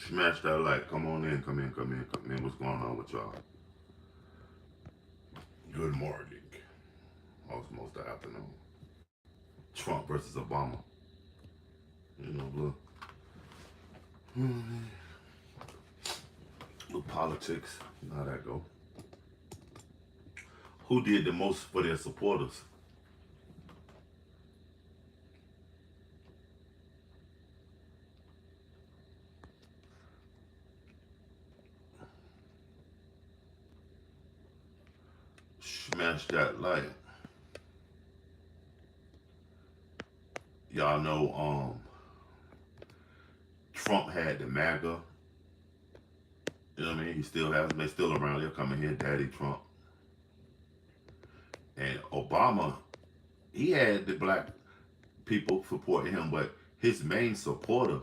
Smash that like. Come on in, come in, come in, come in. What's going on with y'all? Good morning. Most of the afternoon. Trump versus Obama. You know, little politics. You know how that go. Who did the most for their supporters? Smash that like. Y'all know Trump had the maga. You know what I mean? He still has them. They still around. They're coming here, Daddy Trump. And Obama, he had the black people supporting him, but his main supporter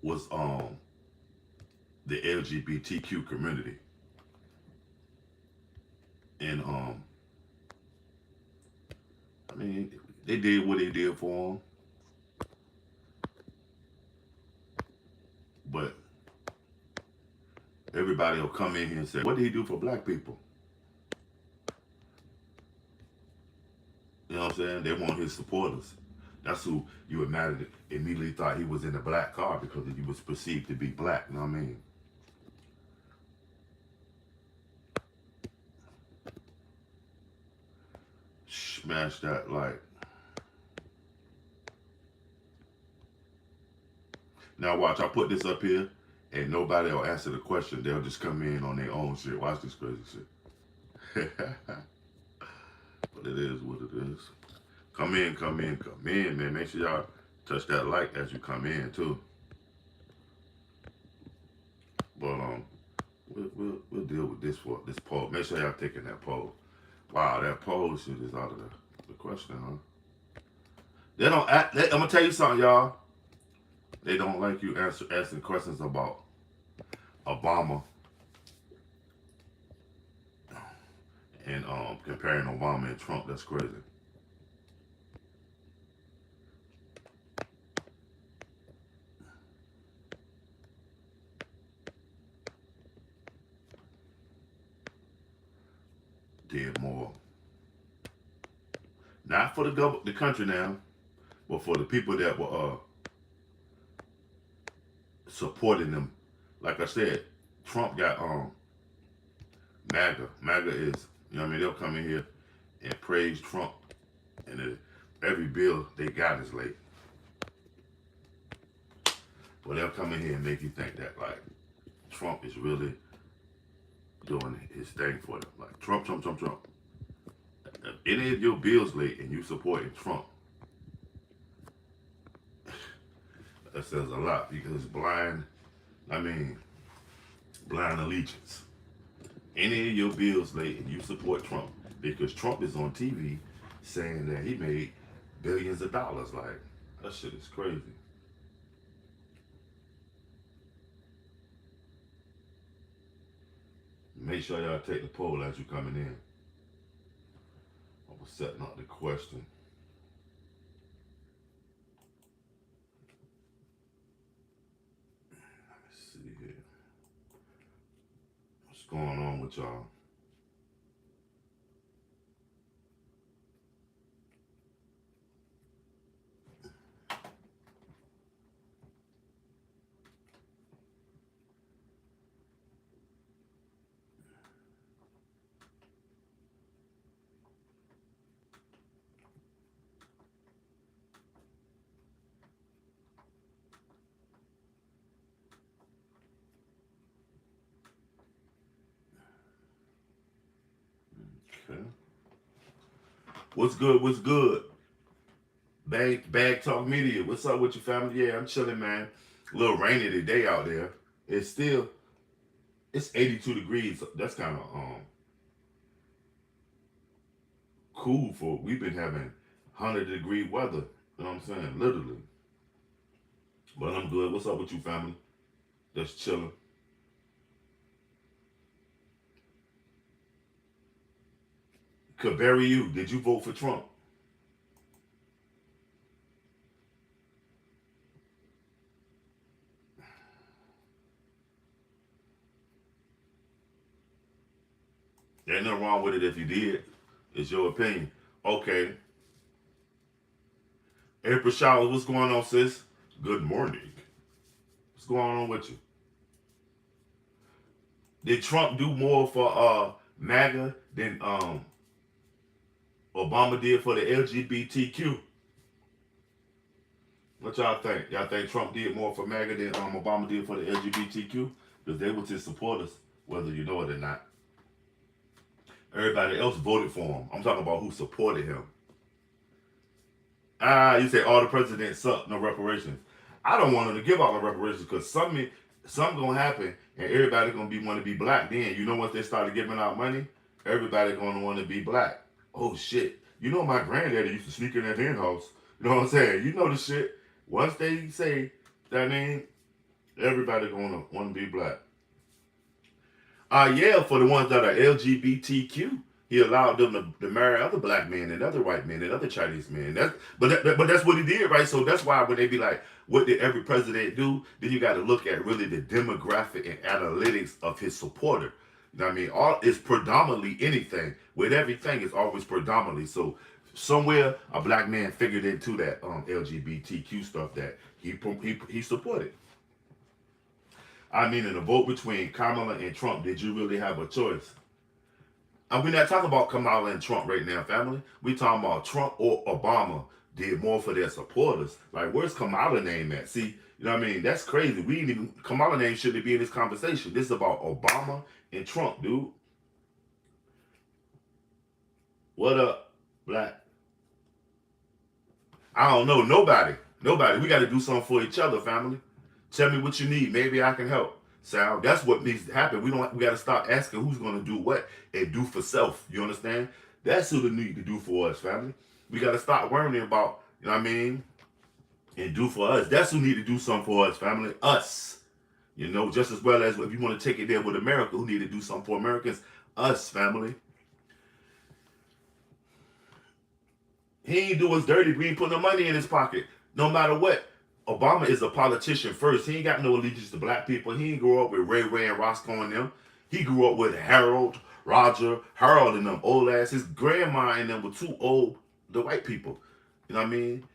was the LGBTQ community. And I mean, they did what they did for him, but everybody will come in here and say, "What did he do for black people?" You know what I'm saying? They want his supporters. That's who you immediately thought he was in the black car because he was perceived to be black. You know what I mean? Smash that like. Now watch, I put this up here and nobody will answer the question. They'll just come in on their own shit. Watch this crazy shit. But it is what it is. Come in, come in, come in, man. Make sure y'all touch that like as you come in too. But we'll deal with this for this poll. Make sure y'all taking that poll. Wow, that poll shit is out of the question, huh? They don't. I'm gonna tell you something, y'all. They don't like you asking questions about Obama and comparing Obama and Trump. That's crazy. Did more. Not for the country now, but for the people that were supporting them. Like I said, Trump got MAGA. MAGA is, you know what I mean? They'll come in here and praise Trump, and every bill they got is late. But they'll come in here and make you think that like Trump is really doing his thing for them. Like Trump, Trump, Trump, Trump. If any of your bills late and you supporting Trump, that says a lot because it's blind. I mean, blind allegiance. Any of your bills late and you support Trump because Trump is on TV saying that he made billions of dollars. Like that shit is crazy. Make sure y'all take the poll as you coming in. I was setting up the question. Let's see here. What's going on with y'all? Okay. What's good? What's good? Bag Talk Media. What's up with your family? Yeah, I'm chilling, man. A little rainy today out there. It's still it's 82 degrees. That's kind of cool for we've been having 100-degree weather. You know what I'm saying? Literally. But I'm good. What's up with you, family? Just chilling. Could bury you. Did you vote for Trump? Ain't nothing wrong with it if you did. It's your opinion. Okay. April Showers, what's going on, sis? Good morning. What's going on with you? Did Trump do more for MAGA than Obama did for the LGBTQ? What y'all think? Y'all think Trump did more for MAGA than Obama did for the LGBTQ? Because they was his supporters, whether you know it or not. Everybody else voted for him. I'm talking about who supported him. You say all the presidents suck, no reparations. I don't want them to give out no reparations because something gonna happen and everybody gonna want to be black. Then you know once they started giving out money, everybody gonna want to be black. Oh shit! You know my granddaddy used to sneak in that hen house. You know what I'm saying? You know the shit. Once they say that name, everybody gonna want to be black. Yeah, for the ones that are LGBTQ, he allowed them to marry other black men and other white men and other Chinese men. But that's what he did, right? So that's why when they be like, what did every president do? Then you got to look at really the demographic and analytics of his supporter. You know what I mean? All is predominantly anything. With everything, it's always predominantly. So somewhere a black man figured into that LGBTQ stuff that he supported. I mean, in a vote between Kamala and Trump, did you really have a choice? And we're not talking about Kamala and Trump right now, family. We talking about Trump or Obama did more for their supporters. Like, where's Kamala name at? See, you know what I mean? That's crazy. We ain't even Kamala name shouldn't be in this conversation. This is about Obama and Trump, dude. What up, black? I don't know. Nobody. Nobody. We got to do something for each other, family. Tell me what you need. Maybe I can help. Sal, that's what needs to happen. We got to stop asking who's going to do what and do for self. You understand? That's who they need to do for us, family. We got to stop worrying about, you know what I mean, and do for us. That's who need to do something for us, family. Us. You know, just as well as if you want to take it there with America, who need to do something for Americans? Us, family. He ain't do us dirty. We ain't put no money in his pocket. No matter what. Obama is a politician first. He ain't got no allegiance to black people. He ain't grow up with Ray and Roscoe and them. He grew up with Harold, Roger, Harold and them old ass. His grandma and them were too old, the white people. You know what I mean?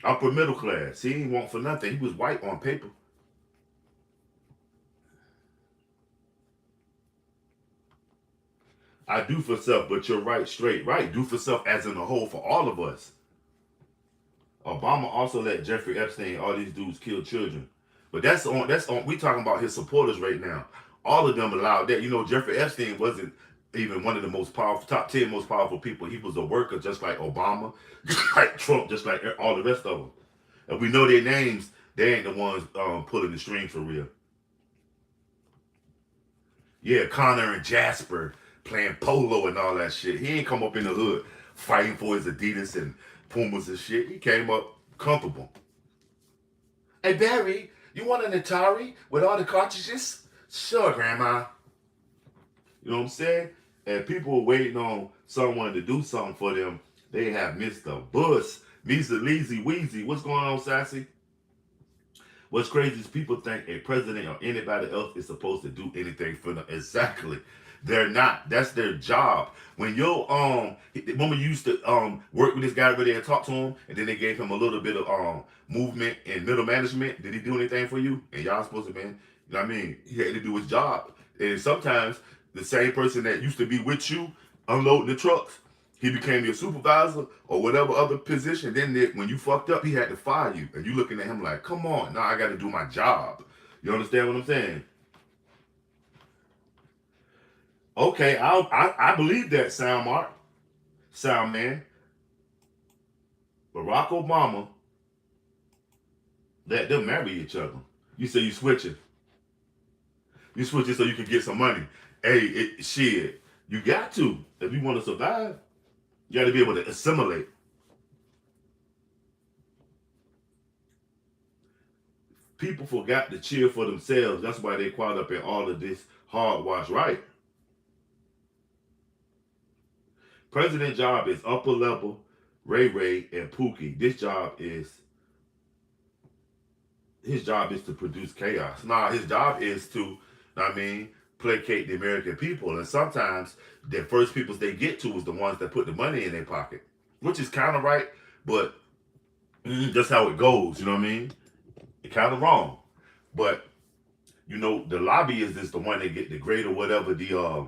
Upper middle class. He ain't want for nothing. He was white on paper. I do for self, but you're right, straight right. Do for self as in a whole for all of us. Obama also let Jeffrey Epstein, all these dudes kill children. But that's on we talking about his supporters right now. All of them allowed that. You know, Jeffrey Epstein wasn't even one of the most powerful, top 10 most powerful people. He was a worker just like Obama, just like Trump, just like all the rest of them. And we know their names, they ain't the ones pulling the strings for real. Yeah, Connor and Jasper playing polo and all that shit. He ain't come up in the hood fighting for his Adidas and Pumas and shit. He came up comfortable. Hey Barry, you want an Atari with all the cartridges? Sure, Grandma. You know what I'm saying? And people were waiting on someone to do something for them. They have Mr. Bush, Mr. Leezy Weezy. What's going on, Sassy? What's crazy is people think a president or anybody else is supposed to do anything for them. Exactly. They're not. That's their job. When your woman used to work with this guy over there and talk to him, and then they gave him a little bit of movement and middle management. Did he do anything for you? And y'all supposed to, man, you know what I mean? He had to do his job. And sometimes the same person that used to be with you unloading the trucks, he became your supervisor or whatever other position. Then when you fucked up, he had to fire you. And you looking at him like, come on, now I got to do my job. You understand what I'm saying? Okay, I believe that, Sound man. Barack Obama let them marry each other. You say you switching. You switching so you can get some money. Hey, shit, you got to. If you want to survive, you got to be able to assimilate. People forgot to cheer for themselves. That's why they caught up in all of this hogwash, right? President job is upper level, Ray and Pookie. His job is to produce chaos. Nah, his job is to, I mean, placate the American people. And sometimes the first peoples they get to is the ones that put the money in their pocket, which is kind of right, but that's how it goes. You know what I mean? It's kind of wrong, but the lobbyist is the one that get the grade or whatever the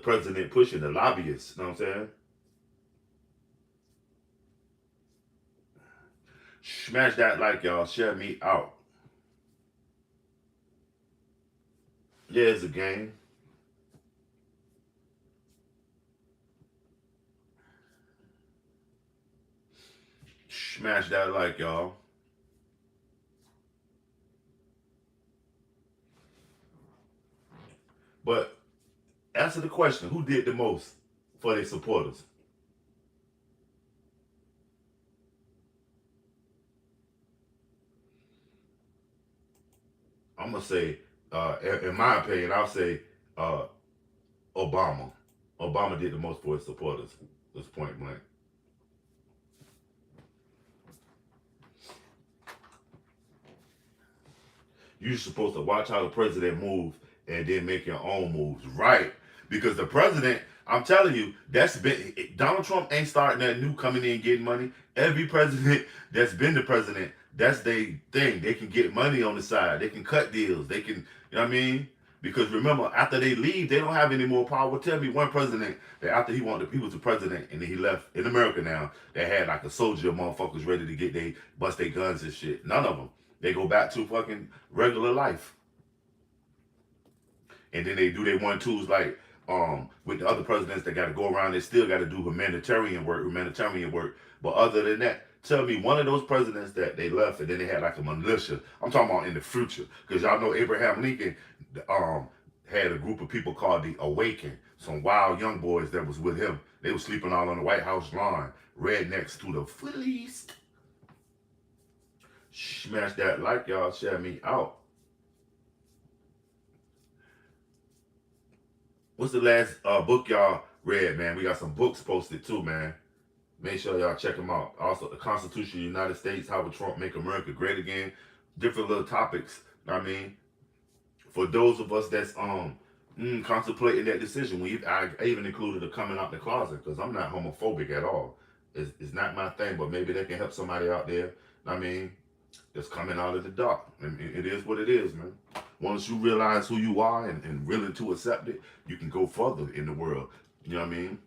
president pushing the lobbyists. You know what I'm saying? Smash that like, y'all. Share me out. Yeah, it's a game. Smash that like, y'all. But answer the question: who did the most for their supporters? I'm gonna say, in my opinion, I'll say uh, Obama. Obama did the most for his supporters. That's point blank. You're supposed to watch how the president moves and then make your own moves, right? Because the president, I'm telling you, that's been Donald Trump ain't starting that new coming in getting money. Every president that's been the president, that's their thing. They can get money on the side. They can cut deals. They can, you know what I mean? Because remember, after they leave, they don't have any more power. Tell me one president that after he was the president and then he left in America now, that had like a soldier motherfuckers ready to get they bust their guns and shit. None of them. They go back to fucking regular life. And then they do their one twos like with the other presidents that gotta go around, they still gotta do humanitarian work. But other than that, tell me one of those presidents that they left and then they had like a militia. I'm talking about in the future. Because y'all know Abraham Lincoln had a group of people called the Awaken. Some wild young boys that was with him. They were sleeping all on the White House lawn, rednecks to the fullies. Smash that like, y'all. Share me out. What's the last book y'all read, man? We got some books posted too, man. Make sure y'all check them out. Also, the Constitution of the United States, How Would Trump Make America Great Again? Different little topics. I mean, for those of us that's contemplating that decision, I even included a coming out the closet because I'm not homophobic at all. It's not my thing, but maybe that can help somebody out there. I mean, that's coming out of the dark. And it is what it is, man. Once you realize who you are and willing to accept it, you can go further in the world. You know what I mean?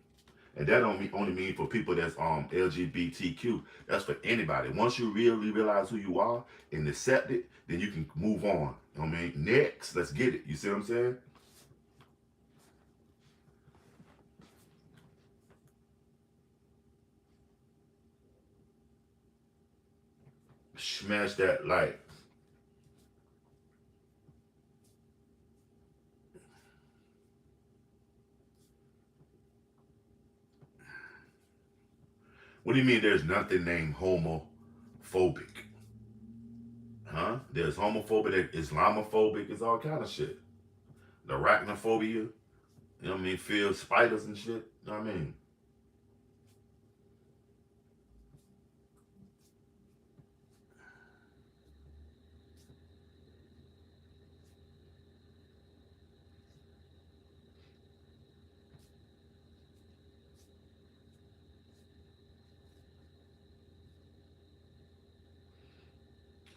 And that only mean for people that's LGBTQ. That's for anybody. Once you really realize who you are and accept it, then you can move on. You know what I mean? Next, let's get it. You see what I'm saying? Smash that like. What do you mean there's nothing named homophobic? Huh? There's homophobic, Islamophobic, it's all kind of shit. The arachnophobia, you know what I mean? Fear of spiders and shit. You know what I mean?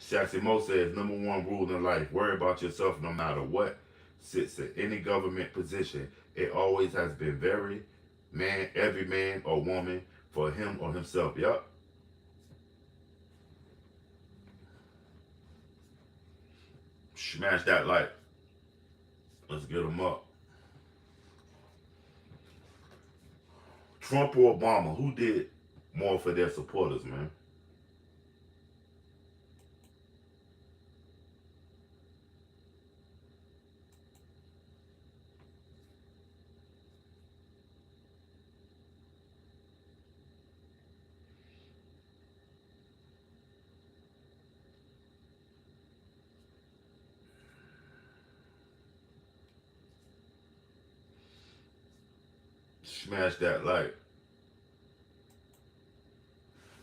Sassy Mo says, number one rule in life, worry about yourself no matter what sits in any government position. It always has been every man or woman for him or himself. Yup. Smash that like. Let's get them up. Trump or Obama, who did more for their supporters, man? Smash that like.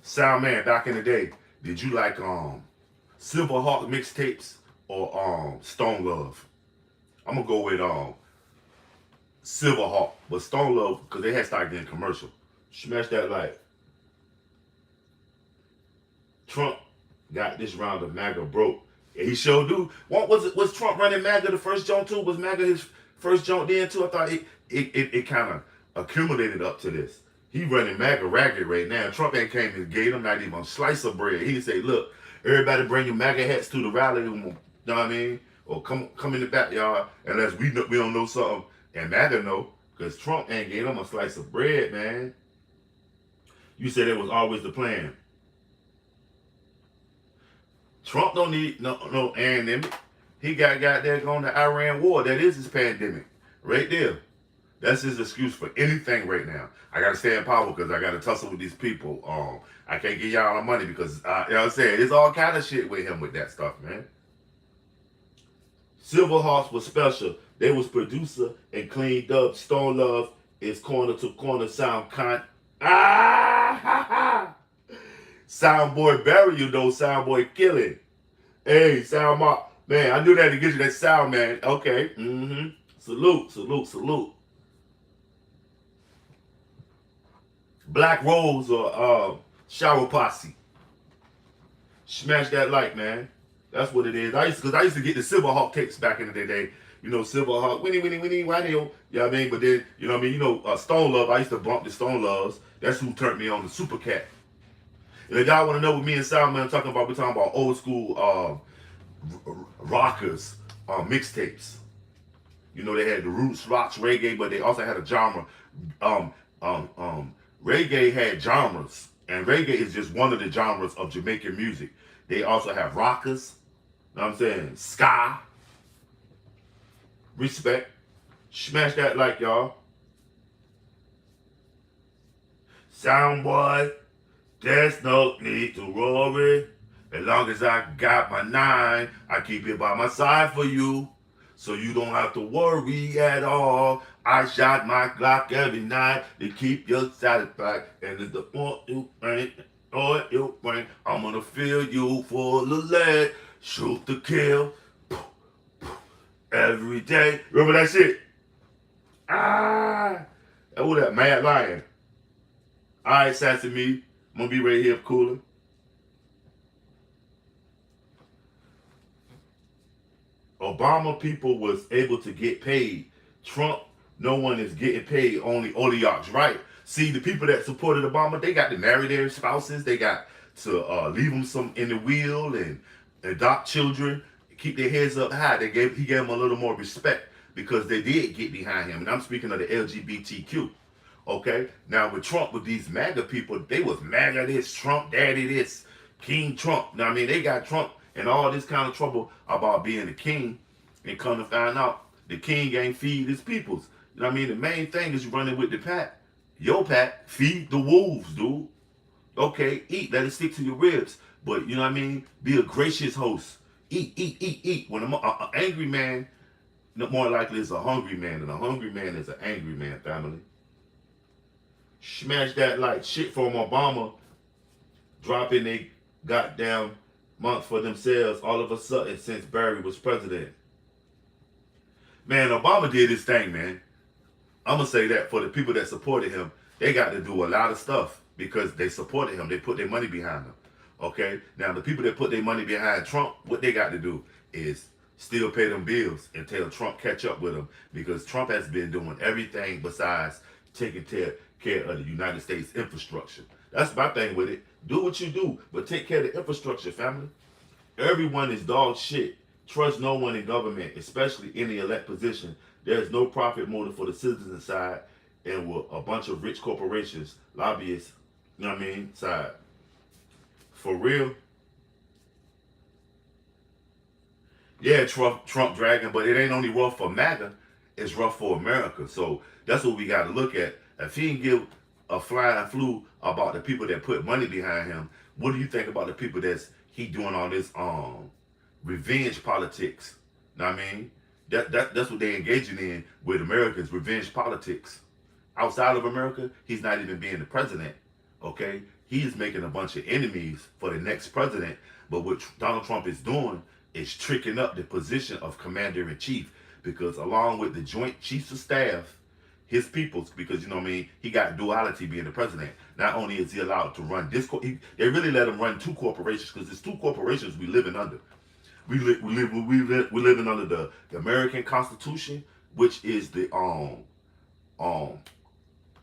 Sound man, back in the day, did you like Silverhawk mixtapes or Stone Love? I'm gonna go with Silverhawk, but Stone Love because they had started getting commercial. Smash that like Trump got this round of MAGA broke. And he sure do. What was it? Was Trump running MAGA the first jump too? Was MAGA his first jump then too? I thought it kind of accumulated up to this. He running MAGA ragged right now. Trump ain't came and gave him not even a slice of bread. He say, look, everybody bring your MAGA hats to the rally. You know what I mean? Or come in the backyard unless we don't know something. And MAGA know, because Trump ain't gave him a slice of bread, man. You said it was always the plan. Trump don't need no pandemic. He got there on the Iran war. That is his pandemic. Right there. That's his excuse for anything right now. I gotta stay in power because I gotta tussle with these people. I can't give y'all the money because you know what I'm saying? It's all kind of shit with him with that stuff, man. Silverhawks was special. They was producer and cleaned up. Stone Love is corner to corner sound Soundboy bury you though, Soundboy killing. Hey, Sound Mark. Man, I knew that to get you that sound, man. Okay. Salute. Black Rose or Shower Posse. Smash that like, man. That's what it is. I used to get the Silverhawk tapes back in the day. You know, Silverhawk, winnie, why they, you know what I mean? But then, you know what I mean? You know, Stone Love, I used to bump the Stone Loves. That's who turned me on the Super Cat. And if y'all want to know what me and Soundman talking about, we're talking about old school rockers, mixtapes. You know, they had the roots, rocks, reggae, but they also had a genre. Reggae had genres, and reggae is just one of the genres of Jamaican music. They also have rockers, you know what I'm saying, ska. Respect. Smash that like, y'all. Soundboy, there's no need to worry. As long as I got my 9, I keep it by my side for you. So you don't have to worry at all. I shot my Glock every night to keep you satisfied. And it's the point you bring, I'm gonna fill you full of lead. Shoot to kill. Every day. Remember that shit? Oh, that Mad Lion. Alright, Sassy Me. I'm gonna be right here cooler. Obama people was able to get paid. Trump, no one is getting paid, only oligarchs, right? See, the people that supported Obama, they got to marry their spouses, they got to leave them some in the will and adopt children, keep their heads up high. He gave them a little more respect because they did get behind him. And I'm speaking of the LGBTQ. Okay? Now with Trump, with these MAGA people, they was MAGA this, Trump daddy this, King Trump. Now I mean, they got Trump and all this kind of trouble about being the king, and come to find out the king ain't feed his peoples. You know what I mean? The main thing is running with the pack. Your pack, feed the wolves, dude. Okay, eat, let it stick to your ribs. But you know what I mean? Be a gracious host. Eat. When an angry man, more likely is a hungry man, and a hungry man is an angry man, family. Smash that like shit from Obama, dropping they goddamn month for themselves all of a sudden since Barry was president. Man, Obama did his thing, man. I'm going to say that for the people that supported him, they got to do a lot of stuff because they supported him. They put their money behind him. Okay? Now, the people that put their money behind Trump, what they got to do is still pay them bills until Trump catch up with them because Trump has been doing everything besides taking care of the United States infrastructure. That's my thing with it. Do what you do, but take care of the infrastructure, family. Everyone is dog shit. Trust no one in government, especially in the elect position. There's no profit motive for the citizen side and with a bunch of rich corporations, lobbyists, you know what I mean, side. For real. Yeah, Trump dragging, but it ain't only rough for MAGA, it's rough for America. So that's what we got to look at. If he can give a flying flu about the people that put money behind him, what do you think about the people he doing all this revenge politics? Know what I mean? That's what they're engaging in with Americans, revenge politics. Outside of America, he's not even being the president. Okay? He's making a bunch of enemies for the next president. But what Donald Trump is doing is tricking up the position of commander-in-chief. because along with the Joint Chiefs of Staff, his peoples, because you know what I mean, he got duality being the president. Not only is he allowed to run this, they really let him run two corporations because there's two corporations we living under. We living under the American Constitution, which is the um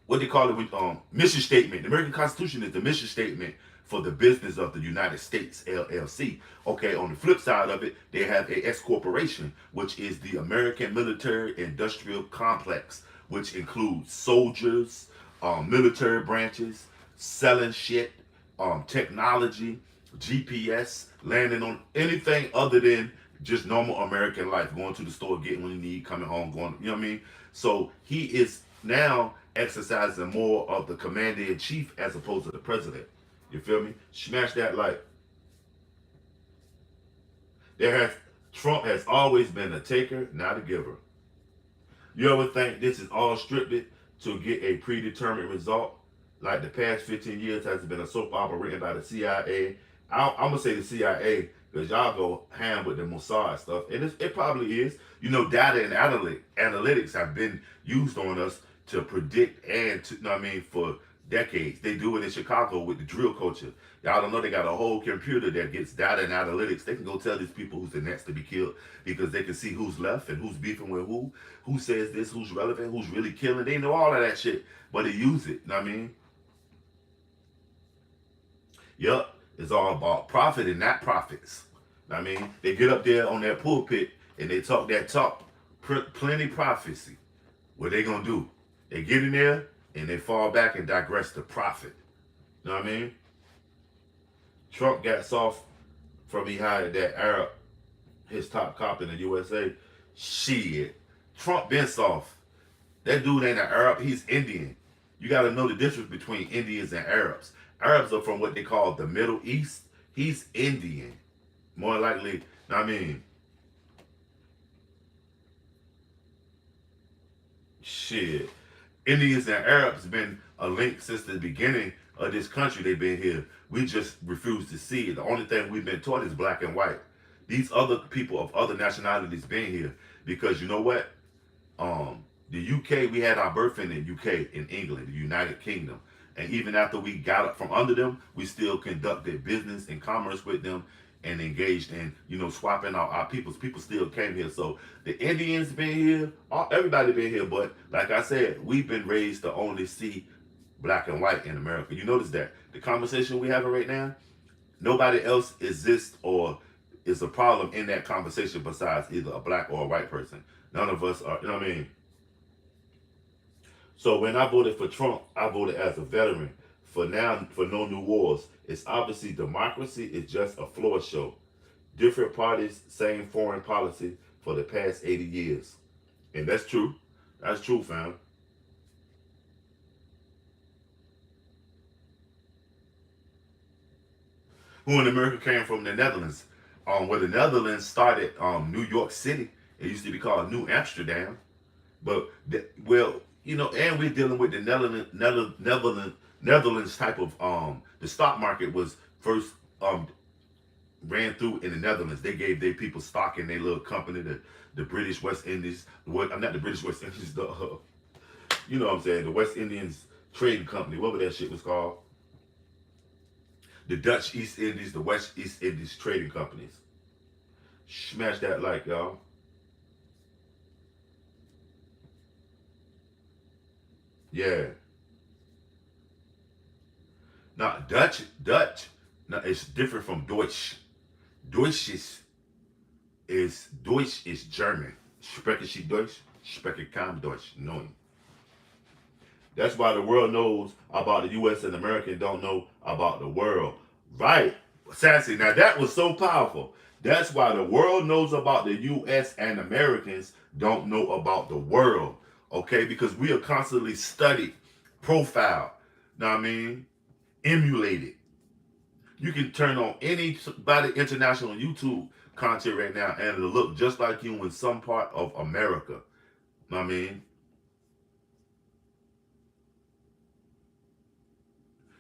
what they call it with mission statement. The American Constitution is the mission statement for the business of the United States LLC. Okay, on the flip side of it, they have a S corporation, which is the American Military Industrial Complex, which includes soldiers, military branches, selling shit, technology, GPS, landing on anything other than just normal American life, going to the store, getting what you need, coming home, going, you know what I mean? So he is now exercising more of the commander in chief as opposed to the president. You feel me? Smash that like. Trump has always been a taker, not a giver. You ever think this is all scripted to get a predetermined result? Like the past 15 years has been a soap opera written by the CIA. I'm gonna say the CIA because y'all go ham with the Mossad stuff, and it probably is. You know, data and analytics have been used on us to predict and to, you know what I mean, for decades. They do it in Chicago with the drill culture. Y'all don't know they got a whole computer that gets data and analytics. They can go tell these people who's the next to be killed because they can see who's left and who's beefing with who says this, who's relevant, who's really killing. They know all of that shit, but they use it. You know what I mean? Yup, it's all about profit and not profits. You know what I mean? They get up there on that pulpit and they talk that talk, plenty prophecy. What they gonna do? They get in there and they fall back and digress to profit. You know what I mean? Trump got soft from behind that Arab, his top cop in the USA. Shit. Trump been soft. That dude ain't an Arab, he's Indian. You gotta know the difference between Indians and Arabs. Arabs are from what they call the Middle East. He's Indian. More likely, you know what I mean? Shit. Indians and Arabs been a link since the beginning of this country. They've been here. We just refuse to see it. The only thing we've been taught is black and white. These other people of other nationalities been here because you know what? The UK, we had our birth in the UK, in England, the United Kingdom. And even after we got up from under them, we still conducted business and commerce with them and engaged in, you know, swapping out our peoples. People still came here. So the Indians been here, everybody been here. But like I said, we've been raised to only see black and white in America. You notice that the conversation we having right now, nobody else exists or is a problem in that conversation besides either a black or a white person. None of us are, you know what I mean? So when I voted for Trump, I voted as a veteran. For now, for no new wars. It's obviously democracy is just a floor show. Different parties, same foreign policy for the past 80 years. And that's true. That's true, fam. Who in America came from the Netherlands? Where the Netherlands started New York City. It used to be called New Amsterdam. But, well, you know, and we're dealing with the Netherlands type of, the stock market was first ran through in the Netherlands. They gave their people stock in their little company, the British West Indies. I'm not the British West Indies, you know what I'm saying, the West Indians Trading Company, whatever that shit was called. The Dutch East Indies, the West East Indies Trading Companies. Smash that like, y'all. Yeah. Now, Dutch, now it's different from Deutsch. Deutsch is German. Sprechen Sie Deutsch? Spreche kein Deutsch. No. That's why the world knows about the U.S. and American don't know about the world. Right. Sassy. Now that was so powerful. That's why the world knows about the U.S. and Americans don't know about the world. Okay? Because we are constantly studied, profiled. Know what I mean? Emulated. You can turn on anybody international YouTube content right now and it'll look just like you in some part of America. Know what I mean?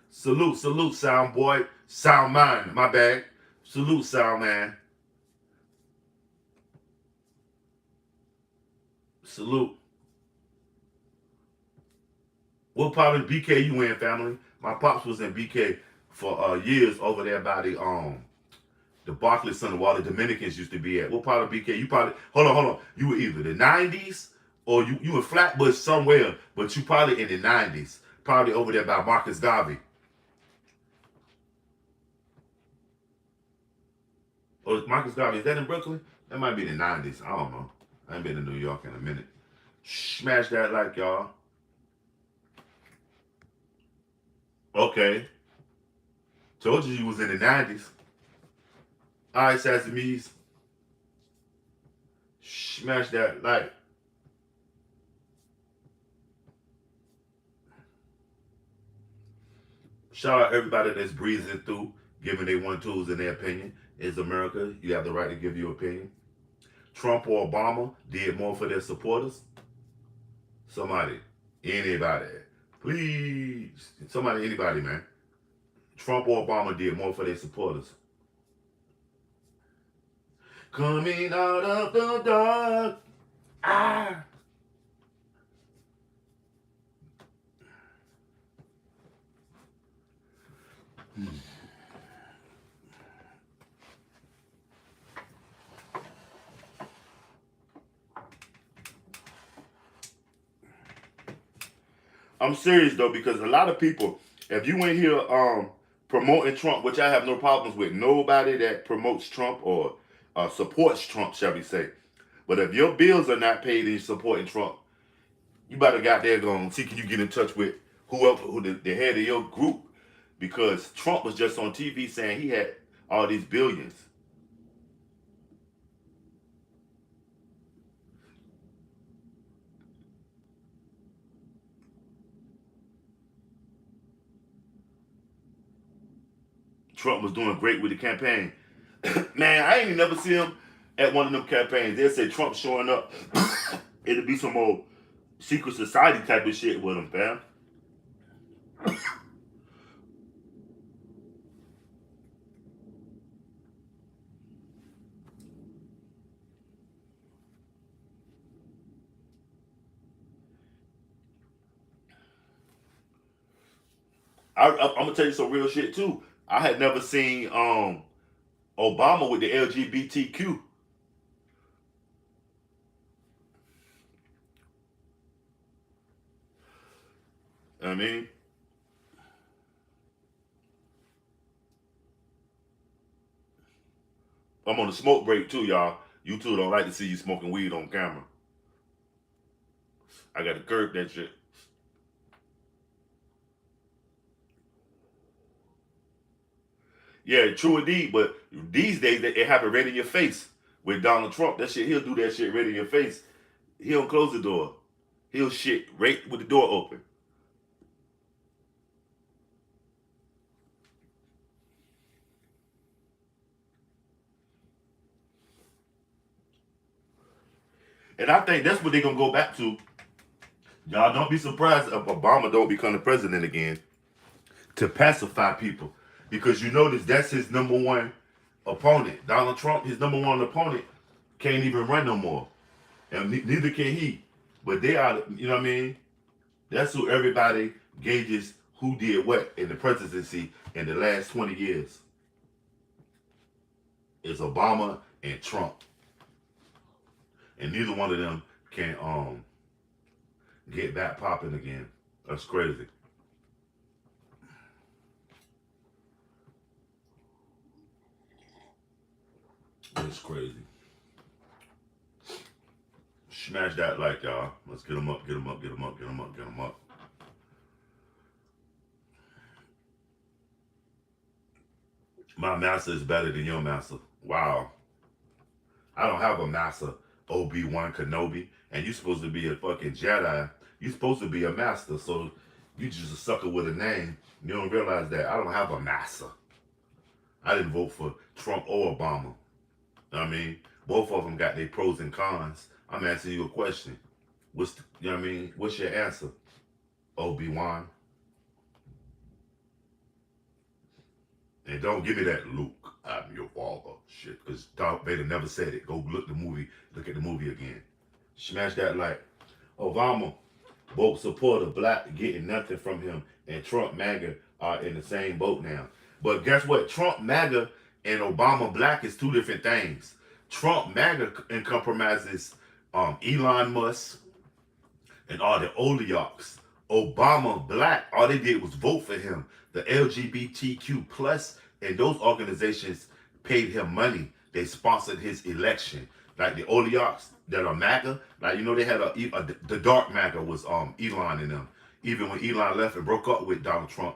Salute, sound boy. Sound man, my bad. Salute, sound man. Salute. What part of BK you in, family? My pops was in BK for years over there by the Barclays Center while the Dominicans used to be at. What part of BK? You probably hold on. You were either the 90s or you were Flatbush somewhere, but you probably in the 90s. Probably over there by Marcus Garvey. Or Marcus Garvey, is that in Brooklyn? That might be the 90s. I don't know. I ain't been to New York in a minute. Smash that like, y'all. Okay. Told you was in the 90s. All right, Sassy Mees. Smash that like. Shout out everybody that's breezing through, giving their one twos in their opinion. It's America. You have the right to give your opinion. Trump or Obama did more for their supporters. Somebody, anybody, please, somebody, anybody, man. Trump or Obama did more for their supporters. Coming out of the dark. Ah. I'm serious though, because a lot of people, if you ain't here promoting Trump, which I have no problems with, nobody that promotes Trump or supports Trump, shall we say. But if your bills are not paid and you're supporting Trump, you better got there going, see, can you get in touch with who the head of your group? Because Trump was just on TV saying he had all these billions. Trump was doing great with the campaign. Man, I ain't even never see him at one of them campaigns. They'll say Trump showing up. It'll be some old secret society type of shit with him, fam. I'm gonna tell you some real shit too. I had never seen Obama with the lgbtq. I mean, I'm on a smoke break too, y'all. You two don't like to see you smoking weed on camera. I got to curb that shit. Yeah, true indeed. But these days, it happened right in your face with Donald Trump. That shit, he'll do that shit right in your face. He don't close the door. He'll shit right with the door open. And I think that's what they're gonna go back to. Y'all don't be surprised if Obama don't become the president again to pacify people. Because you notice that's his number one opponent. Donald Trump, his number one opponent, can't even run no more. And neither can he. But they are, you know what I mean? That's who everybody gauges who did what in the presidency in the last 20 years. It's Obama and Trump. And neither one of them can get back popping again. That's crazy. It's crazy. Smash that like, y'all. Let's get them up, get them up, get them up, get them up, get them up. My master is better than your master. Wow. I don't have a master, Obi-Wan Kenobi. And you supposed to be a fucking Jedi. You supposed to be a master. So you just a sucker with a name. You don't realize that. I don't have a master. I didn't vote for Trump or Obama. I mean, both of them got their pros and cons. I'm asking you a question. You know what I mean? What's your answer? Obi-Wan. And don't give me that Luke, I'm your father shit. Because Darth Vader never said it. Go look at the movie again. Smash that like. Obama, both supporter, black getting nothing from him, and Trump MAGA are in the same boat now. But guess what? Trump MAGA and Obama black is two different things. Trump MAGA compromises Elon Musk and all the oligarchs. Obama black, all they did was vote for him. The LGBTQ plus and those organizations paid him money. They sponsored his election. Like the oligarchs that are MAGA, like you know they had the dark MAGA was Elon and them. Even when Elon left and broke up with Donald Trump,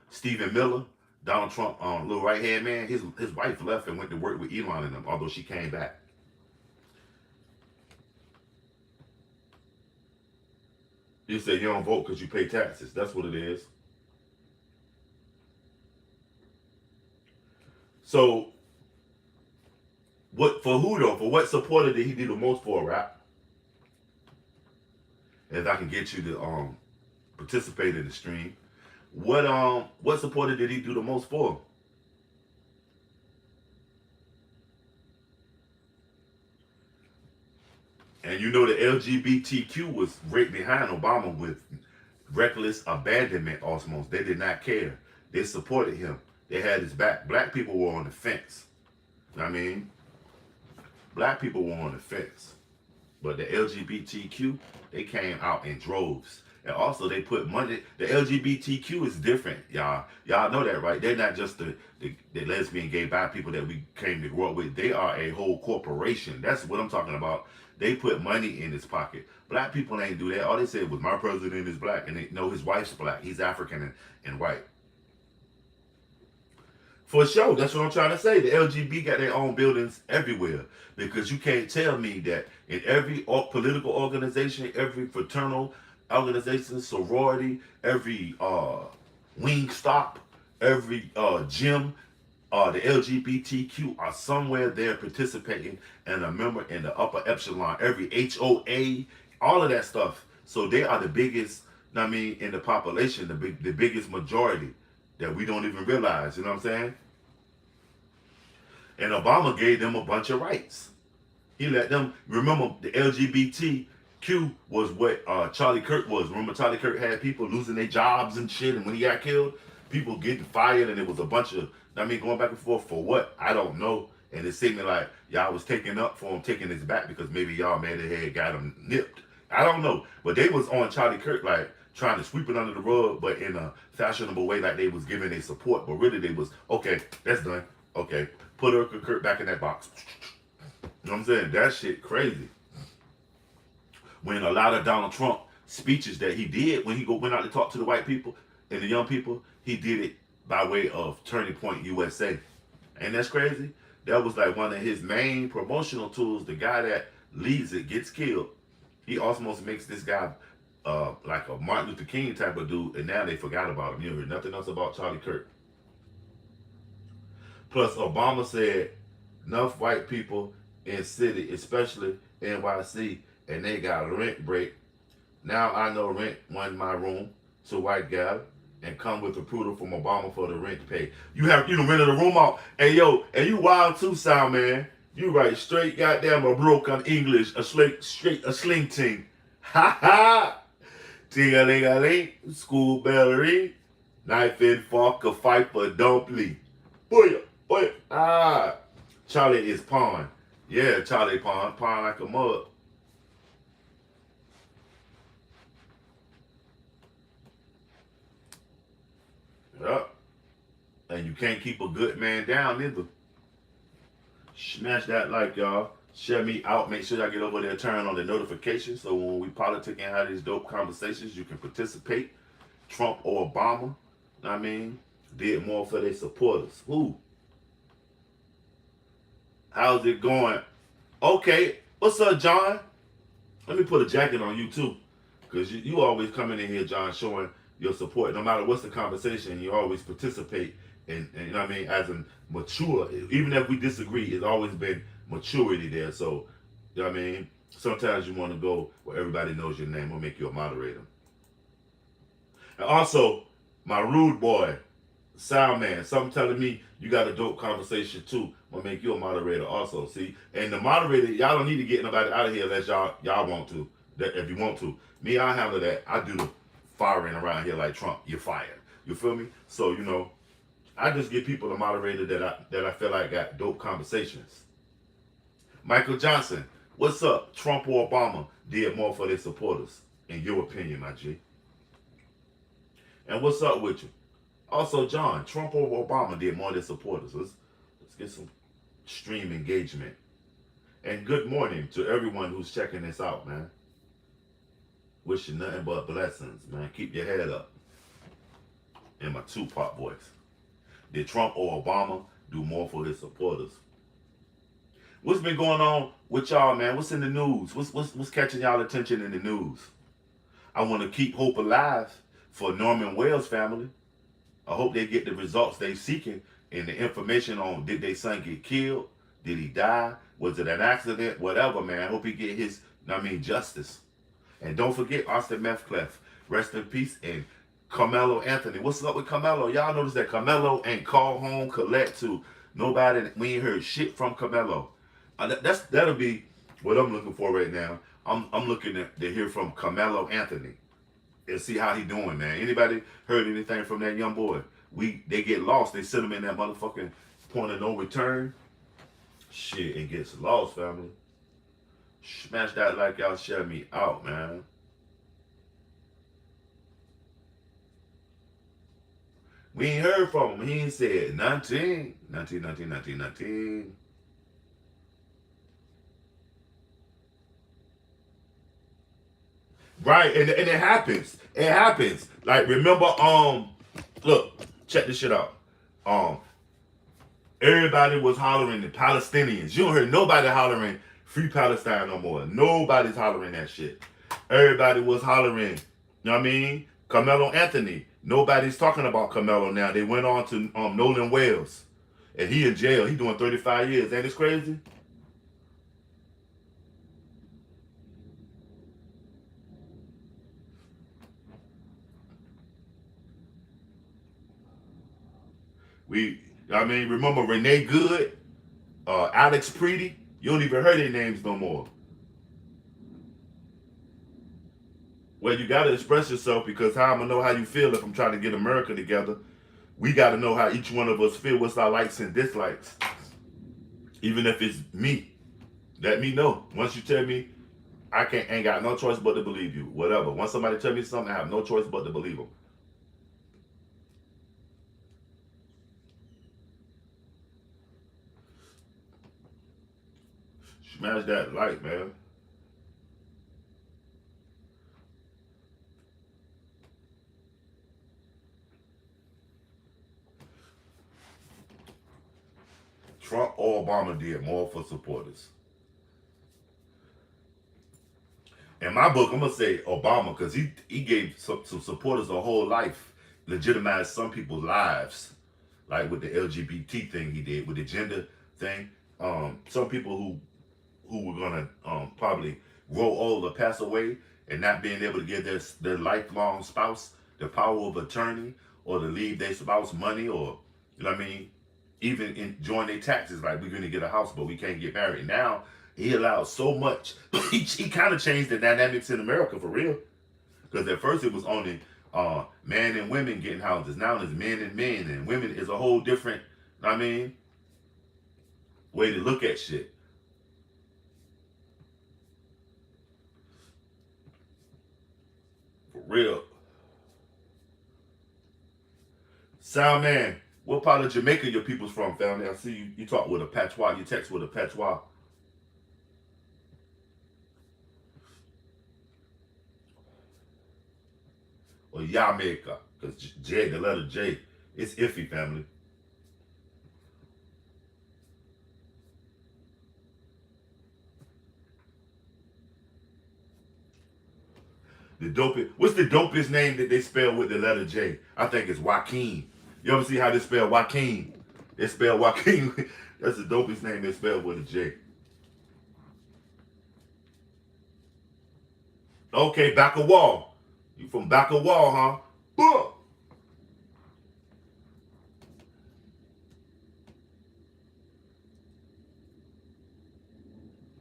Stephen Miller, Donald Trump, little right hand man, his wife left and went to work with Elon and them, although she came back. You say you don't vote because you pay taxes. That's what it is. So, what for who though? For what supporter did he do the most for, rap? If I can get you to participate in the stream, what supporter did he do the most for? And you know the LGBTQ was right behind Obama with reckless abandonment almost. They did not care. They supported him. They had his back. Black people were on the fence. I mean, black people were on the fence. But the LGBTQ, they came out in droves. And also they put money. The LGBTQ is different, y'all. Y'all know that, right? They're not just the lesbian, gay, bi people that we came to grow up with. They are a whole corporation. That's what I'm talking about. They put money in his pocket. Black people ain't do that. All they said was, my president is black. And they know his wife's black. He's African and white. For sure, that's what I'm trying to say. The LGB got their own buildings everywhere. Because you can't tell me that in every political organization, every fraternal organization, sorority, every wing stop, every gym, the LGBTQ are somewhere there participating and a member in the upper epsilon, every HOA, all of that stuff. So they are the biggest, I mean, in the population, the biggest majority that we don't even realize, you know what I'm saying? And Obama gave them a bunch of rights. He let them, remember the LGBTQ was what Charlie Kirk was. Remember Charlie Kirk had people losing their jobs and shit, and when he got killed, people getting fired, and it was a bunch of, I mean, going back and forth for what? I don't know. And it seemed like y'all was taking up for him, taking his back because maybe y'all mad at had got him nipped. I don't know. But they was on Charlie Kirk like trying to sweep it under the rug, but in a fashionable way, like they was giving their support. But really they was, okay, that's done. Okay, put Urkel Kirk back in that box. You know what I'm saying? That shit crazy. When a lot of Donald Trump speeches that he did when he went out to talk to the white people and the young people, he did it by way of Turning Point USA. And that's crazy. That was like one of his main promotional tools. The guy that leads it gets killed. He almost makes this guy like a Martin Luther King type of dude, and now they forgot about him. You heard nothing else about Charlie Kirk. Plus, Obama said enough white people in city, especially NYC, and they got a rent break. Now I know rent one my room to white guy and come with approval from Obama for the rent to pay. You rented a room out. Hey yo, and you wild too, sound man. You write straight goddamn a broken English, a sling ting. Ha ha! Ting-a-ling-a-ling, school bell ring, knife and fork, a fight for dumpling. Boy, Charlie is pawn. Yeah, Charlie pawn like a mug. Yep. And you can't keep a good man down either. Smash that like, y'all. Share me out. Make sure y'all get over there, turn on the notifications so when we politic and have these dope conversations, you can participate. Trump or Obama, I mean, did more for their supporters. Who? How's it going? Okay. What's up, John? Let me put a jacket on you, too. Because you always coming in here, John, showing your support. No matter what's the conversation, you always participate. And you know what I mean? As a mature, even if we disagree, it's always been maturity there. So, you know what I mean? Sometimes you want to go where everybody knows your name. We'll make you a moderator. And also, my rude boy, Sound man, something telling me you got a dope conversation too. I'm gonna make you a moderator also. See, and the moderator, y'all don't need to get nobody out of here unless y'all want to. That if you want to, me, I handle that. I do the firing around here like Trump. You're fired. You feel me? So I just give people a moderator that I feel like got dope conversations. Michael Johnson, what's up? Trump or Obama did more for their supporters, in your opinion, my G. And what's up with you? Also, John, Trump or Obama did more than supporters. Let's get some stream engagement. And good morning to everyone who's checking this out, man. Wishing nothing but blessings, man. Keep your head up. In my Tupac voice. Did Trump or Obama do more for his supporters? What's been going on with y'all, man? What's in the news? What's catching y'all attention in the news? I want to keep hope alive for Norman Wales family. I hope they get the results they seeking and the information on did their son get killed? Did he die? Was it an accident? Whatever, man. I hope he get his, justice. And don't forget Austin Methclef. Rest in peace. And Carmelo Anthony. What's up with Carmelo? Y'all notice that Carmelo ain't call home collect to nobody. We ain't heard shit from Carmelo. That'll be what I'm looking for right now. I'm looking to hear from Carmelo Anthony. And see how he doing, man. Anybody heard anything from that young boy? They get lost. They send him in that motherfucking point of no return. Shit, it gets lost, family. Smash that like y'all share me out, man. We ain't heard from him. He ain't said 19. Right, and it happens. It happens. Like remember, look, check this shit out. Everybody was hollering the Palestinians. You don't hear nobody hollering free Palestine no more. Nobody's hollering that shit. Everybody was hollering, you know what I mean? Carmelo Anthony. Nobody's talking about Carmelo now. They went on to Nolan Wales. And he in jail. He doing 35 years. Ain't this crazy? Remember Renee Good, Alex Preety? You don't even hear their names no more. Well, you got to express yourself because how I'm going to know how you feel if I'm trying to get America together. We got to know how each one of us feel, what's our likes and dislikes. Even if it's me. Let me know. Once you tell me, ain't got no choice but to believe you. Whatever. Once somebody tell me something, I have no choice but to believe them. Smash that like, man. Trump or Obama did more for supporters. In my book, I'm going to say Obama because he gave some supporters a whole life, legitimized some people's lives, like with the LGBT thing he did, with the gender thing. Some people who were going to probably grow old or pass away and not being able to give their lifelong spouse the power of attorney or to leave their spouse money or, you know what I mean, even enjoying their taxes, like we're going to get a house, but we can't get married. Now, he allowed so much. he kind of changed the dynamics in America for real. Because at first it was only men and women getting houses. Now it's men and women is a whole different, you know what I mean, way to look at shit. For real. Sound man, what part of Jamaica your people's from, family? I see you talk with a patois, you text with a patois. Or Jamaica, because J, the letter J, it's iffy, family. What's the dopest name that they spell with the letter J? I think it's Joaquin. You ever see how they spell Joaquin? They spell Joaquin. That's the dopest name they spell with a J. Okay, back a wall. You from back a wall, huh?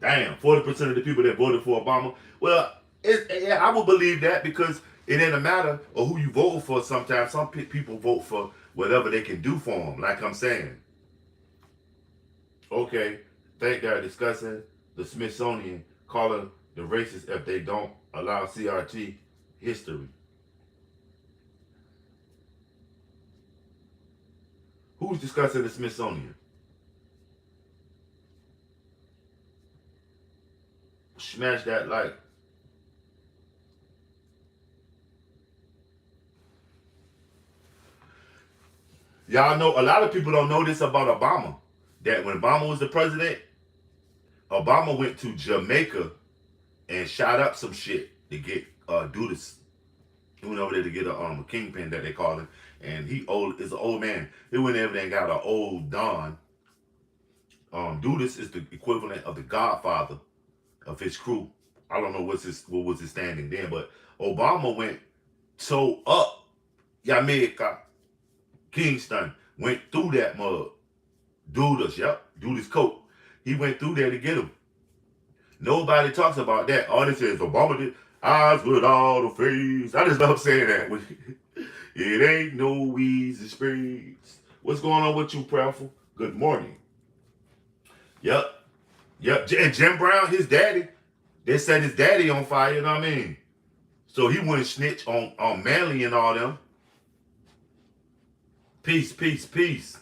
Damn, 40% of the people that voted for Obama. Well, yeah, I would believe that because it ain't a matter of who you vote for. Sometimes some people vote for whatever they can do for them. Like I'm saying, okay, think they're discussing the Smithsonian calling the racist if they don't allow CRT history. Who's discussing the Smithsonian? Smash that like. Y'all know a lot of people don't know this about Obama. That when Obama was the president, Obama went to Jamaica and shot up some shit to get Dudas. He went over there to get a kingpin that they call him, and he old is an old man. He went over there and got an old Don. Dudas is the equivalent of the Godfather of his crew. I don't know what was his standing then, but Obama went toe up Jamaica, Kingston, went through that mud. Dudas, yep, Dudas coat. He went through there to get him. Nobody talks about that. All they say is Obama did eyes without a face. I just love saying that. It ain't no easy space. What's going on with you, Prayerful? Good morning. Yep. Yep. And Jim Brown, his daddy, they set his daddy on fire, you know what I mean? So he wouldn't snitch on Manley and all them. Peace, peace, peace.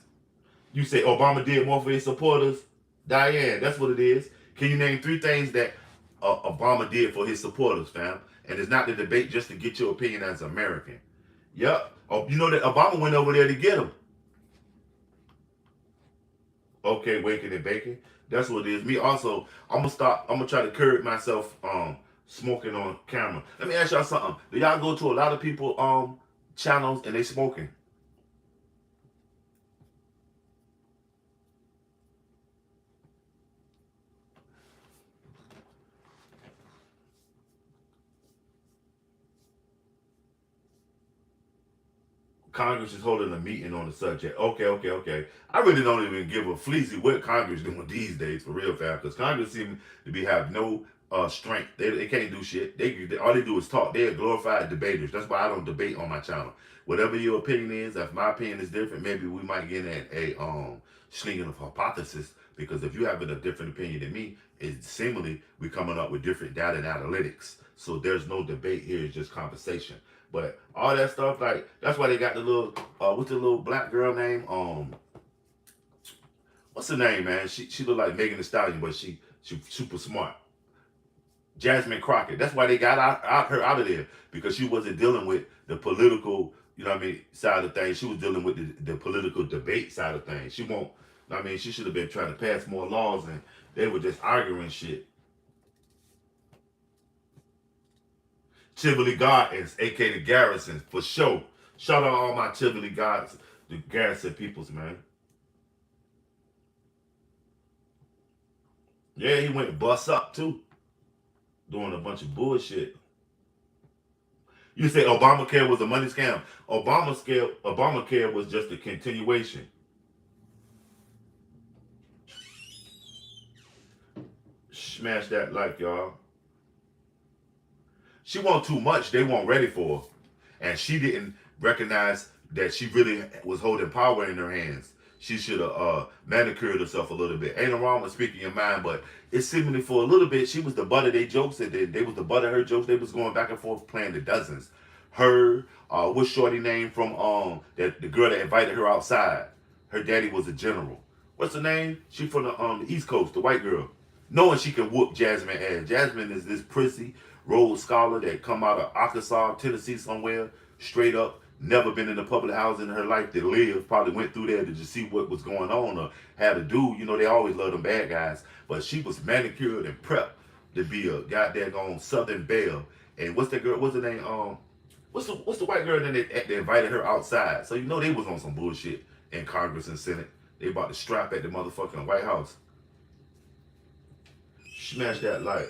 You say Obama did more for his supporters? Diane, that's what it is. Can you name 3 things that Obama did for his supporters, fam? And it's not the debate just to get your opinion as an American. Yep. Oh, you know that Obama went over there to get him. Okay, waking and baking. That's what it is. Me also, I'm gonna try to curb myself smoking on camera. Let me ask y'all something. Do y'all go to a lot of people channels and they smoking? Congress is holding a meeting on the subject. Okay. I really don't even give a fleazy what Congress doing these days for real, fam. Because Congress seem to be have no strength. They can't do shit. They all they do is talk. They're glorified debaters. That's why I don't debate on my channel. Whatever your opinion is, if my opinion is different, maybe we might get at a slinging of hypothesis. Because if you have a different opinion than me, it's seemingly we coming up with different data and analytics. So there's no debate here. It's just conversation. But all that stuff, like, that's why they got the little, what's the little black girl name? What's her name, man? She look like Megan Thee Stallion, but she super smart. Jasmine Crockett. That's why they got her out of there, because she wasn't dealing with the political, you know what I mean, side of things. She was dealing with the political debate side of things. She won't, I mean, she should have been trying to pass more laws, and they were just arguing shit. Tivoli Gardens, aka the Garrison, for sure. Shout out all my Tivoli Gardens, the Garrison peoples, man. Yeah, he went bust up too, doing a bunch of bullshit. You say Obamacare was a money scam. Obamacare was just a continuation. Smash that like, y'all. She want too much, they weren't ready for her. And she didn't recognize that she really was holding power in her hands. She should have manicured herself a little bit. Ain't no wrong with speaking your mind, but it's seemingly for a little bit, she was the butt of their jokes, and they was the butt of her jokes. They was going back and forth playing the dozens. Her, what's Shorty name from that the girl that invited her outside? Her daddy was a general. What's her name? She from the East Coast, the white girl. Knowing she can whoop Jasmine ass. Jasmine is this prissy Rhodes Scholar that come out of Arkansas, Tennessee somewhere, straight up, never been in a public house in her life that lived, probably went through there to just see what was going on or had a dude. You know, they always love them bad guys. But she was manicured and prepped to be a goddamn Southern belle. And what's that girl, what's her name? What's the white girl that they invited her outside? So you know they was on some bullshit in Congress and Senate. They about to strap at the motherfucking White House. Smash that like.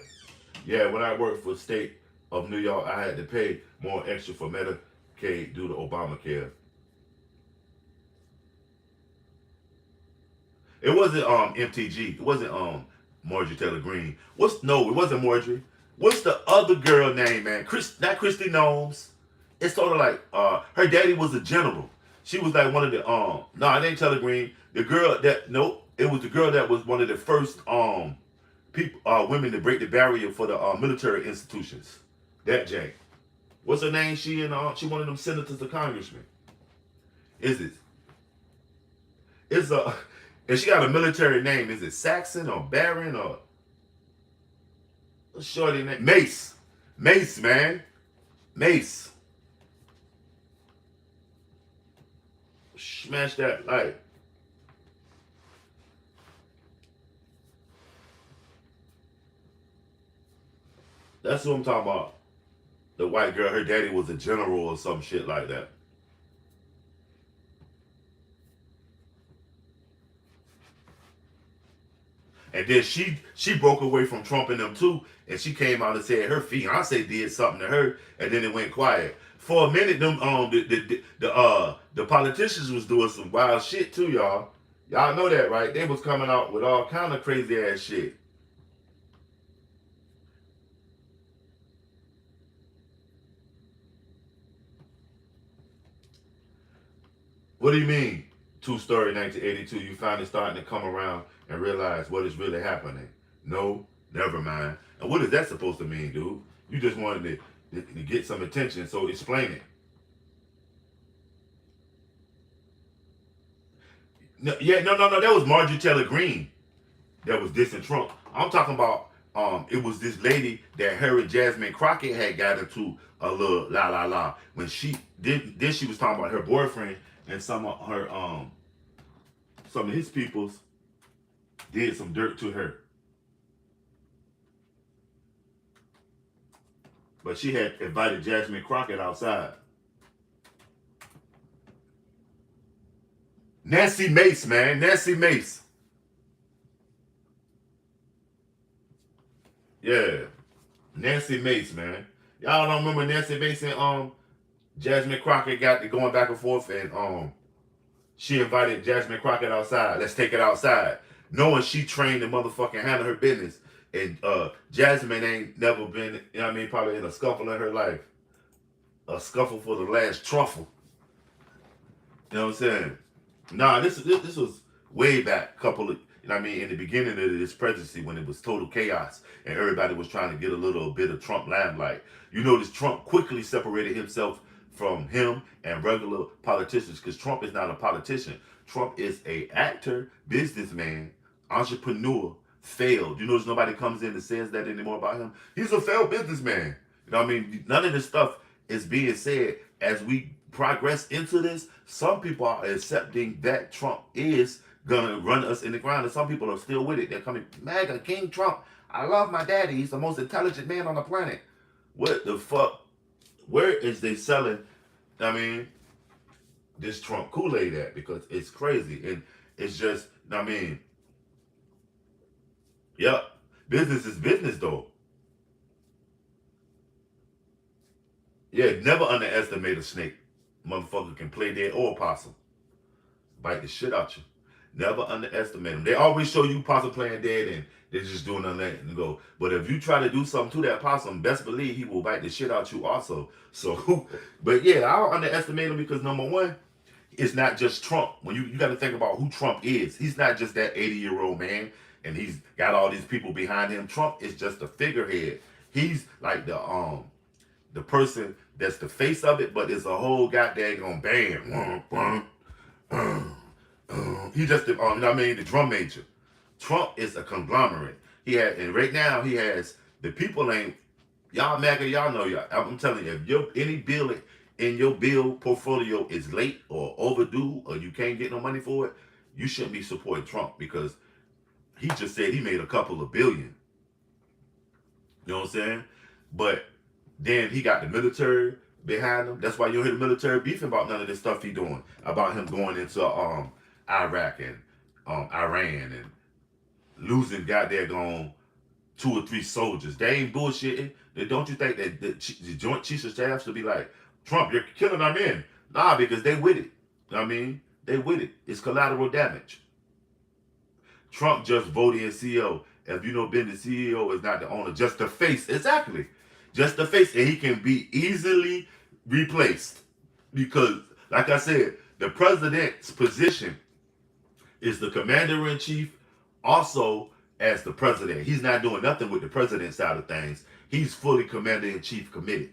Yeah, when I worked for the state of New York, I had to pay more extra for Medicaid due to Obamacare. It wasn't MTG. It wasn't Marjorie Taylor Greene. No, it wasn't Marjorie. What's the other girl name, man? Not Christy Gnomes. It's sort of like her daddy was a general. She was like one of the no, it ain't Taylor Greene. The girl that nope, it was the girl that was one of the first people women to break the barrier for the military institutions. That Jane. What's her name? She one of them senators or congressmen. Is it? It's a and she got a military name. Is it Saxon or Baron or what's shorty name? Mace. Mace, man. Mace. Smash that like. That's what I'm talking about. The white girl, her daddy was a general or some shit like that. And then she broke away from Trump and them too, and she came out and said her fiance did something to her, and then it went quiet. For a minute, them the politicians was doing some wild shit too, y'all. Y'all know that, right? They was coming out with all kind of crazy ass shit. What do you mean? Two story 1982. You finally starting to come around and realize what is really happening. No, never mind. And what is that supposed to mean, dude? You just wanted to get some attention, so explain it. No, yeah, no. That was Marjorie Taylor Greene that was dissing Trump. I'm talking about it was this lady that her and Jasmine Crockett had got into a little la la la when she did. Then she was talking about her boyfriend and some of his peoples did some dirt to her. But she had invited Jasmine Crockett outside. Nancy Mace, man. Nancy Mace. Yeah. Nancy Mace, man. Y'all don't remember Nancy Mace and Jasmine Crockett got to going back and forth and she invited Jasmine Crockett outside. Let's take it outside. Knowing she trained the motherfucking handle her business. And Jasmine ain't never been, you know what I mean, probably in a scuffle in her life. A scuffle for the last truffle. You know what I'm saying? Nah, this was way back, couple of, you know what I mean, in the beginning of this presidency when it was total chaos and everybody was trying to get a little bit of Trump limelight. You notice Trump quickly separated himself from him and regular politicians because Trump is not a politician. Trump is a actor, businessman, entrepreneur, failed. You notice nobody comes in and says that anymore about him. He's a failed businessman. You know what I mean? None of this stuff is being said as we progress into this. Some people are accepting that Trump is gonna run us in the ground, and some people are still with it. They're coming, MAGA, King Trump. I love my daddy. He's the most intelligent man on the planet. What the fuck? Where is they selling, I mean, this Trump Kool-Aid at? Because it's crazy. And it's just, I mean, yep. Business is business, though. Yeah, never underestimate a snake. Motherfucker can play dead or a possum. Bite the shit out you. Never underestimate them. They always show you possum playing dead and they're just doing nothing and go. But if you try to do something to that possum, best believe he will bite the shit out you also. So, but yeah, I don't underestimate him because number one, it's not just Trump. When you got to think about who Trump is. He's not just that 80-year-old man and he's got all these people behind him. Trump is just a figurehead. He's like the person that's the face of it, but it's a whole goddamn band. He just, you know what I mean, the drum major. Trump is a conglomerate. And right now he has, the people ain't, y'all MAGA, y'all know y'all. I'm telling you, if any bill in your bill portfolio is late or overdue or you can't get no money for it, you shouldn't be supporting Trump because he just said he made a couple of billion. You know what I'm saying? But then he got the military behind him. That's why you don't hear the military beefing about none of this stuff he doing. About him going into Iraq and Iran and losing goddamn 2 or 3 soldiers. They ain't bullshitting. Don't you think that the Joint Chiefs of Staff should be like, Trump, you're killing our men? Nah, because they with it. You know what I mean? They with it. It's collateral damage. Trump just voted in CO If you know Ben, the CEO is not the owner, just the face. Exactly. Just the face. And he can be easily replaced. Because, like I said, the president's position is the commander in chief, also as the president. He's not doing nothing with the president side of things. He's fully commander in chief committed.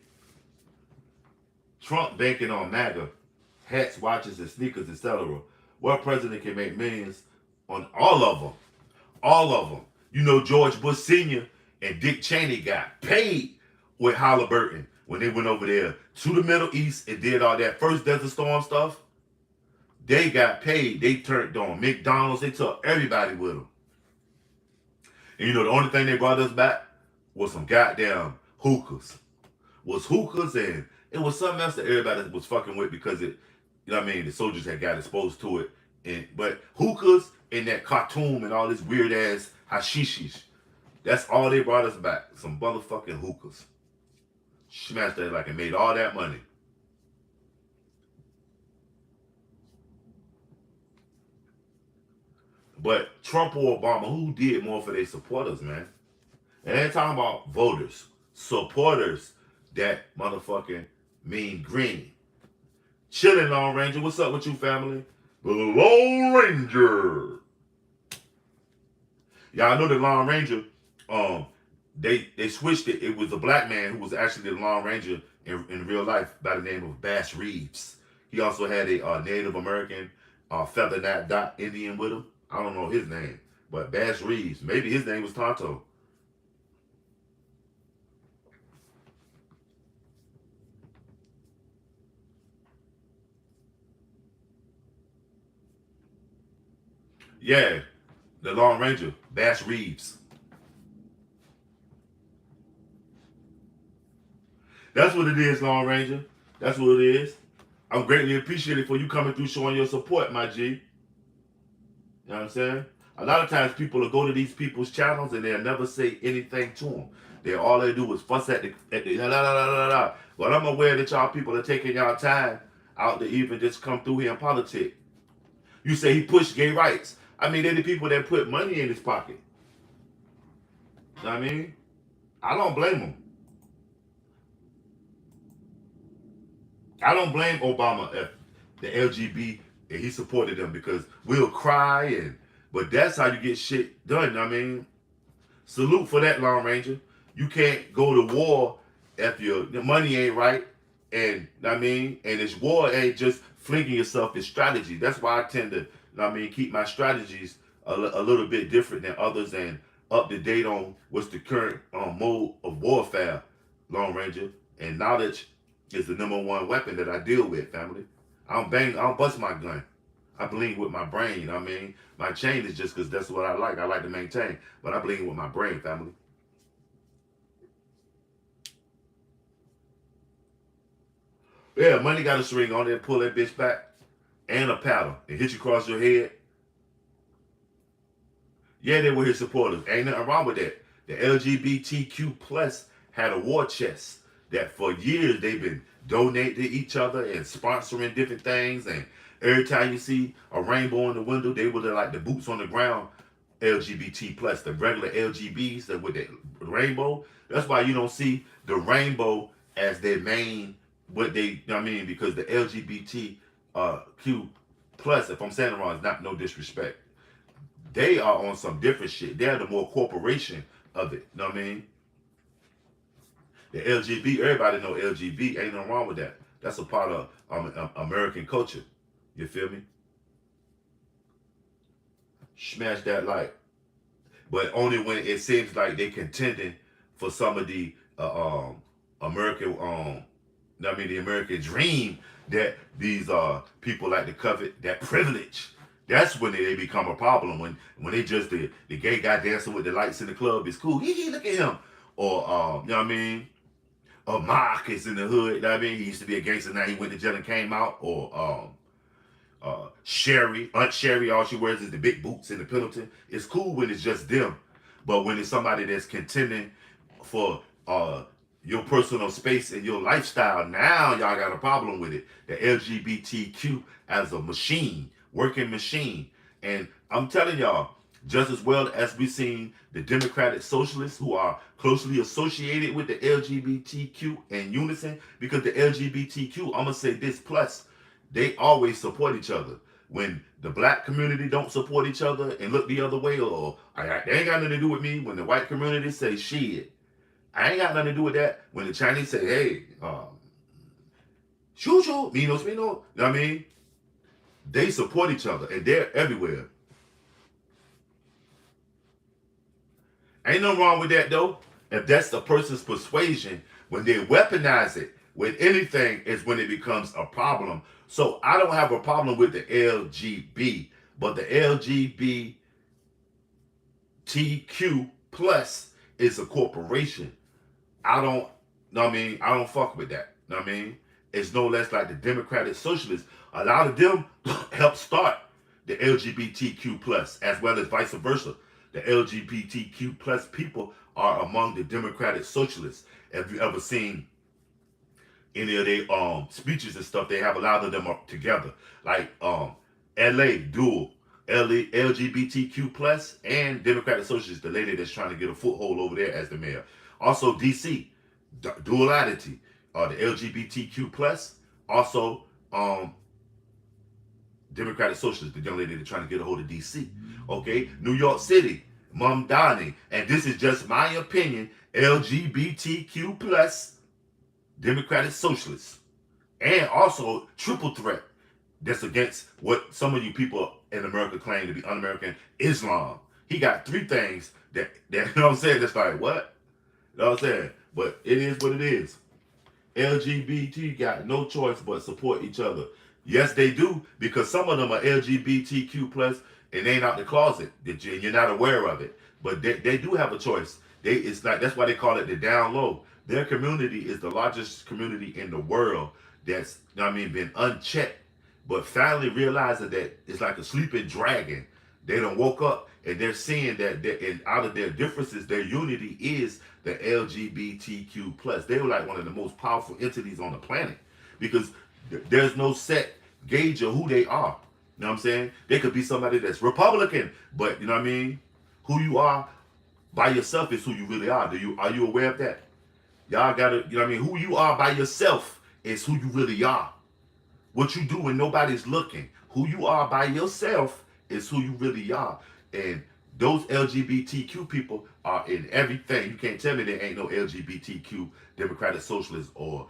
Trump banking on MAGA, hats, watches, and sneakers, etc. What president can make millions on all of them? All of them. You know, George Bush Sr. and Dick Cheney got paid with Halliburton when they went over there to the Middle East and did all that first Desert Storm stuff. They got paid. They turned on McDonald's. They took everybody with them. And you know, the only thing they brought us back was some goddamn hookahs. Was hookahs, and it was something else that everybody was fucking with because it, you know what I mean, the soldiers had got exposed to it. But hookahs and that cartoon and all this weird ass hashishis, that's all they brought us back. Some motherfucking hookahs. Smashed that like and made all that money. But Trump or Obama, who did more for their supporters, man? And they ain't talking about voters. Supporters that motherfucking mean green. Chilling, Lone Ranger. What's up with you, family? The Lone Ranger. Y'all know the Lone Ranger, they switched it. It was a black man who was actually the Lone Ranger in real life by the name of Bass Reeves. He also had a Native American feather dot Indian with him. I don't know his name, but Bass Reeves. Maybe his name was Tonto. Yeah, the Lone Ranger, Bass Reeves. That's what it is, Lone Ranger. That's what it is. I'm greatly appreciated for you coming through showing your support, my G. You know what I'm saying? A lot of times people will go to these people's channels and they'll never say anything to them. All they do is fuss at the la la la la la. But I'm aware that y'all people are taking y'all time out to even just come through here and politic. You say he pushed gay rights. I mean, they're the people that put money in his pocket. You know what I mean? I don't blame them. I don't blame Obama if the LGBT and he supported them because we'll cry but that's how you get shit done. You know what I mean? Salute for that, Lone Ranger. You can't go to war if your money ain't right, and you know what I mean, and this war ain't just flinging yourself. It's strategy. That's why I tend to, you know what I mean, keep my strategies a little bit different than others and up to date on what's the current mode of warfare, Lone Ranger. And knowledge is the number one weapon that I deal with, family. I don't bust my gun. I bling with my brain, you know what I mean? My chain is just because that's what I like. I like to maintain. But I bling with my brain, family. Yeah, money got a string on there, pull that bitch back, and a paddle, and hit you across your head. Yeah, they were his supporters. Ain't nothing wrong with that. The LGBTQ plus had a war chest that for years they've been donating to each other and sponsoring different things. And every time you see a rainbow in the window, they were like the boots on the ground LGBT plus, the regular LGBs that with the rainbow. That's why you don't see the rainbow as their main, what they, you know what I mean? Because the LGBTQ plus, if I'm saying it wrong, it's not no disrespect. They are on some different shit. They're the more corporation of it. You know what I mean? The LGB, everybody know LGB. Ain't nothing wrong with that. That's a part of American culture. You feel me? Smash that like. But only when it seems like they contending for some of the American, I mean the American dream that these people like to covet, that privilege. That's when they become a problem. When they just the gay guy dancing with the lights in the club is cool. Look at him. Or you know what I mean? Or Mark is in the hood. You know what I mean? He used to be a gangster. Now he went to jail and came out. Or Sherry, Aunt Sherry, all she wears is the big boots and the Pendleton. It's cool when it's just them. But when it's somebody that's contending for your personal space and your lifestyle, now y'all got a problem with it. The LGBTQ as a machine, working machine. And I'm telling y'all, just as well as we've seen the Democratic Socialists who are closely associated with the LGBTQ in unison, because the LGBTQ, I'm gonna say this plus, they always support each other. When the black community don't support each other and look the other way, or they ain't got nothing to do with me. When the white community say shit, I ain't got nothing to do with that. When the Chinese say, hey, shoo shoo, minos, you know what I mean? They support each other and they're everywhere. Ain't nothing wrong with that though. If that's the person's persuasion, when they weaponize it with anything is when it becomes a problem. So I don't have a problem with the LGB, but the LGBTQ plus is a corporation. I don't, know what I mean? I don't fuck with that. Know what I mean? It's no less like the Democratic Socialists. A lot of them helped start the LGBTQ plus, as well as vice versa. The LGBTQ plus people are among the Democratic Socialists. Have you ever seen any of their speeches and stuff? They have a lot of them up together. Like LA dual LGBTQ plus and Democratic Socialists, the lady that's trying to get a foothold over there as the mayor. Also DC, duality, the LGBTQ plus. Also Democratic Socialists, the young lady that's trying to get a hold of DC. Okay, New York City, Mom Donnie, and this is just my opinion, LGBTQ plus Democratic Socialists. And also triple threat that's against what some of you people in America claim to be un-American, Islam. He got three things that you know what I'm saying, that's like, what? You know what I'm saying? But it is what it is. LGBT got no choice but support each other. Yes, they do, because some of them are LGBTQ plus and they ain't out the closet. You're not aware of it. But they do have a choice. It's like, that's why they call it the down low. Their community is the largest community in the world that's, you know what I mean, been unchecked, but finally realizing that it's like a sleeping dragon. They done woke up and they're seeing that and out of their differences, their unity is the LGBTQ plus. They were like one of the most powerful entities on the planet, because there's no set gauge of who they are. You know what I'm saying? They could be somebody that's Republican, but you know what I mean? Who you are by yourself is who you really are. Are you aware of that? Y'all gotta, you know what I mean? Who you are by yourself is who you really are. What you do when nobody's looking. Who you are by yourself is who you really are. And those LGBTQ people are in everything. You can't tell me there ain't no LGBTQ Democratic Socialists or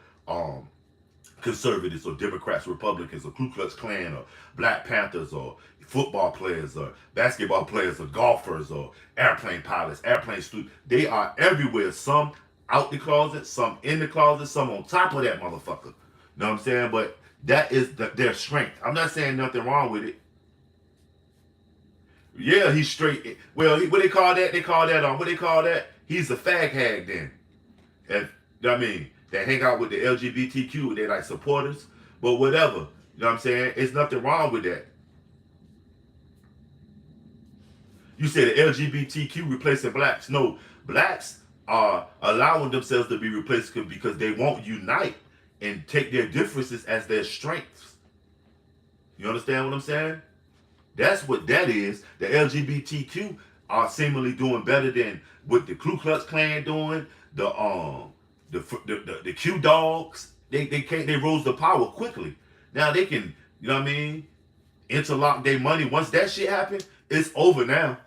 conservatives or Democrats, Republicans, or Ku Klux Klan, or Black Panthers, or football players, or basketball players, or golfers, or airplane pilots, airplane students. They are everywhere. Some out the closet, some in the closet, some on top of that motherfucker. You know what I'm saying? But that is their strength. I'm not saying nothing wrong with it. Yeah, he's straight. Well, what they call that? They call that what they call that? He's a fag hag then. And you know what I mean? They hang out with the LGBTQ, they like supporters, but whatever. You know what I'm saying? It's nothing wrong with that. You say the LGBTQ replacing blacks. No, blacks are allowing themselves to be replaced because they won't unite and take their differences as their strengths. You understand what I'm saying? That's what that is. The LGBTQ are seemingly doing better than what the Ku Klux Klan doing. The Q dogs. They rose to power quickly. Now they can, you know what I mean, interlock their money. Once that shit happened, it's over now.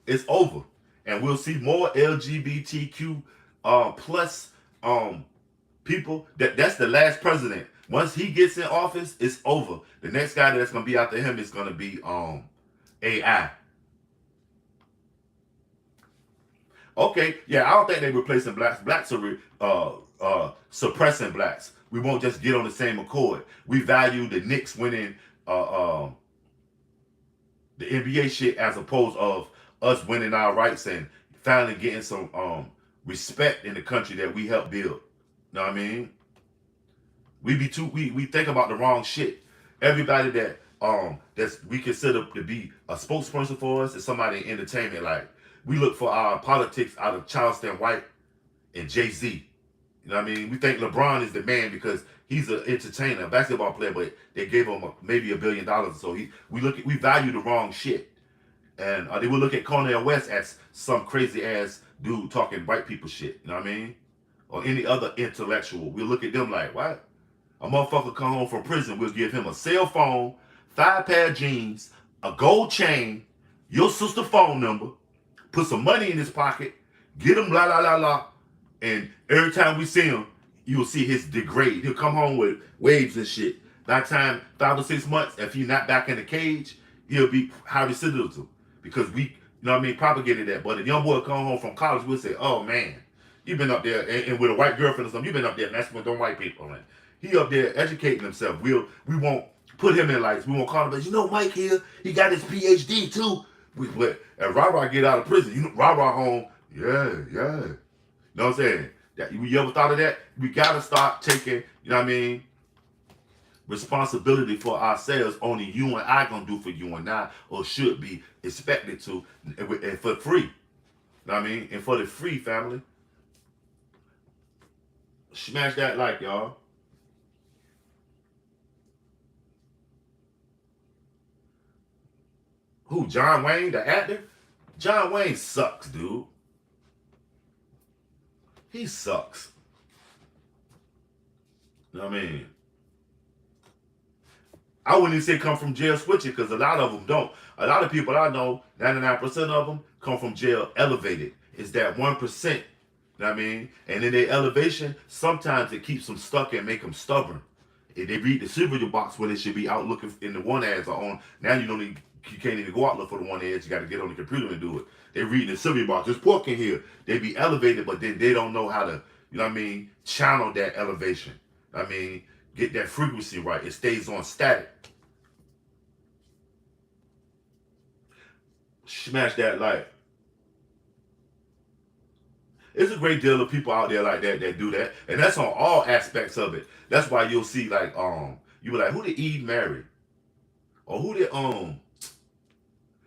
It's over, and we'll see more LGBTQ plus people. That's the last president. Once he gets in office, it's over. The next guy that's gonna be after him is gonna be AI. Okay, yeah, I don't think they're replacing blacks. Blacks are suppressing blacks. We won't just get on the same accord. We value the Knicks winning the NBA shit as opposed of us winning our rights and finally getting some respect in the country that we helped build. Know what I mean? We think about the wrong shit. Everybody that's we consider to be a spokesperson for us is somebody in entertainment. Like, we look for our politics out of Charleston White and Jay-Z. You know what I mean? We think LeBron is the man because he's an entertainer, a basketball player, but they gave him maybe $1 billion. So we value the wrong shit. And they would look at Cornel West as some crazy ass dude talking white people shit. You know what I mean? Or any other intellectual. We'll look at them like, what? A motherfucker come home from prison, we'll give him a cell phone, 5 pair of jeans, a gold chain, your sister phone number, put some money in his pocket, get him la la la la, and every time we see him, you'll see his degrade. He'll come home with waves and shit. By the time 5 or 6 months, if he's not back in the cage, he'll be high recidivism. Because we, you know what I mean, propagated that. But a young boy come home from college, we'll say, oh man, you've been up there, and with a white girlfriend or something, you've been up there messing with them white people. And he up there educating himself. We won't put him in lights. We won't call him, but you know Mike here, he got his PhD too. And Rah-Rah get out of prison, you know, Rah-Rah home, yeah. You know what I'm saying? You ever thought of that? We gotta start taking, you know what I mean, responsibility for ourselves. Only you and I gonna do for you and I, or should be expected to, and for free. You know what I mean? And for the free, family. Smash that like, y'all. Who, John Wayne, the actor? John Wayne sucks, dude. He sucks. You know what I mean? I wouldn't even say come from jail switching, because a lot of them don't. A lot of people I know, 99% of them come from jail elevated. It's that 1%, you know what I mean? And in their elevation, sometimes it keeps them stuck and make them stubborn. If they read the cereal box where they should be out looking in the one ads or on, now you can't even go out look for the one ads. You got to get on the computer and do it. They read the cereal box. There's pork in here. They be elevated, but then they don't know how to, you know what I mean, channel that elevation. I mean, get that frequency right. It stays on static. Smash that like. There's a great deal of people out there like that do that, and that's on all aspects of it. That's why you'll see like you be like, who did Eve marry, or who did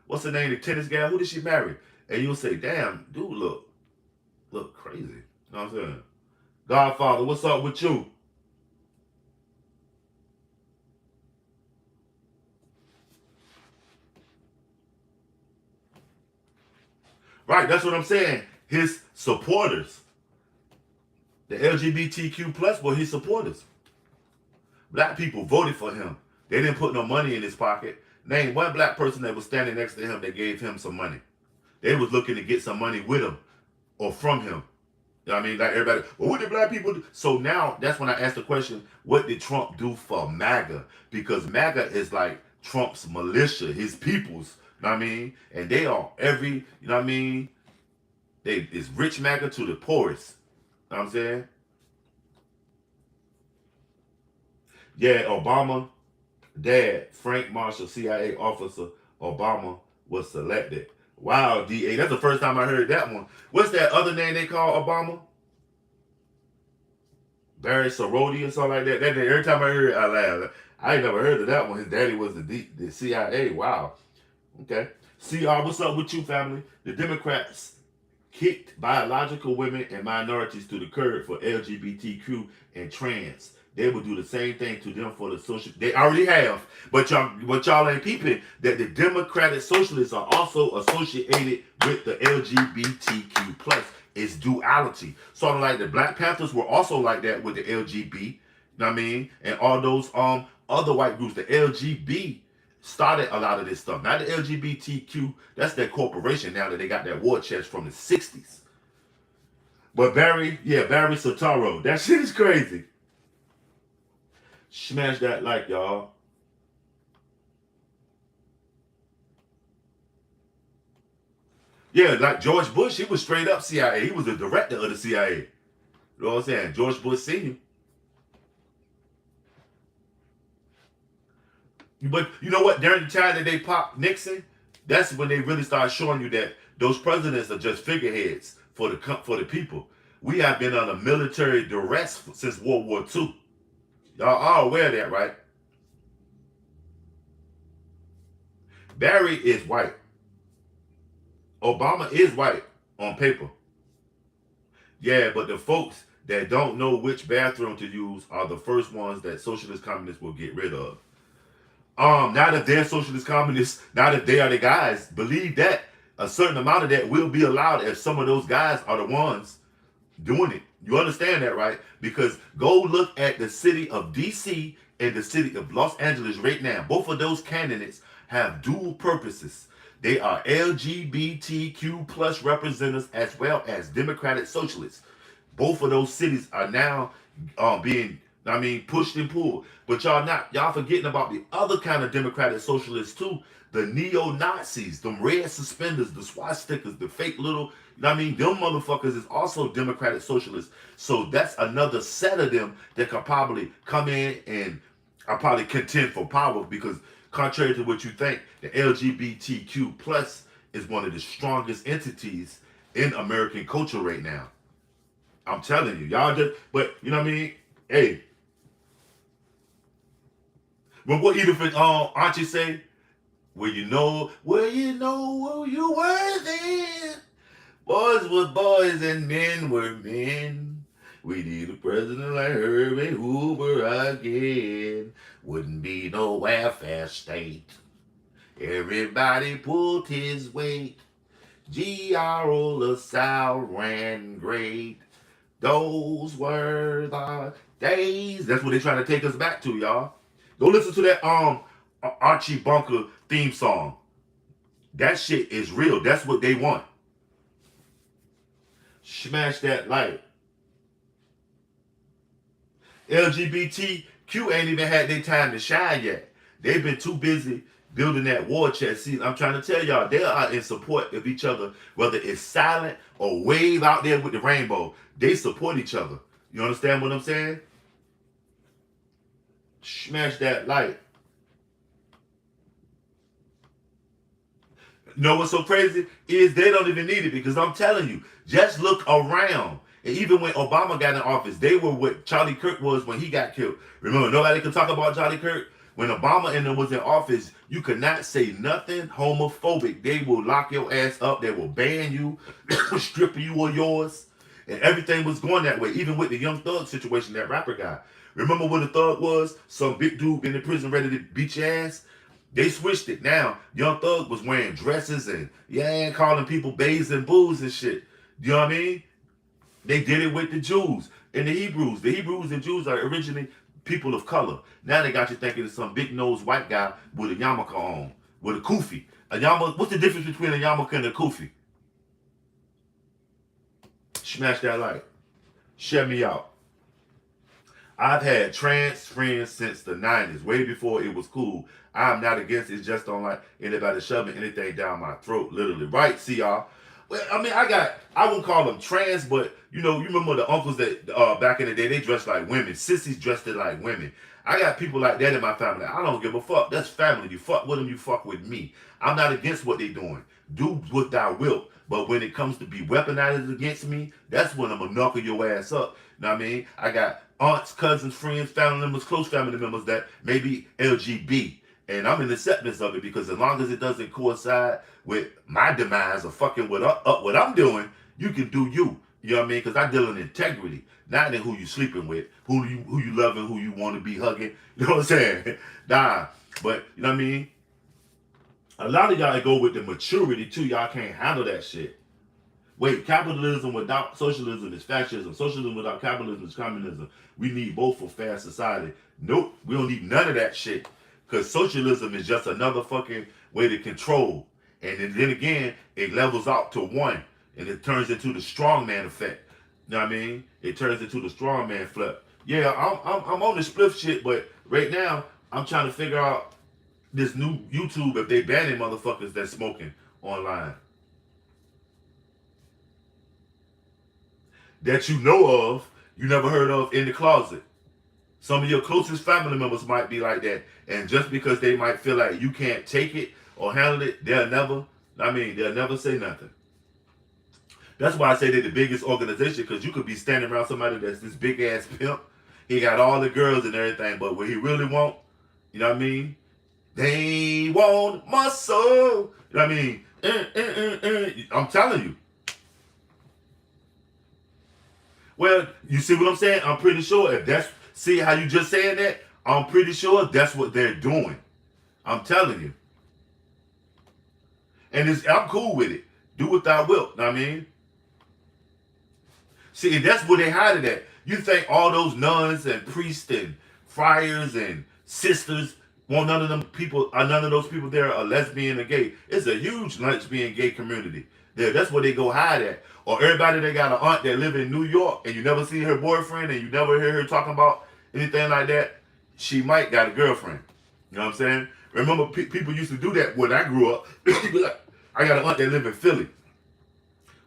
what's the name, the tennis guy? Who did she marry? And you'll say, damn, dude, look crazy. You know what I'm saying? Godfather, what's up with you? Right, that's what I'm saying. His supporters, the LGBTQ plus, were his supporters. Black people voted for him. They didn't put no money in his pocket. Name one black person that was standing next to him that gave him some money. They was looking to get some money with him or from him. You know what I mean? Like everybody, well, what did black people do? So now that's when I asked the question, what did Trump do for MAGA? Because MAGA is like Trump's militia, his peoples. You know what I mean? And they are you know what I mean? It's rich MAGA to the poorest. You know what I'm saying? Yeah, Obama, dad, Frank Marshall, CIA officer, Obama was selected. Wow, DA. That's the first time I heard that one. What's that other name they call Obama? Barry Sorority or something like that. That name, every time I heard it, I laughed. I ain't never heard of that one. His daddy was the CIA. Wow. Okay. CR, what's up with you, family? The Democrats kicked biological women and minorities to the curb for LGBTQ and trans. They will do the same thing to them for the social. They already have, but y'all ain't peeping that the Democratic Socialists are also associated with the LGBTQ plus. It's duality. Sort of like the Black Panthers were also like that with the LGB. You know what I mean? And all those other white groups, the LGB started a lot of this stuff. Not the LGBTQ. That's their corporation now that they got that war chest from the 60s. But Barry Soetoro, that shit is crazy. Smash that like, y'all. Yeah, like George Bush, he was straight up CIA. He was the director of the CIA. You know what I'm saying? George Bush Sr. But you know what? During the time that they popped Nixon, that's when they really started showing you that those presidents are just figureheads for the people. We have been under military duress since World War II. Y'all are aware of that, right? Barry is white. Obama is white on paper. Yeah, but the folks that don't know which bathroom to use are the first ones that socialist communists will get rid of. Now that they're socialist communists, now that they are the guys, believe that a certain amount of that will be allowed if some of those guys are the ones doing it. You understand that, right? Because go look at the city of DC and the city of Los Angeles right now. Both of those candidates have dual purposes. They are LGBTQ plus representatives as well as Democratic socialists. Both of those cities are now being, pushed and pulled. But y'all forgetting about the other kind of Democratic socialists too. The neo-Nazis, them red suspenders, the swastikas, the fake little, them motherfuckers is also Democratic socialists. So that's another set of them that could probably come in and are probably contend for power because contrary to what you think, the LGBTQ plus is one of the strongest entities in American culture right now. I'm telling you, y'all just, but you know what I mean? Hey, but what Edith and Archie say? Where you know who you were then. Boys were boys and men were men. We need a president like Herbie Hoover again. Wouldn't be no welfare state. Everybody pulled his weight. G.R.O. LaSalle ran great. Those were the days. That's what they're trying to take us back to, y'all. Go listen to that Archie Bunker theme song. That shit is real. That's what they want. Smash that like. LGBTQ ain't even had their time to shine yet. They've been too busy building that war chest. See, I'm trying to tell y'all, they are in support of each other, whether it's silent or wave out there with the rainbow. They support each other. You understand what I'm saying? Smash that like. You know what's so crazy is they don't even need it because I'm telling you, just look around. And even when Obama got in office, they were what Charlie Kirk was when he got killed. Remember, nobody could talk about Charlie Kirk. When Obama and them was in office, you could not say nothing homophobic. They will lock your ass up. They will ban you, strip you of yours. And everything was going that way, even with the Young Thug situation, that rapper guy. Remember what the Thug was? Some big dude in the prison ready to beat your ass? They switched it. Now, Young Thug was wearing dresses and, calling people bays and boos and shit. You know what I mean? They did it with the Jews and the Hebrews. The Hebrews and Jews are originally people of color. Now they got you thinking of some big-nosed white guy with a yarmulke on, with a kufi. A yarmulke, what's the difference between a yarmulke and a kufi? Smash that like. Shut me out. I've had trans friends since the 90s, way before it was cool. I'm not against it, just don't like anybody shoving anything down my throat, literally. Right, see y'all? Well, I wouldn't call them trans, but you remember the uncles that back in the day, they dressed like women. Sissies dressed it like women. I got people like that in my family. I don't give a fuck. That's family. You fuck with them, you fuck with me. I'm not against what they doing. Do what thou wilt. But when it comes to be weaponized against me, that's when I'm gonna knuckle your ass up. You know what I mean? I got aunts, cousins, friends, family members, close family members that may be LGBT. And I'm in acceptance of it because as long as it doesn't coincide with my demise or fucking what I'm doing, you can do you. You know what I mean? Because I deal in integrity, not in who you sleeping with, who you loving, who you want to be hugging. You know what I'm saying? Nah, but you know what I mean? A lot of y'all go with the maturity too. Y'all can't handle that shit. Wait, capitalism without socialism is fascism. Socialism without capitalism is communism. We need both for fair society. Nope, we don't need none of that shit. Because socialism is just another fucking way to control. And then again, it levels out to one. And it turns into the strongman effect. You know what I mean? It turns into the strongman flip. Yeah, I'm on the spliff shit, but right now, I'm trying to figure out this new YouTube if they banning motherfuckers that's smoking online. That you know of, you never heard of in the closet. Some of your closest family members might be like that. And just because they might feel like you can't take it or handle it, they'll never say nothing. That's why I say they're the biggest organization, because you could be standing around somebody that's this big ass pimp. He got all the girls and everything, but what he really want, you know what I mean? They want muscle. You know what I mean? I'm telling you. Well, you see what I'm saying? I'm pretty sure if that's, see how you just saying that? I'm pretty sure that's what they're doing. I'm telling you. And I'm cool with it. Do what thou wilt. Know what I mean? See, that's where they hide it at. You think all those nuns and priests and friars and sisters, well, none of those people there are lesbian or gay. It's a huge lesbian gay community there. That's where they go hide at. Or everybody that got an aunt that live in New York and you never see her boyfriend and you never hear her talking about anything like that, she might got a girlfriend. You know what I'm saying? Remember, people used to do that when I grew up. I got an aunt that live in Philly.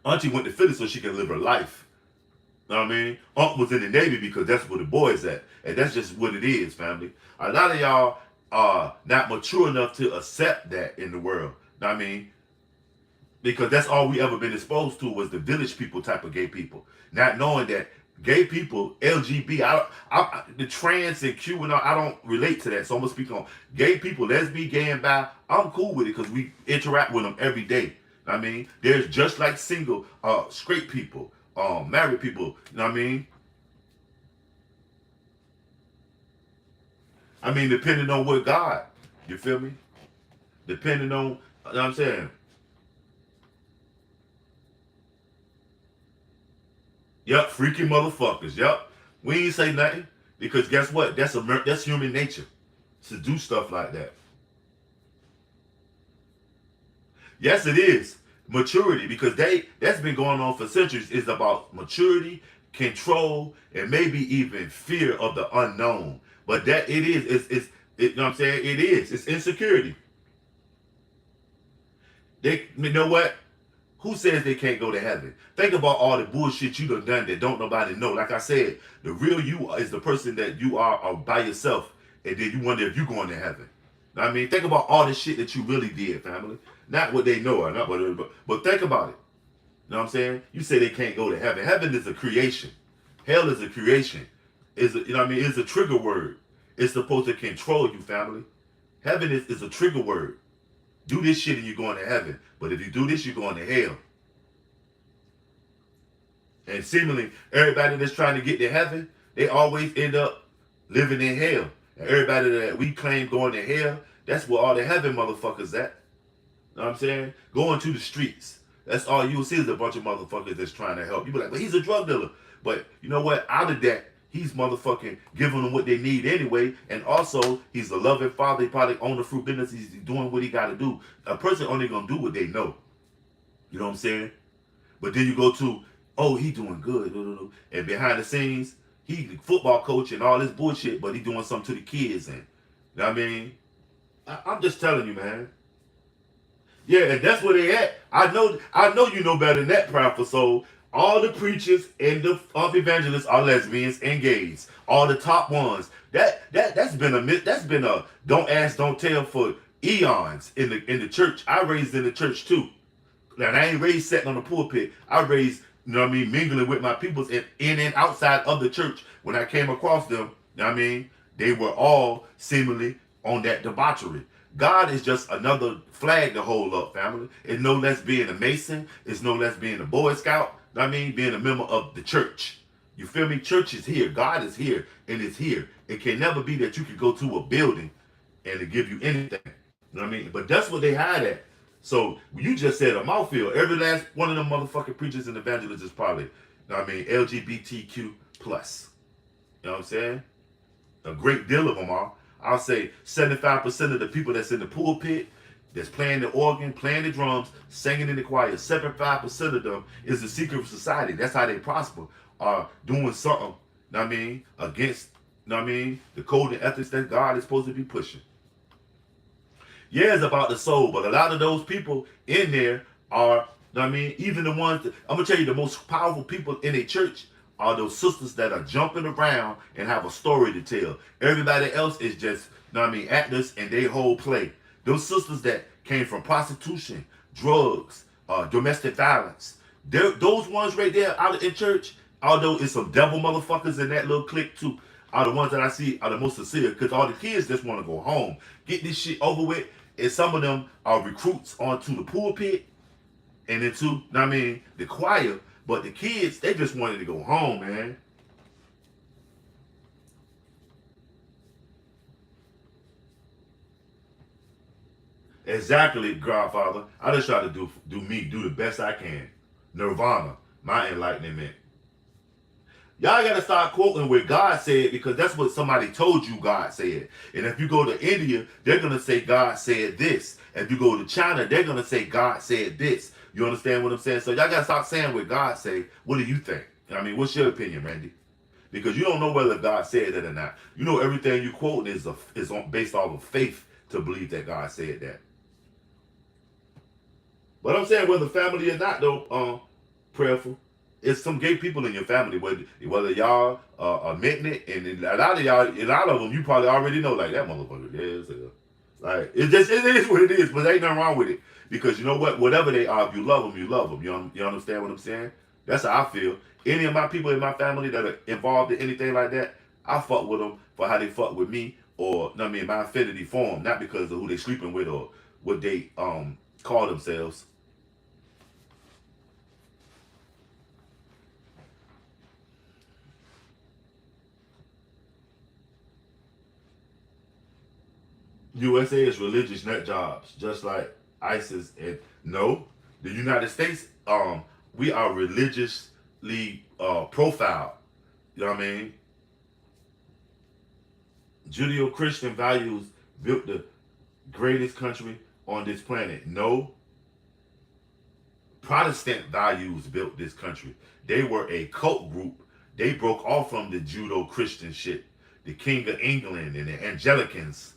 Auntie went to Philly so she could live her life. Know what I mean? Unc was in the Navy because that's where the boys at. And that's just what it is, family. A lot of y'all are not mature enough to accept that in the world. Know what I mean? Because that's all we ever been exposed to was the village people type of gay people. Not knowing that gay people, the trans and Q and all, I don't relate to that. So I'm going to speak on gay people, lesbian, gay and bi. I'm cool with it because we interact with them every day. Know what I mean? There's just like single, straight people. Married people, you know what I mean? I mean, depending on what God, you feel me? Depending on, you know what I'm saying? Yep, freaky motherfuckers, yep. We ain't say nothing because guess what? That's human nature to do stuff like that. Yes, it is. Maturity, because that's been going on for centuries, is about maturity, control, and maybe even fear of the unknown. But that it is, you know what I'm saying? It is. It's insecurity. You know what? Who says they can't go to heaven? Think about all the bullshit you done that don't nobody know. Like I said, the real you is the person that you are by yourself, and then you wonder if you're going to heaven. I mean, think about all the shit that you really did, family. Not what they know or not what, but think about it. You know what I'm saying? You say they can't go to heaven. Heaven is a creation. Hell is a creation. You know what I mean? It's a trigger word. It's supposed to control you, family. Heaven is a trigger word. Do this shit and you're going to heaven. But if you do this, you're going to hell. And seemingly, everybody that's trying to get to heaven, they always end up living in hell. And everybody that we claim going to hell, that's where all the heaven motherfuckers at. You know what I'm saying? Going to the streets. That's all you'll see is a bunch of motherfuckers that's trying to help. You be like, but he's a drug dealer. But you know what? Out of that, he's motherfucking giving them what they need anyway. And also, he's a loving father. He probably own the fruit business. He's doing what he got to do. A person only going to do what they know. You know what I'm saying? But then you go to, oh, he doing good. And behind the scenes, he the football coach and all this bullshit, but he doing something to the kids. And you know what I mean? I'm just telling you, man. Yeah, and that's where they at. I know you know better than that, Proud for Soul. All the preachers and the evangelists are lesbians and gays. All the top ones. That's been a don't ask, don't tell for eons in the church. I raised in the church too. Now I ain't raised sitting on the pulpit. I raised, you know what I mean, mingling with my peoples in and outside of the church. When I came across them, you know what I mean, they were all seemingly on that debauchery. God is just another flag to hold up, family. It's no less being a Mason. It's no less being a Boy Scout. I mean, being a member of the church. You feel me? Church is here. God is here, and it's here. It can never be that you can go to a building and it give you anything. You know what I mean? But that's what they hide at. So you just said a mouthfeel. Every last one of them motherfucking preachers and evangelists is probably, you know what I mean, LGBTQ plus. You know what I'm saying? A great deal of them are. I'll say 75% of the people that's in the pulpit, that's playing the organ, playing the drums, singing in the choir, 75% of them is the secret society. That's how they prosper. Are doing something, you know what I mean, against, you know what I mean, the code and ethics that God is supposed to be pushing. Yeah, it's about the soul, but a lot of those people in there are, you know what I mean, even the ones that, I'm going to tell you, the most powerful people in a church are those sisters that are jumping around and have a story to tell. Everybody else is just, you know what I mean, actors and they whole play. Those sisters that came from prostitution, drugs, domestic violence, those ones right there out in church, although it's some devil motherfuckers in that little clique too, are the ones that I see are the most sincere, because all the kids just want to go home, get this shit over with, and some of them are recruits onto the pulpit and into, you know what I mean, the choir. But the kids, they just wanted to go home, man. Exactly, Godfather. I just try to do me, do the best I can. Nirvana, my enlightenment. Y'all gotta start quoting what God said because that's what somebody told you God said. And if you go to India, they're gonna say God said this. If you go to China, they're gonna say God said this. You understand what I'm saying? So y'all gotta stop saying what God say. What do you think? I mean, what's your opinion, Randy? Because you don't know whether God said that or not. You know everything you quote is based off of faith to believe that God said that. But I'm saying whether family or not, though, prayerful. It's some gay people in your family, whether y'all admitting it, and a lot of y'all, a lot of them, you probably already know, like that motherfucker. Yes, like it is what it is, but there ain't nothing wrong with it because you know what? Whatever they are, if you love them, you love them. You understand what I'm saying? That's how I feel. Any of my people in my family that are involved in anything like that, I fuck with them for how they fuck with me, or I mean my affinity for them, not because of who they sleeping with or what they call themselves. USA is religious nut jobs, just like ISIS. And no, the United States, we are religiously profiled. You know what I mean? Judeo-Christian values built the greatest country on this planet. No, Protestant values built this country. They were a cult group. They broke off from the Judeo-Christian shit. The King of England and the Anglicans.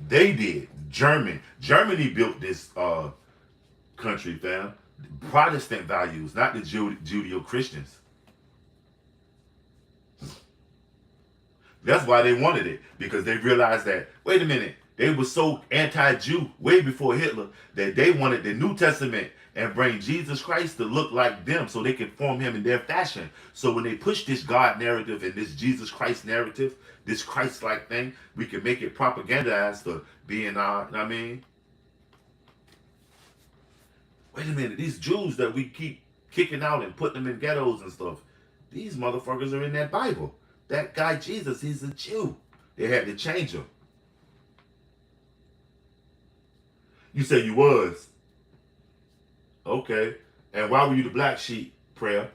They did. Germany built this country, fam. Protestant values, not the Judeo-Christians. That's why they wanted it, because they realized that, wait a minute, they were so anti-Jew way before Hitler that they wanted the New Testament and bring Jesus Christ to look like them so they could form him in their fashion. So when they push this God narrative and this Jesus Christ narrative, this Christ-like thing, we can make it propagandized for being our, I mean, wait a minute, these Jews that we keep kicking out and putting them in ghettos and stuff, these motherfuckers are in that Bible. That guy Jesus, he's a Jew. They had to change him. You say you was. Okay. And why were you the black sheep, prayer?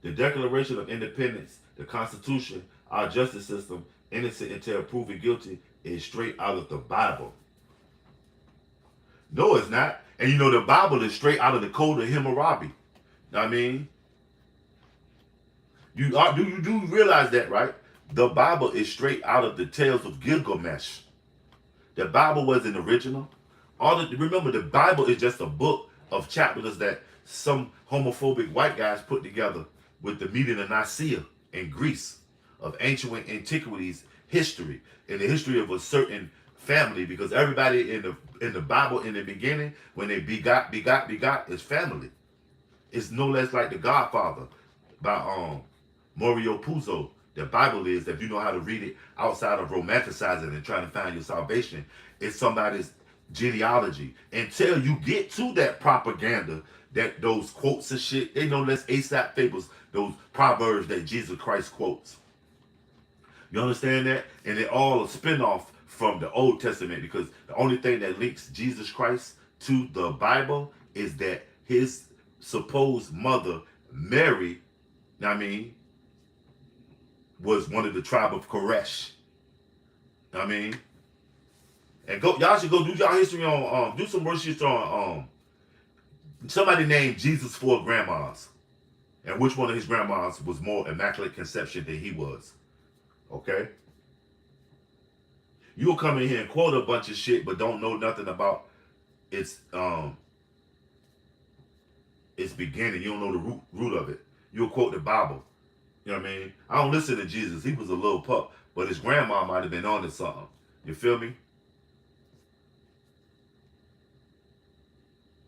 The Declaration of Independence, the Constitution, our justice system, innocent until proven guilty, is straight out of the Bible. No, it's not. And you know the Bible is straight out of the Code of Hammurabi. Know what I mean? You do realize that, right? The Bible is straight out of the Tales of Gilgamesh. The Bible wasn't original. Remember, the Bible is just a book of chapters that some homophobic white guys put together with the meeting of Nicaea in Greece of ancient antiquities history and the history of a certain family, because everybody in the Bible in the beginning, when they begot is family. It's no less like The Godfather by Mario Puzo. The Bible is, if you know how to read it outside of romanticizing and trying to find your salvation, it's somebody's genealogy. Until you get to that propaganda, that those quotes and shit, they know less Aesop fables, those proverbs that Jesus Christ quotes. You understand that? And they're all a spinoff from the Old Testament, because the only thing that links Jesus Christ to the Bible is that his supposed mother, Mary, I mean, was one of the tribe of Koresh. I mean, and y'all should go do y'all history on do some research on somebody named Jesus' four grandmas, and which one of his grandmas was more immaculate conception than he was. Okay, you'll come in here and quote a bunch of shit, but don't know nothing about its beginning. You don't know the root of it. You'll quote the Bible. You know what I mean? I don't listen to Jesus. He was a little pup, but his grandma might have been on to something. You feel me?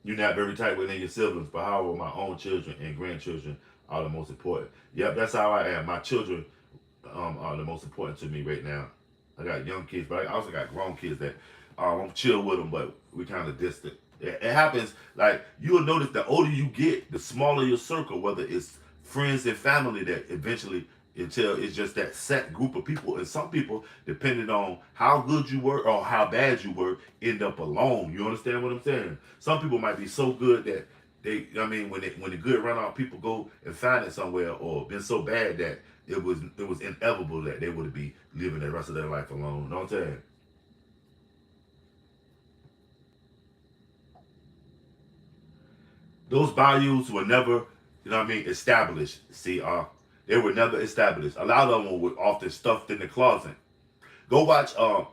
You're not very tight within your siblings, but however, my own children and grandchildren are the most important. Yep, that's how I am. My children are the most important to me right now. I got young kids, but I also got grown kids that I'm chill with them, but we kind of distant. It happens, like, you'll notice the older you get, the smaller your circle, whether it's friends and family that eventually until it's just that set group of people. And some people, depending on how good you were or how bad you were, end up alone. You understand what I'm saying? Some people might be so good that when the good run out, people go and find it somewhere, or been so bad that it was inevitable that they would be living the rest of their life alone. You know what I'm saying? Those bayous were never, established. See, they were never established. A lot of them were often stuffed in the closet. Go watch a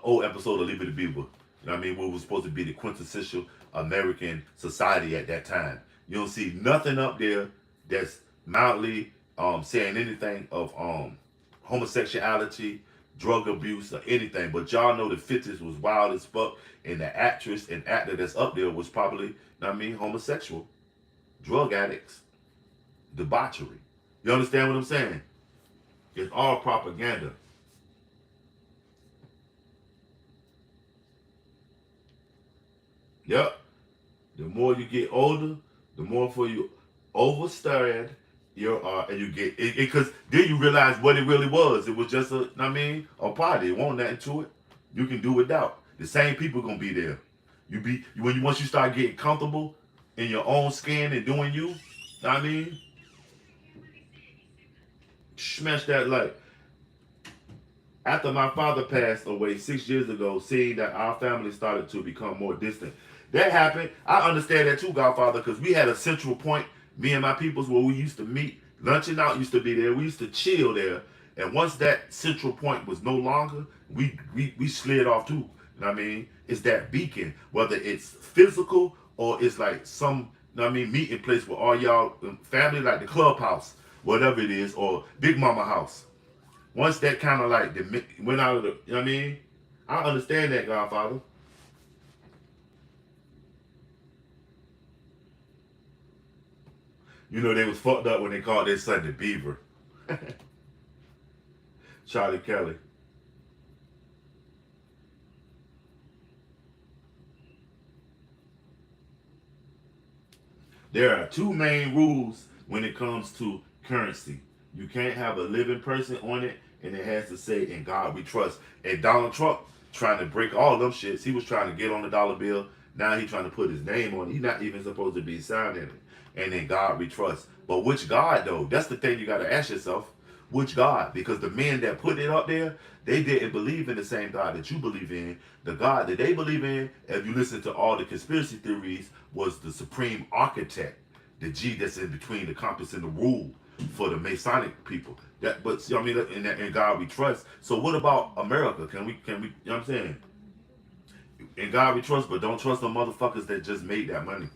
old episode of Leave It to Beaver. You know what I mean? What was supposed to be the quintessential American society at that time. You don't see nothing up there that's mildly saying anything of homosexuality, drug abuse, or anything. But y'all know the 50s was wild as fuck, and the actress and actor that's up there was probably, you know what I mean, homosexual, drug addicts, debauchery. You understand what I'm saying? It's all propaganda. Yep. The more you get older, the more for you overstand your and you get it because then you realize what it really was. It was just a party. It wasn't nothing to it. You can do without. The same people gonna be there. Once you start getting comfortable in your own skin and doing you, know what I mean, smash that like. After my father passed away 6 years ago, seeing that our family started to become more distant. That happened. I understand that too, Godfather, because we had a central point, me and my peoples, where we used to meet. Lunching out used to be there. We used to chill there. And once that central point was no longer, we slid off too. You know what I mean? It's that beacon, whether it's physical or it's like some, you know what I mean, meeting place where all y'all family, like the clubhouse, whatever it is, or Big Mama house. Once that kind of like went out of the, you know what I mean? I understand that, Godfather. You know, they was fucked up when they called their son the Beaver. Charlie Kelly. There are two main rules when it comes to currency. You can't have a living person on it, and it has to say, "In God we trust." And Donald Trump trying to break all them shits. He was trying to get on the dollar bill. Now he's trying to put his name on it. He's not even supposed to be signing it. And in God we trust. But which God though? That's the thing you got to ask yourself. Which God? Because the men that put it up there, they didn't believe in the same God that you believe in. The God that they believe in, if you listen to all the conspiracy theories, was the supreme architect, the G that's in between the compass and the rule for the Masonic people. But I mean, in God we trust. So what about America? Can we? You know what I'm saying? In God we trust, but don't trust the motherfuckers that just made that money.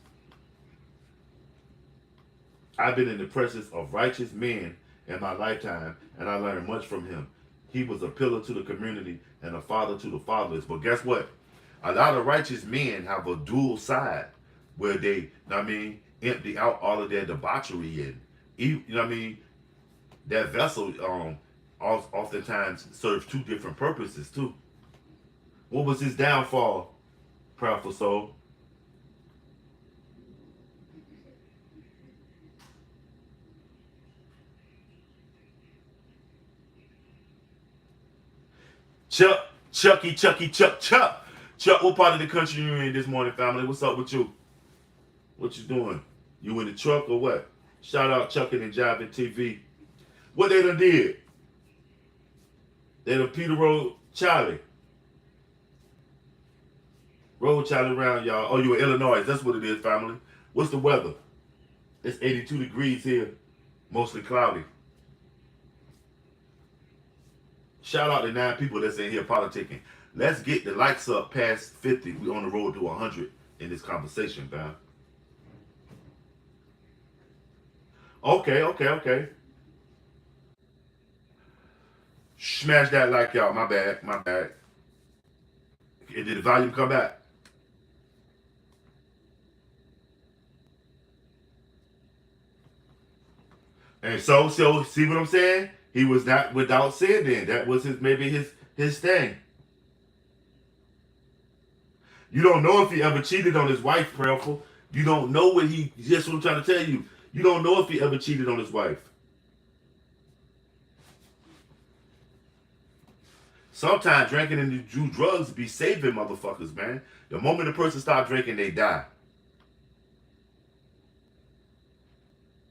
I've been in the presence of righteous men in my lifetime, and I learned much from him. He was a pillar to the community and a father to the fatherless. But guess what? A lot of righteous men have a dual side where they, you know what I mean, empty out all of their debauchery and, you know what I mean, that vessel oftentimes serves two different purposes too. What was his downfall, Proudful Soul? Chuck. Chuck, what part of the country you in this morning, family? What's up with you? What you doing? You in the truck or what? Shout out Chucking and Jiving TV. What they done did? They done Peter Road Charlie. Road Charlie around, y'all. Oh, you in Illinois. That's what it is, family. What's the weather? It's 82 degrees here. Mostly cloudy. Shout out to 9 people that's in here politicking. Let's get the likes up past 50. We on the road to 100 in this conversation, man. Okay. Smash that like, y'all. My bad. Did the volume come back? And so see what I'm saying? He was not without sin then. That was maybe his thing. You don't know if he ever cheated on his wife, Prayerful. You don't know what he. That's what I'm trying to tell you. You don't know if he ever cheated on his wife. Sometimes drinking and do drugs be saving motherfuckers, man. The moment a person stop drinking, they die.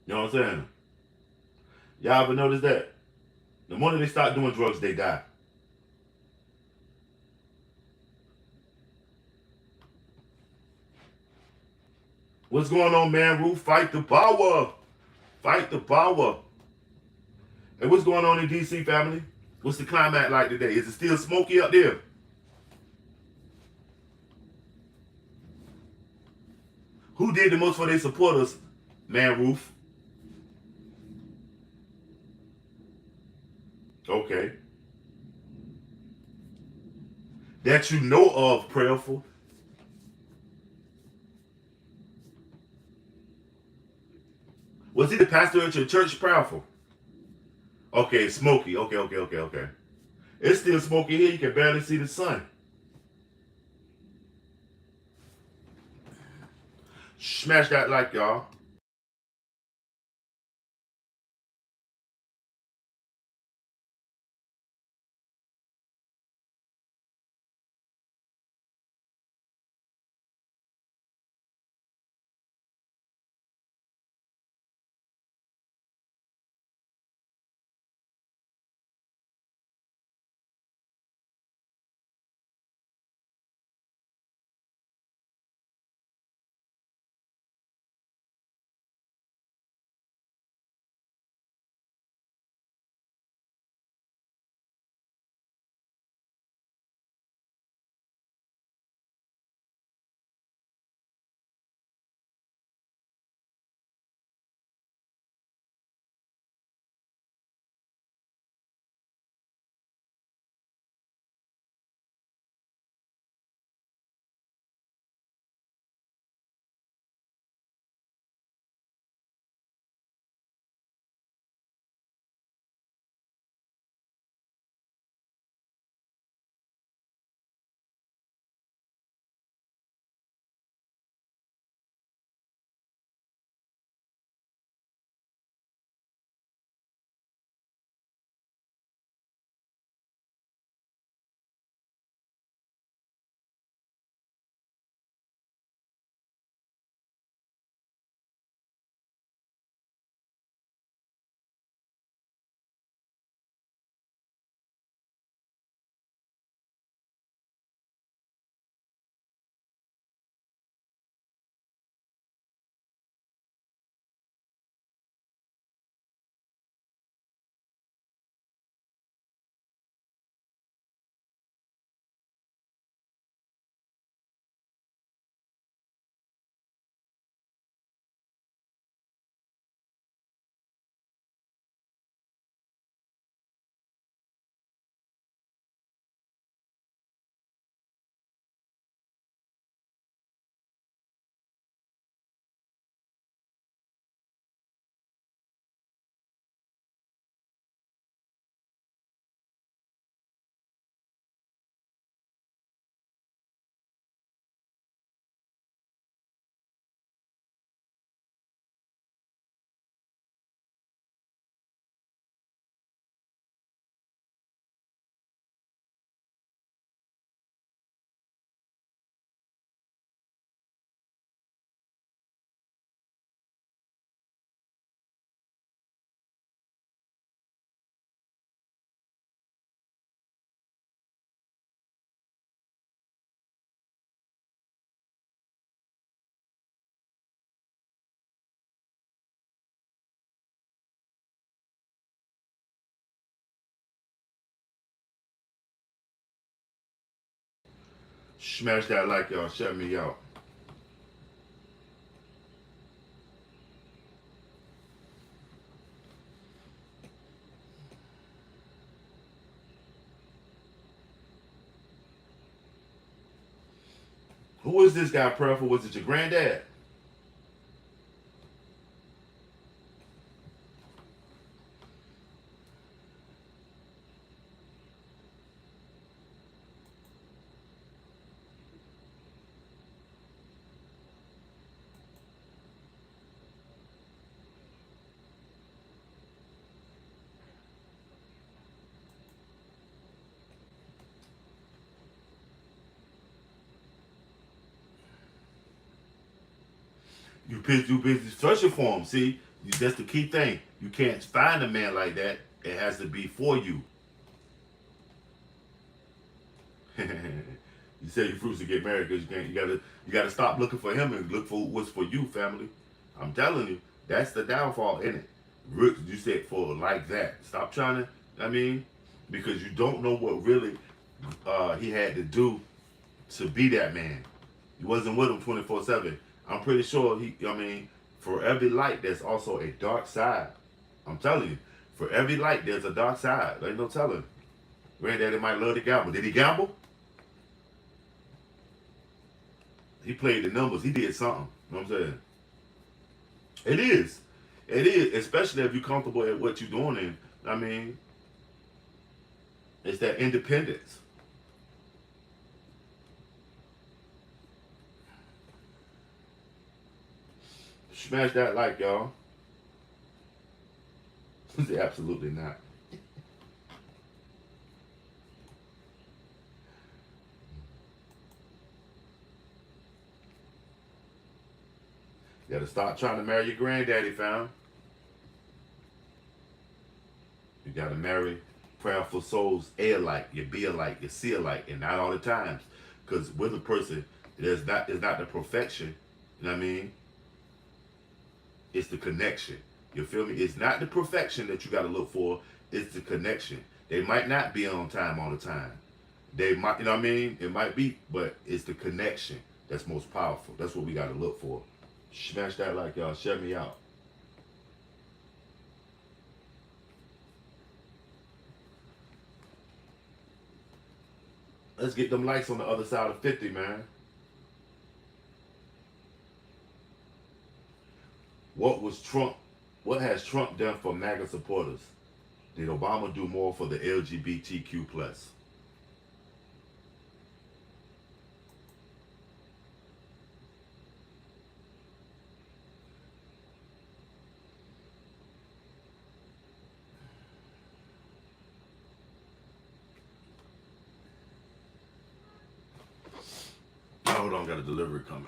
You know what I'm saying? Y'all ever notice that? The moment they start doing drugs, they die. What's going on, man? Roof, fight the power. Fight the power. Hey, what's going on in DC, family? What's the climate like today? Is it still smoky up there? Who did the most for their supporters, man? Roof. Okay. That you know of, prayerful. Was he the pastor at your church, prayerful? Okay, smoky. Okay. It's still smoky here. You can barely see the sun. Smash that like, y'all. Smash that like, y'all. Shut me out. Who is this guy, prayerful? Was it your granddad? You too busy searching for him. See, that's the key thing. You can't find a man like that. It has to be for you. You sell your fruits to get married because you can't. You gotta stop looking for him and look for what's for you, family. I'm telling you, that's the downfall in it. You said for like that. Stop trying to. I mean, because you don't know what really he had to do to be that man. He wasn't with him 24/7. I'm pretty sure he. I mean, for every light, there's also a dark side. I'm telling you, for every light, there's a dark side. There ain't no telling. Granddaddy might love to gamble. Did he gamble? He played the numbers. He did something. You know what I'm saying? It is. It is, especially if you're comfortable at what you're doing. And I mean, it's that independence. Smash that like, y'all. Absolutely not. You gotta stop trying to marry your granddaddy, fam. You gotta marry prayerful souls, A alike, you be alike, you see alike, and not all the times. Because with a person, it's not the perfection. You know what I mean? It's the connection. You feel me? It's not the perfection that you gotta look for. It's the connection. They might not be on time all the time. They might, you know what I mean? It might be, but it's the connection that's most powerful. That's what we gotta look for. Smash that like, y'all. Shut me out. Let's get them likes on the other side of 50, man. What was Trump? What has Trump done for MAGA supporters? Did Obama do more for the LGBTQ plus? Oh, hold on, got a delivery coming.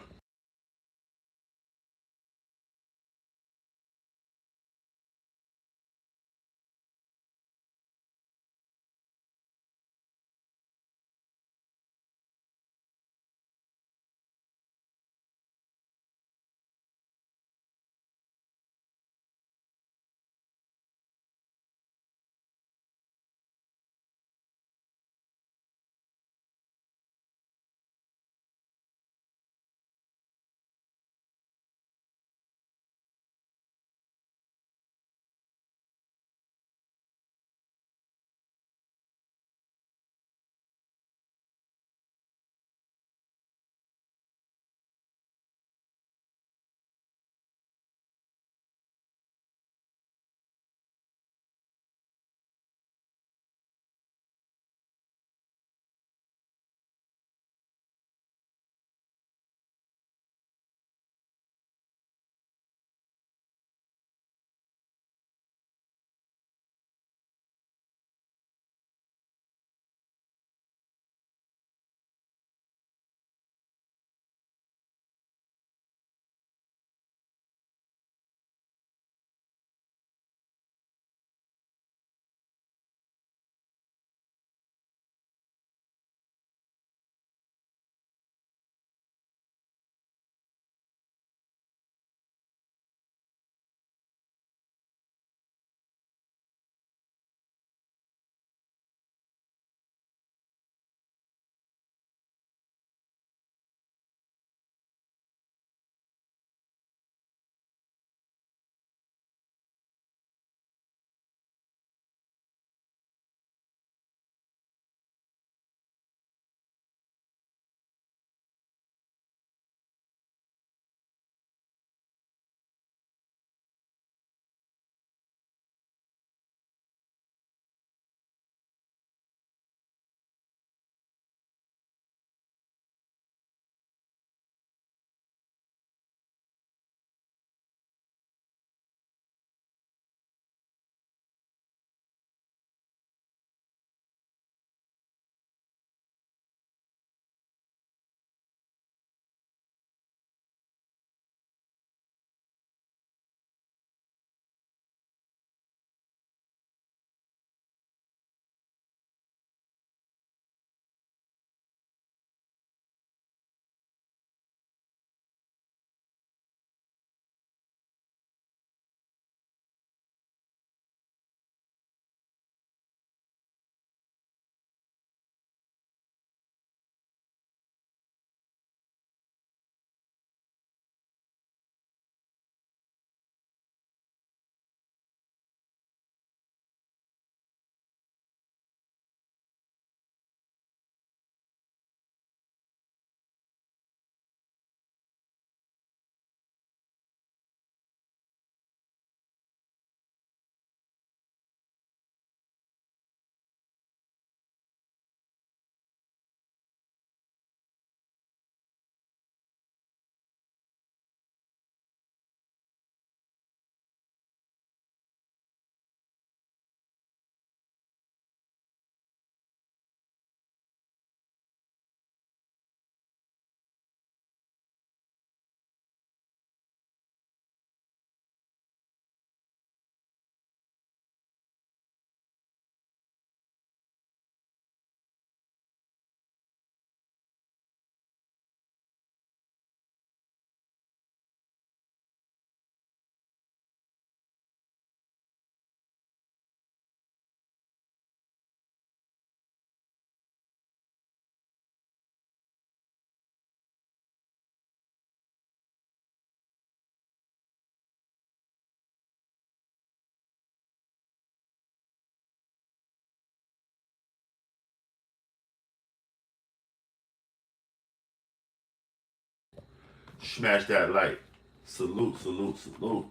Smash that like. Salute, salute, salute.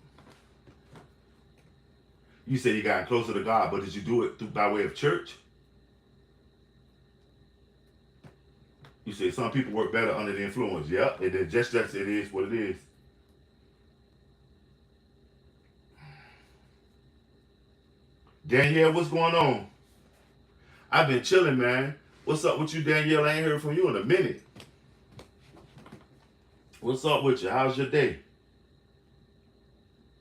You said you got closer to God, but did you do it through by way of church? You say some people work better under the influence. Yep, and then just that it is what it is. Danielle, what's going on? I've been chilling, man. What's up with you, Danielle? I ain't heard from you in a minute. What's up with you? How's your day?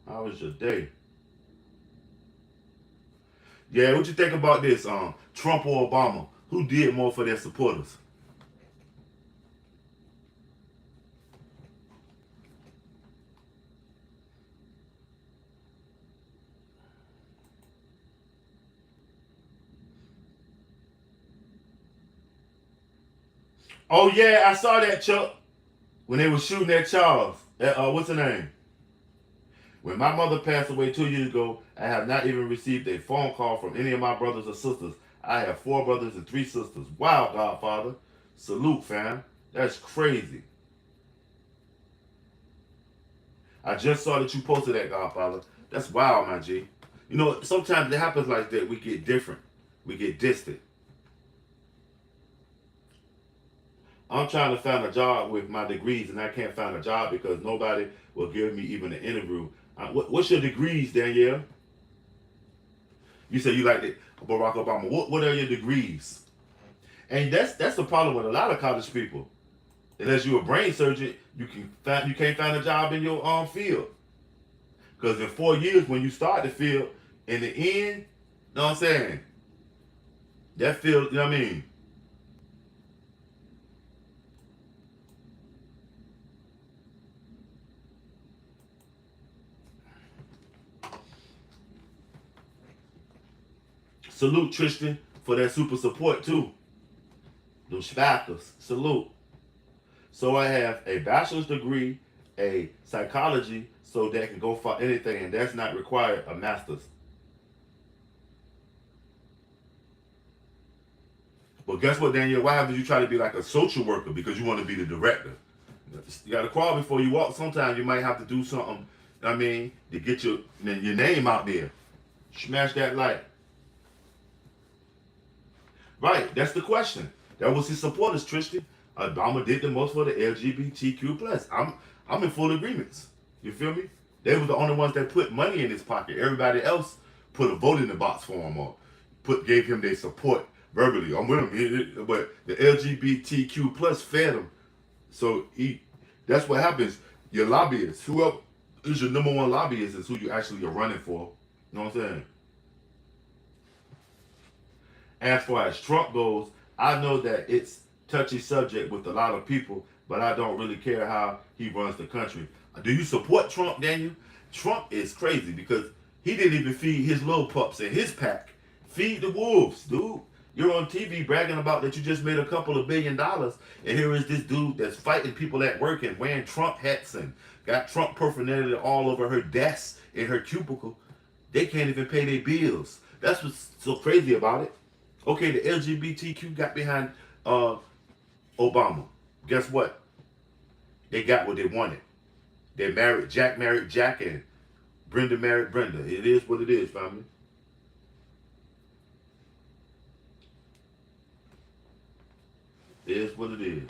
How was your day? Yeah, what you think about this? Trump or Obama? Who did more for their supporters? Oh yeah, I saw that, Chuck. When they were shooting at Charles. What's her name? When my mother passed away 2 years ago, I have not even received a phone call from any of my brothers or sisters. I have 4 brothers and 3 sisters. Wow, Godfather. Salute, fam. That's crazy. I just saw that you posted that, Godfather. That's wild, my G. You know, sometimes it happens like that. We get different. We get distant. I'm trying to find a job with my degrees, and I can't find a job because nobody will give me even an interview. What's your degrees, Danielle? You say you like it, Barack Obama. What are your degrees? And that's the problem with a lot of college people. Unless you're a brain surgeon, you can't find a job in your field. Because in 4 years, when you start the field, in the end, you know what I'm saying? That field, you know what I mean? Salute Tristan for that super support too. Those spackers. Salute. So I have a bachelor's degree, a psychology, so that can go for anything, and that's not required a master's. But guess what, Daniel? Why haven't you try to be like a social worker because you want to be the director? You got to crawl before you walk. Sometimes you might have to do something. I mean, to get your name out there. Smash that like. Right, that's the question. That was his supporters, Tristan. Obama did the most for the LGBTQ plus. I'm in full agreements. You feel me? They were the only ones that put money in his pocket. Everybody else put a vote in the box for him or gave him their support verbally. I'm with him, but the LGBTQ plus fed him. So that's what happens. Your lobbyists, whoever is your number one lobbyist, is who you actually are running for. You know what I'm saying? As far as Trump goes, I know that it's touchy subject with a lot of people, but I don't really care how he runs the country. Do you support Trump, Daniel? Trump is crazy because he didn't even feed his little pups in his pack. Feed the wolves, dude. You're on TV bragging about that you just made a couple of $1 billion, and here is this dude that's fighting people at work and wearing Trump hats and got Trump paraphernalia all over her desk in her cubicle. They can't even pay their bills. That's what's so crazy about it. Okay, the LGBTQ got behind Obama. Guess what? They got what they wanted. They married Jack, and Brenda married Brenda. It is what it is, family. It is what it is.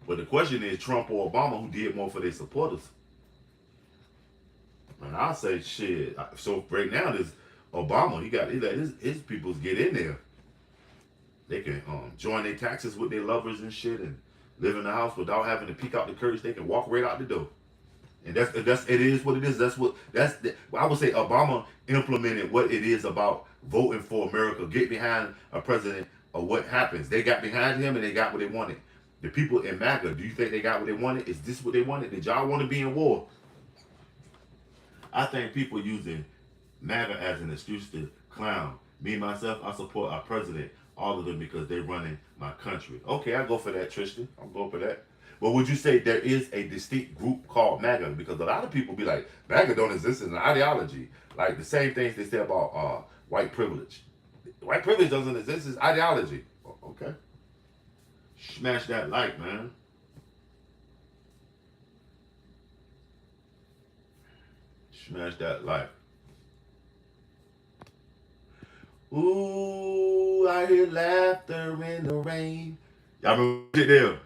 But the question is Trump or Obama, who did more for their supporters? And I say shit. So right now, this Obama, he let his peoples get in there. They can join their taxes with their lovers and shit, and live in the house without having to peek out the curtains. They can walk right out the door. And it is what it is. I would say Obama implemented what it is about voting for America. Get behind a president or what happens. They got behind him and they got what they wanted. The people in MAGA, do you think they got what they wanted? Is this what they wanted? Did y'all want to be in war? I think people using MAGA as an excuse to clown. Me, myself, I support our president. All of them because they're running my country. Okay, I go for that, Tristan. I'll go for that. But would you say there is a distinct group called MAGA? Because a lot of people be like, MAGA don't exist as an ideology. Like the same things they say about white privilege. White privilege doesn't exist as ideology. Okay. Smash that like, man. Smash that like. Ooh, I hear laughter in the rain. Y'all remember it there?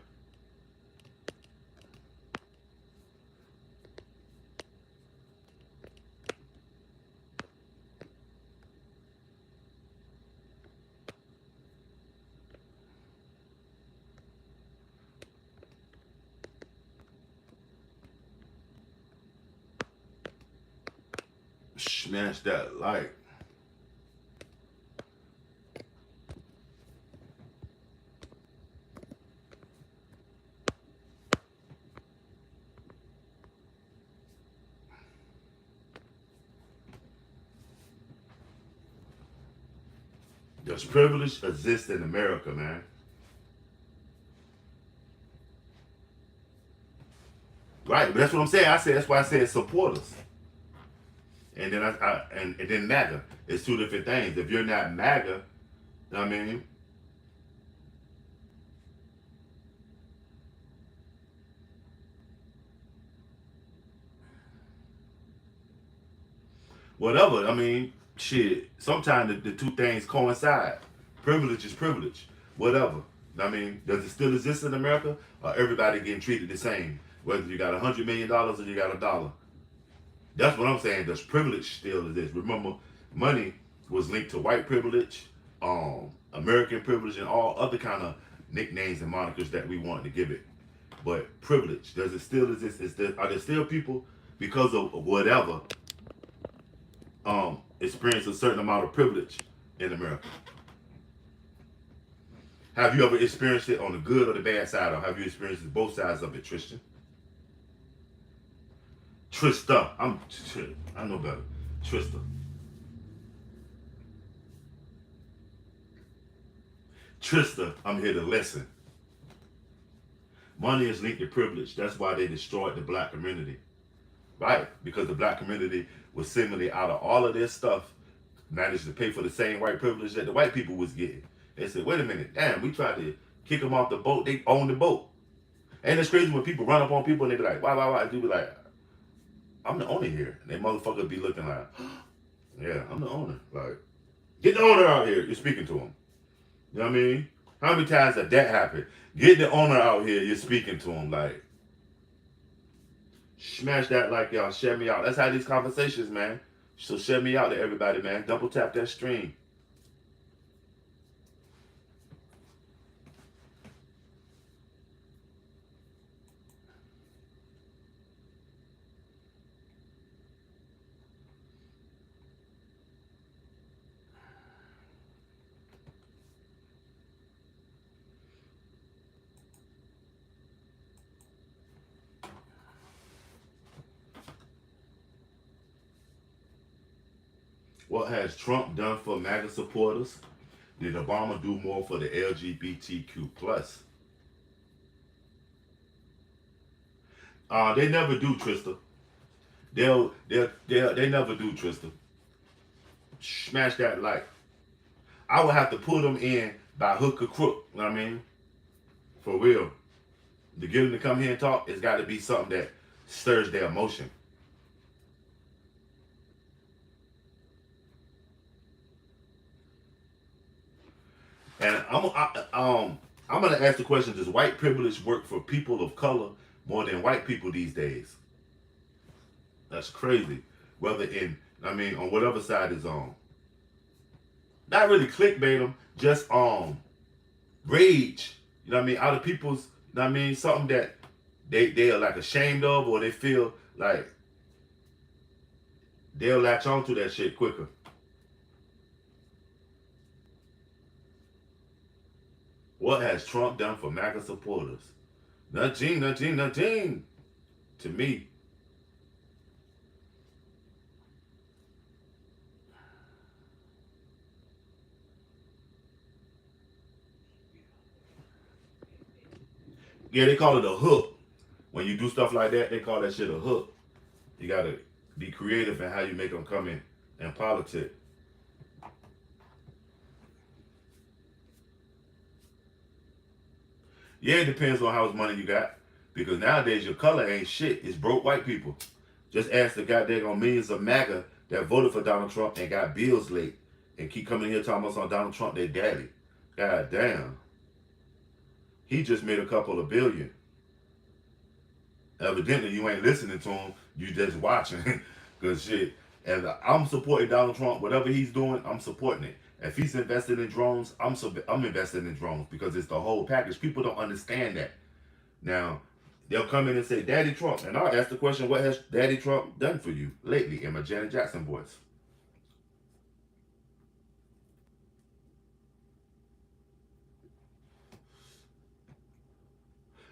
Smash that like. Does privilege exist in America, man? Right, but that's what I'm saying. I said that's why I said supporters. And then and then MAGA. It's two different things. If you're not MAGA, I mean, whatever. I mean, shit. Sometimes the two things coincide. Privilege is privilege. Whatever. I mean, does it still exist in America? Or everybody getting treated the same? Whether you got $100 million or you got a dollar. That's what I'm saying. Does privilege still exist? Remember, money was linked to white privilege, American privilege, and all other kind of nicknames and monikers that we wanted to give it. But privilege, does it still exist? Are there still people because of whatever experience a certain amount of privilege in America? Have you ever experienced it on the good or the bad side, or have you experienced both sides of it, Tristan? Trista, I know better. Trista, Trista, I'm here to listen. Money is linked to privilege. That's why they destroyed the black community, right? Because the black community was seemingly out of all of this stuff, managed to pay for the same white privilege that the white people was getting. They said, wait a minute, damn, we tried to kick them off the boat. They own the boat. And it's crazy when people run up on people and they be like, why? They be like, I'm the owner here. And they motherfuckers be looking like, yeah, I'm the owner. Like, get the owner out here. You're speaking to him. You know what I mean? How many times did that happen? Get the owner out here. You're speaking to him. Like, smash that like, y'all. Share me out. Let's have these conversations, man. So share me out to everybody, man. Double tap that stream. What has Trump done for MAGA supporters? Did Obama do more for the LGBTQ plus? They never do, Trista. They never do, Trista. Smash that like. I would have to pull them in by hook or crook. You know what I mean? For real. To get them to come here and talk, it's got to be something that stirs their emotion. And I'm gonna ask the question: does white privilege work for people of color more than white people these days? That's crazy. Whether on whatever side is on. Not really clickbait them, just rage. You know what I mean? Out of people's, you know what I mean? Something that they are like ashamed of, or they feel like they'll latch onto that shit quicker. What has Trump done for MAGA supporters? Nothing, nothing, nothing. To me, yeah, they call it a hook. When you do stuff like that, they call that shit a hook. You gotta be creative in how you make them come in and politics. Yeah, it depends on how much money you got. Because nowadays your color ain't shit. It's broke white people. Just ask the goddamn millions of MAGA that voted for Donald Trump and got bills late and keep coming here talking about on Donald Trump, their daddy. God damn. He just made a couple of billion. Evidently, you ain't listening to him. You just watching. Because shit. And I'm supporting Donald Trump. Whatever he's doing, I'm supporting it. If he's invested in drones, I'm invested in drones because it's the whole package. People don't understand that. Now, they'll come in and say, Daddy Trump. And I'll ask the question, what has Daddy Trump done for you lately in my Janet Jackson voice?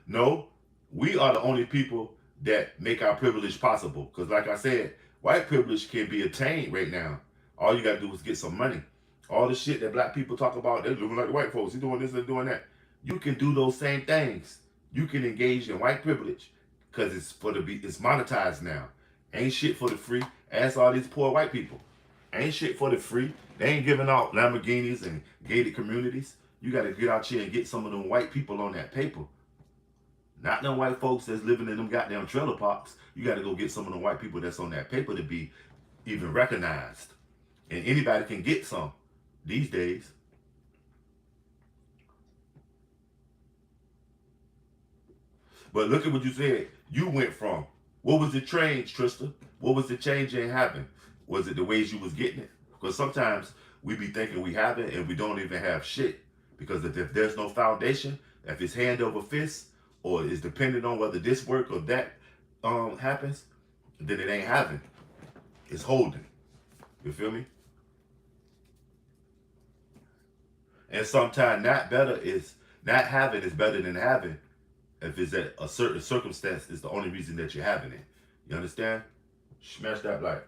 No, we are the only people that make our privilege possible. Because like I said, white privilege can be attained right now. All you got to do is get some money. All the shit that black people talk about, they're living like the white folks. He's doing this and doing that. You can do those same things. You can engage in white privilege because it's monetized now. Ain't shit for the free. Ask all these poor white people. Ain't shit for the free. They ain't giving out Lamborghinis and gated communities. You got to get out here and get some of them white people on that paper. Not them white folks that's living in them goddamn trailer parks. You got to go get some of them white people that's on that paper to be even recognized. And anybody can get some these days. But look at what you said. You went from, what was the change, Trista? What was the change in having? Was it the ways you was getting it? Because sometimes we be thinking we have it and we don't even have shit. Because if there's no foundation, if it's hand over fist, or it's dependent on whether this work or that happens, then it ain't having. It's holding. You feel me? And sometimes not having is better than having if it's at a certain circumstance is the only reason that you're having it. You understand? Smash that like.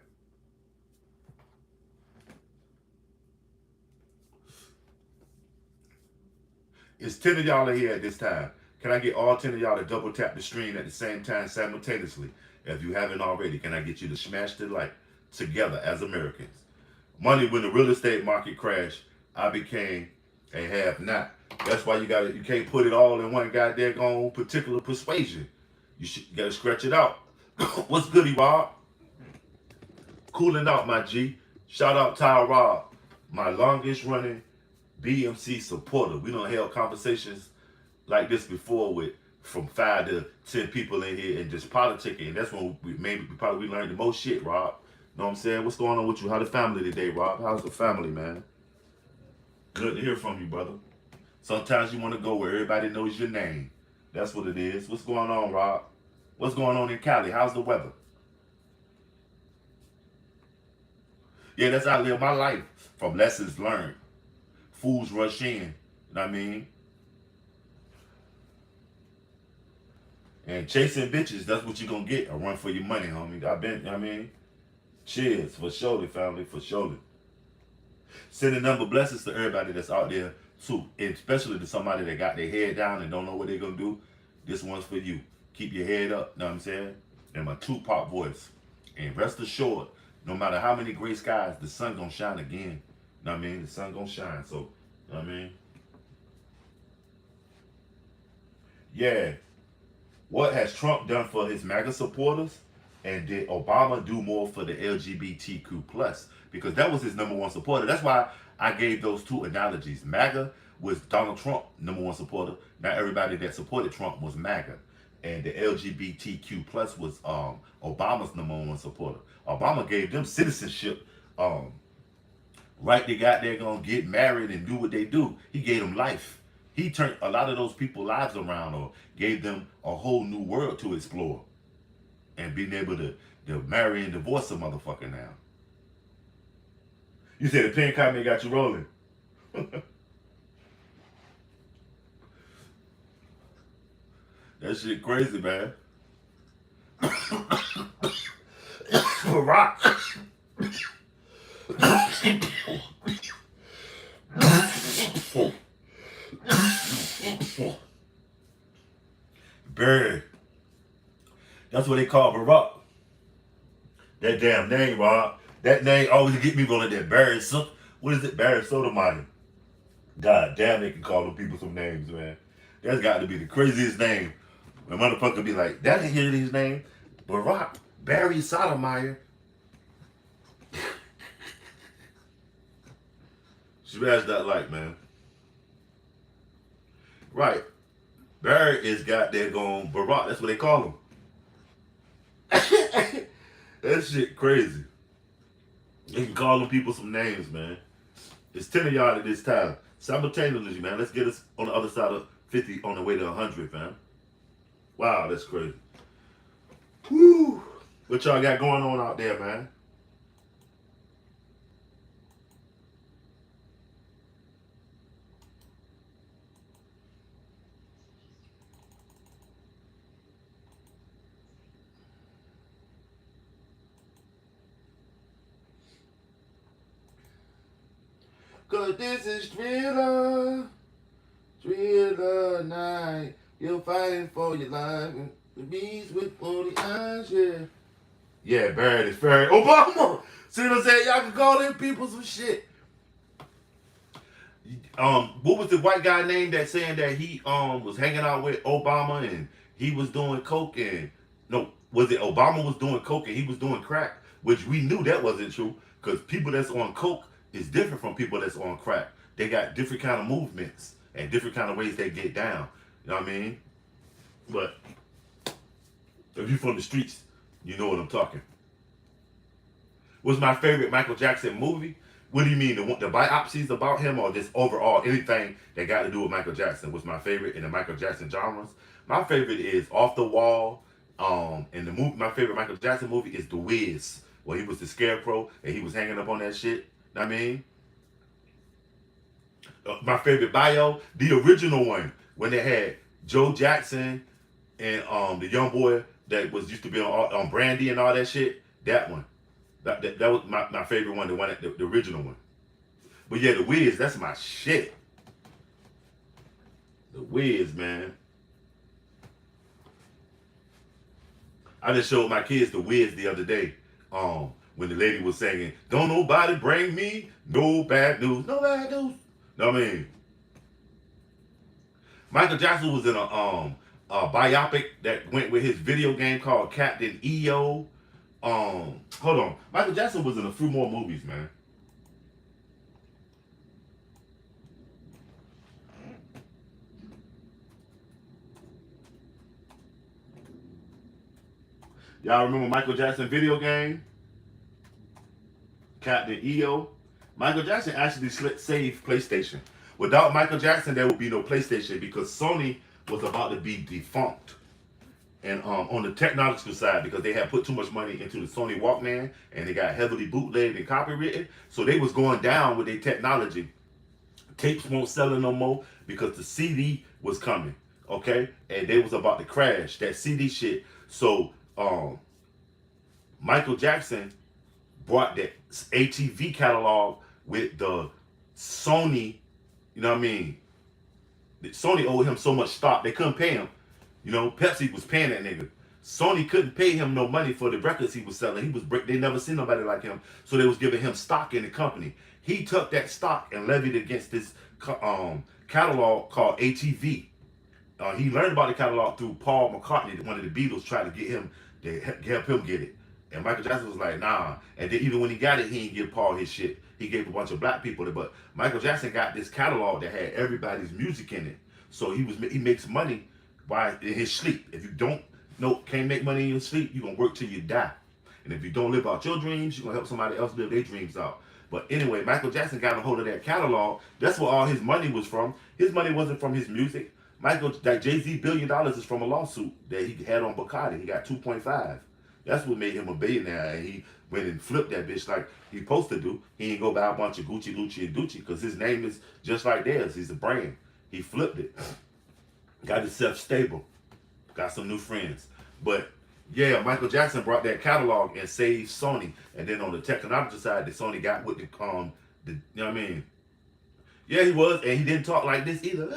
It's 10 of y'all in here at this time. Can I get all 10 of y'all to double tap the screen at the same time simultaneously? If you haven't already, can I get you to smash the like together as Americans? Money, when the real estate market crashed, I became a have not. That's why you can't put it all in one goddamn particular persuasion. You gotta stretch it out. What's goody, Rob? Cooling out, my G. Shout out Ty Rob, my longest running BMC supporter. We done held conversations like this before with from 5 to 10 people in here and just politicking. And that's when we probably learned the most shit, Rob. Know what I'm saying? What's going on with you? How the family today, Rob? How's the family, man? Good to hear from you, brother. Sometimes you want to go where everybody knows your name. That's what it is. What's going on, Rob? What's going on in Cali? How's the weather? Yeah, that's how I live my life. From lessons learned. Fools rush in. You know what I mean? And chasing bitches, that's what you're going to get. A run for your money, homie. You know what I mean? Cheers. For surely, family. For surely. Sending number blessings to everybody that's out there too, and especially to somebody that got their head down and don't know what they're gonna do. This one's for you. Keep your head up, know what I'm saying? In my Tupac voice. And rest assured, no matter how many gray skies, the sun gonna shine again. Know what I mean? The sun gonna shine. So, know what I mean? Yeah. What has Trump done for his MAGA supporters? And did Obama do more for the LGBTQ plus? Because that was his number one supporter. That's why I gave those two analogies. MAGA was Donald Trump, number one supporter. Not everybody that supported Trump was MAGA. And the LGBTQ plus was Obama's number one supporter. Obama gave them citizenship. Right, they got there gonna get married and do what they do. He gave them life. He turned a lot of those people's lives around or gave them a whole new world to explore. And being able to marry and divorce a motherfucker now. You said the pin comment got you rolling. That shit crazy, man. Rock. Bird. That's what they call Barack. That damn name, Rob. That name always get me going. That Barry. What is it? Barry Sotomayor. God damn, they can call them people some names, man. That's got to be the craziest name. A motherfucker be like, that ain't hear his name. Barack Barry Sotomayor. Smash that like, man. Right. Barry is goddamn going Barack. That's what they call him. That shit crazy. You can call them people some names, man. It's 10 of y'all at this time. Simultaneously, man. Let's get us on the other side of 50 on the way to 100, man. Wow, that's crazy. Woo! What y'all got going on out there, man? Cause this is Thriller night. You're fighting for your life. The beast with 40 eyes, yeah. Yeah, Barrett is very Obama. See what I'm saying? Y'all can call them people some shit. What was the white guy name that saying that he was hanging out with Obama and he was doing coke and no, was it Obama was doing coke and he was doing crack? Which we knew that wasn't true because people that's on coke is different from people that's on crack. They got different kind of movements and different kind of ways they get down. You know what I mean? But if you're from the streets, you know what I'm talking. What's my favorite Michael Jackson movie? What do you mean? The biopsies about him or just overall anything that got to do with Michael Jackson was my favorite in the Michael Jackson genres? My favorite is Off the Wall. And the movie, my favorite Michael Jackson movie is The Wiz, where he was the scarecrow and he was hanging up on that shit. Know what I mean? My favorite bio, the original one, when they had Joe Jackson and the young boy that was used to be on Brandy and all that shit. That one. That was my favorite one, the original one. But yeah, The Wiz, that's my shit. The Wiz, man. I just showed my kids The Wiz the other day. When the lady was singing, "Don't nobody bring me no bad news, no bad news." Know what I mean? Michael Jackson was in a biopic that went with his video game called Captain EO. Hold on. Michael Jackson was in a few more movies, man. Y'all remember Michael Jackson video game? Captain EO. Michael Jackson actually saved PlayStation. Without Michael Jackson, there would be no PlayStation because Sony was about to be defunct. And on the technological side, because they had put too much money into the Sony Walkman and they got heavily bootlegged and copywritten, so they was going down with their technology. Tapes won't sell no more because the CD was coming, okay? And they was about to crash that CD shit. So Michael Jackson brought that ATV catalog with the Sony, you know what I mean? Sony owed him so much stock, they couldn't pay him. You know, Pepsi was paying that nigga. Sony couldn't pay him no money for the records he was selling. He was they never seen nobody like him, so they was giving him stock in the company. He took that stock and levied against this catalog called ATV. He learned about the catalog through Paul McCartney, one of the Beatles, tried to get him to help him get it. And Michael Jackson was like, nah. And then even when he got it, he didn't give Paul his shit. He gave a bunch of black people it. But Michael Jackson got this catalog that had everybody's music in it. So he makes money while in his sleep. If you can't make money in your sleep, you're gonna work till you die. And if you don't live out your dreams, you're gonna help somebody else live their dreams out. But anyway, Michael Jackson got a hold of that catalog. That's where all his money was from. His money wasn't from his music. That Jay-Z $1 billion is from a lawsuit that he had on Bacardi. He got 2.5. That's what made him a billionaire. And he went and flipped that bitch like he supposed to do. He didn't go buy a bunch of Gucci, Lucci, and Gucci because his name is just like theirs. He's a brand. He flipped it. Got himself stable. Got some new friends. But yeah, Michael Jackson brought that catalog and saved Sony. And then on the technological side, that Sony got with the you know what I mean? Yeah, he was, and he didn't talk like this either.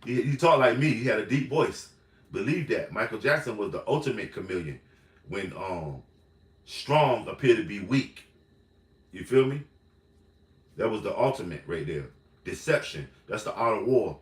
He talked like me. He had a deep voice. Believe that. Michael Jackson was the ultimate chameleon. When strong appeared to be weak. You feel me? That was the ultimate right there. Deception. That's the art of war.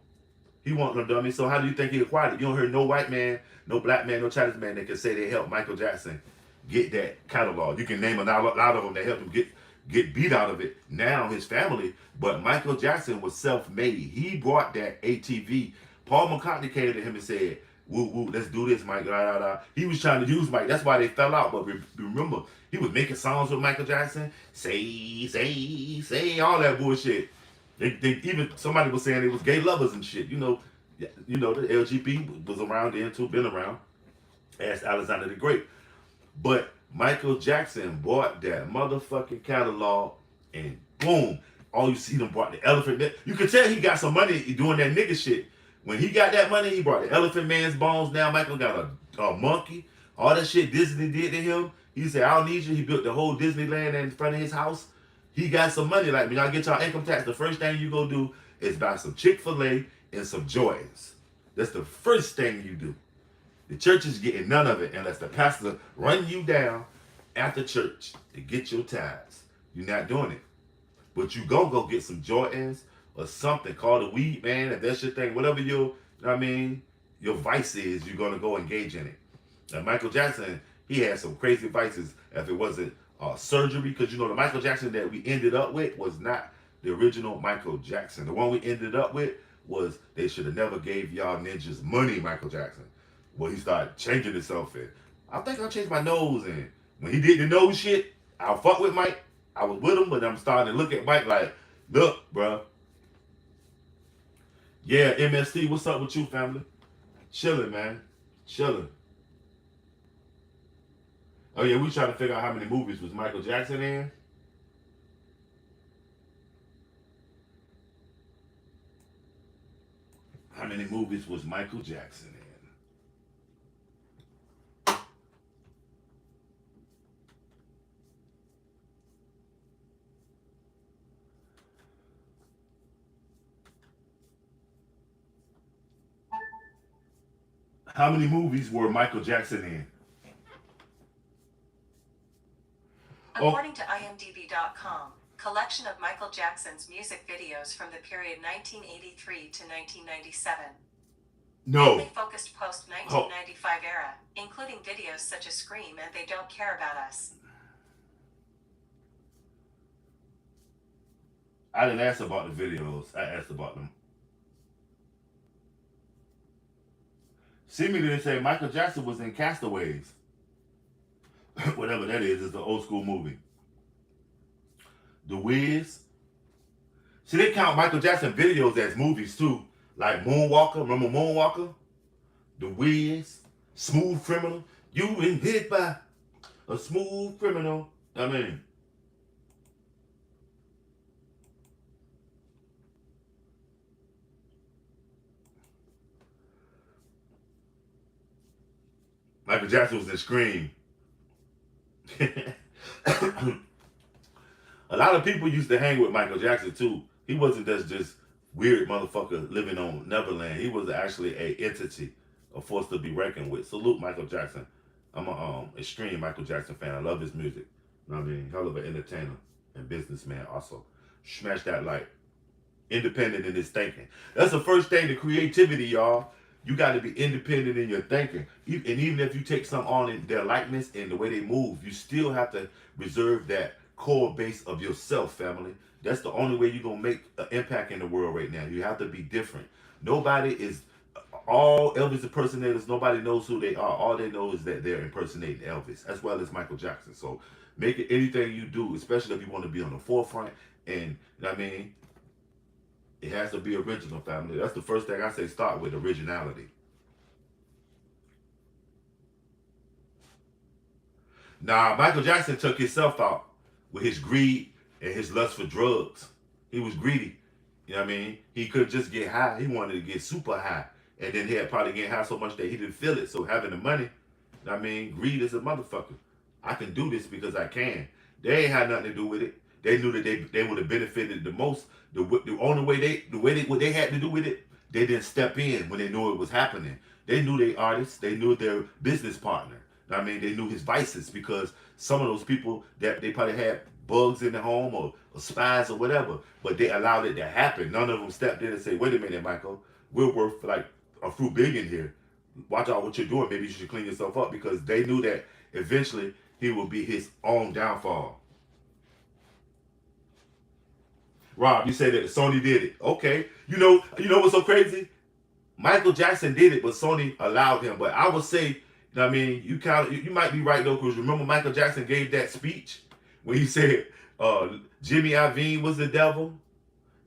He want them dummies. So how do you think he acquired it? You don't hear no white man, no black man, no Chinese man that can say they helped Michael Jackson get that catalog. You can name a lot of them that helped him get beat out of it. Now his family, but Michael Jackson was self-made. He brought that ATV. Paul McCartney came to him and said, "Woo woo, let's do this, Mike." Da, da, da. He was trying to use Mike. That's why they fell out. But remember, he was making songs with Michael Jackson. Say all that bullshit. They even somebody was saying they was gay lovers and shit. You know the LGBT was around then too, been around. Asked Alexander the Great. But Michael Jackson bought that motherfucking catalog and boom, all you see them brought the Elephant Man. You can tell he got some money doing that nigga shit. When he got that money, he brought the Elephant Man's bones. Now Michael got a monkey. All that shit Disney did to him. He said, I don't need you. He built the whole Disneyland in front of his house. He got some money. Like when y'all get y'all income tax, the first thing you go do is buy some Chick-fil-A and some Jordans. That's the first thing you do. The church is getting none of it unless the pastor run you down after church to get your tithes. You're not doing it. But you gonna go get some Jordans or something called a weed man, if that's your thing, whatever your vice is, you're gonna go engage in it. And Michael Jackson, he had some crazy vices. If it wasn't surgery, because the Michael Jackson that we ended up with was not the original Michael Jackson. The one we ended up with was they should have never gave y'all ninjas money, Michael Jackson. Well, he started changing himself in. I think I changed my nose, and when he did the nose shit, I fuck with Mike. I was with him, but I'm starting to look at Mike like, look, bruh. Yeah, MST, what's up with you, family? Chilling, man. Chilling. Oh, yeah, we trying to figure out how many movies was Michael Jackson in. How many movies was Michael Jackson in? How many movies were Michael Jackson in? According to IMDb.com, collection of Michael Jackson's music videos from the period 1983 to 1997. No. Mainly focused post-1995 era, including videos such as Scream and They Don't Care About Us. I didn't ask about the videos. I asked about them. Seemingly they say Michael Jackson was in Castaways. Whatever that is, it's an old school movie. The Wiz. See, they count Michael Jackson videos as movies too. Like Moonwalker. Remember Moonwalker? The Wiz. Smooth Criminal. You been hit by a smooth criminal. I mean. Michael Jackson was in Scream. A lot of people used to hang with Michael Jackson too. He wasn't just weird motherfucker living on Neverland. He was actually a entity, a force to be reckoned with. Salute Michael Jackson. I'm a extreme Michael Jackson fan. I love his music. You know what I mean? Hell of an entertainer and businessman also. Smash that like independent in his thinking. That's the first thing to creativity, y'all. You got to be independent in your thinking. And even if you take some on in their likeness and the way they move, you still have to reserve that core base of yourself, family. That's the only way you're going to make an impact in the world right now. You have to be different. Nobody is, all Elvis impersonators, nobody knows who they are. All they know is that they're impersonating Elvis, as well as Michael Jackson. So make it anything you do, especially if you want to be on the forefront. And, you know what I mean? It has to be original, family. That's the first thing I say, start with originality. Nah, Michael Jackson took himself out with his greed and his lust for drugs. He was greedy. You know what I mean? He couldn't just get high. He wanted to get super high. And then he had probably get high so much that he didn't feel it. So having the money, you know what I mean? Greed is a motherfucker. I can do this because I can. They ain't had nothing to do with it. They knew that they would have benefited the most. The only way what they had to do with it, they didn't step in when they knew it was happening. They knew their artists, they knew their business partner. I mean, they knew his vices because some of those people that they probably had bugs in the home or spies or whatever, but they allowed it to happen. None of them stepped in and said, "Wait a minute, Michael, we're worth like a few billion here. Watch out what you're doing. Maybe you should clean yourself up, because they knew that eventually he would be his own downfall. Rob, you said that Sony did it. Okay. You know what's so crazy? Michael Jackson did it, but Sony allowed him. But I would say, I mean, you might be right though, because remember Michael Jackson gave that speech when he said Jimmy Iovine was the devil,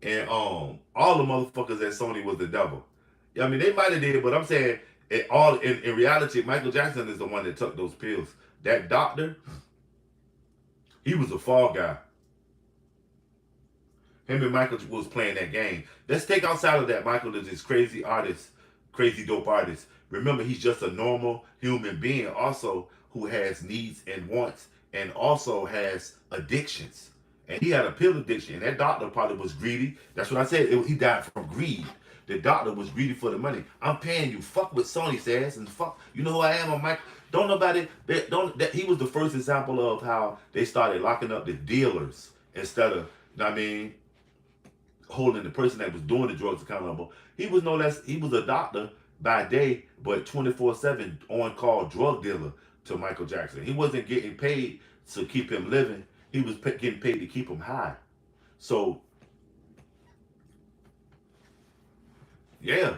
and all the motherfuckers at Sony was the devil. I mean, they might have did, but I'm saying in reality, Michael Jackson is the one that took those pills. That doctor, he was a fall guy. Him and Michael was playing that game. Let's take outside of that. Michael is this crazy artist, crazy dope artist. Remember, he's just a normal human being also who has needs and wants, and also has addictions. And he had a pill addiction. And that doctor probably was greedy. That's what I said. He died from greed. The doctor was greedy for the money. I'm paying you. Fuck what Sony says, and fuck. You know who I am? I'm Mike. Don't nobody. He was the first example of how they started locking up the dealers instead of. You know what I mean, holding the person that was doing the drugs accountable. He was no less, he was a doctor by day, but 24/7 on-call drug dealer to Michael Jackson. He wasn't getting paid to keep him living. He was getting paid to keep him high. So, yeah.